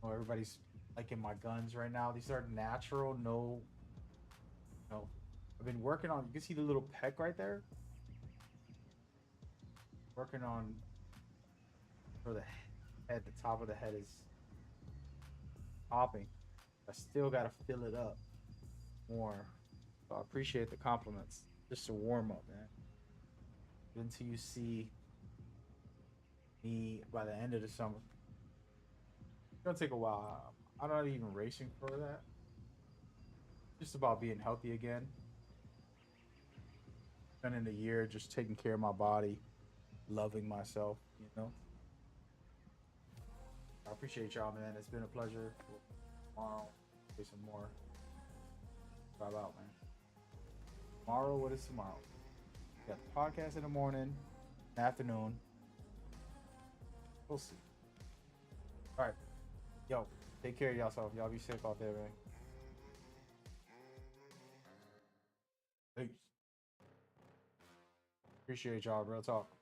Oh, everybody's liking my guns right now. These are natural, no. I've been working on. You can see the little peck right there. Working on. For the head, the top of the head is popping. I still gotta fill it up more. So I appreciate the compliments. Just a warm up, man. Until you see me by the end of the summer. It's gonna take a while. I'm not even racing for that. Just about being healthy again. spending a year just taking care of my body, loving myself, you know. I appreciate y'all, man. It's been a pleasure. Tomorrow, play some more. Vibe out, man. Tomorrow, what is tomorrow? We got the podcast in the morning, afternoon. We'll see. All right. Yo, take care of yourself. Y'all be safe out there, man. Peace. Appreciate y'all. Real talk.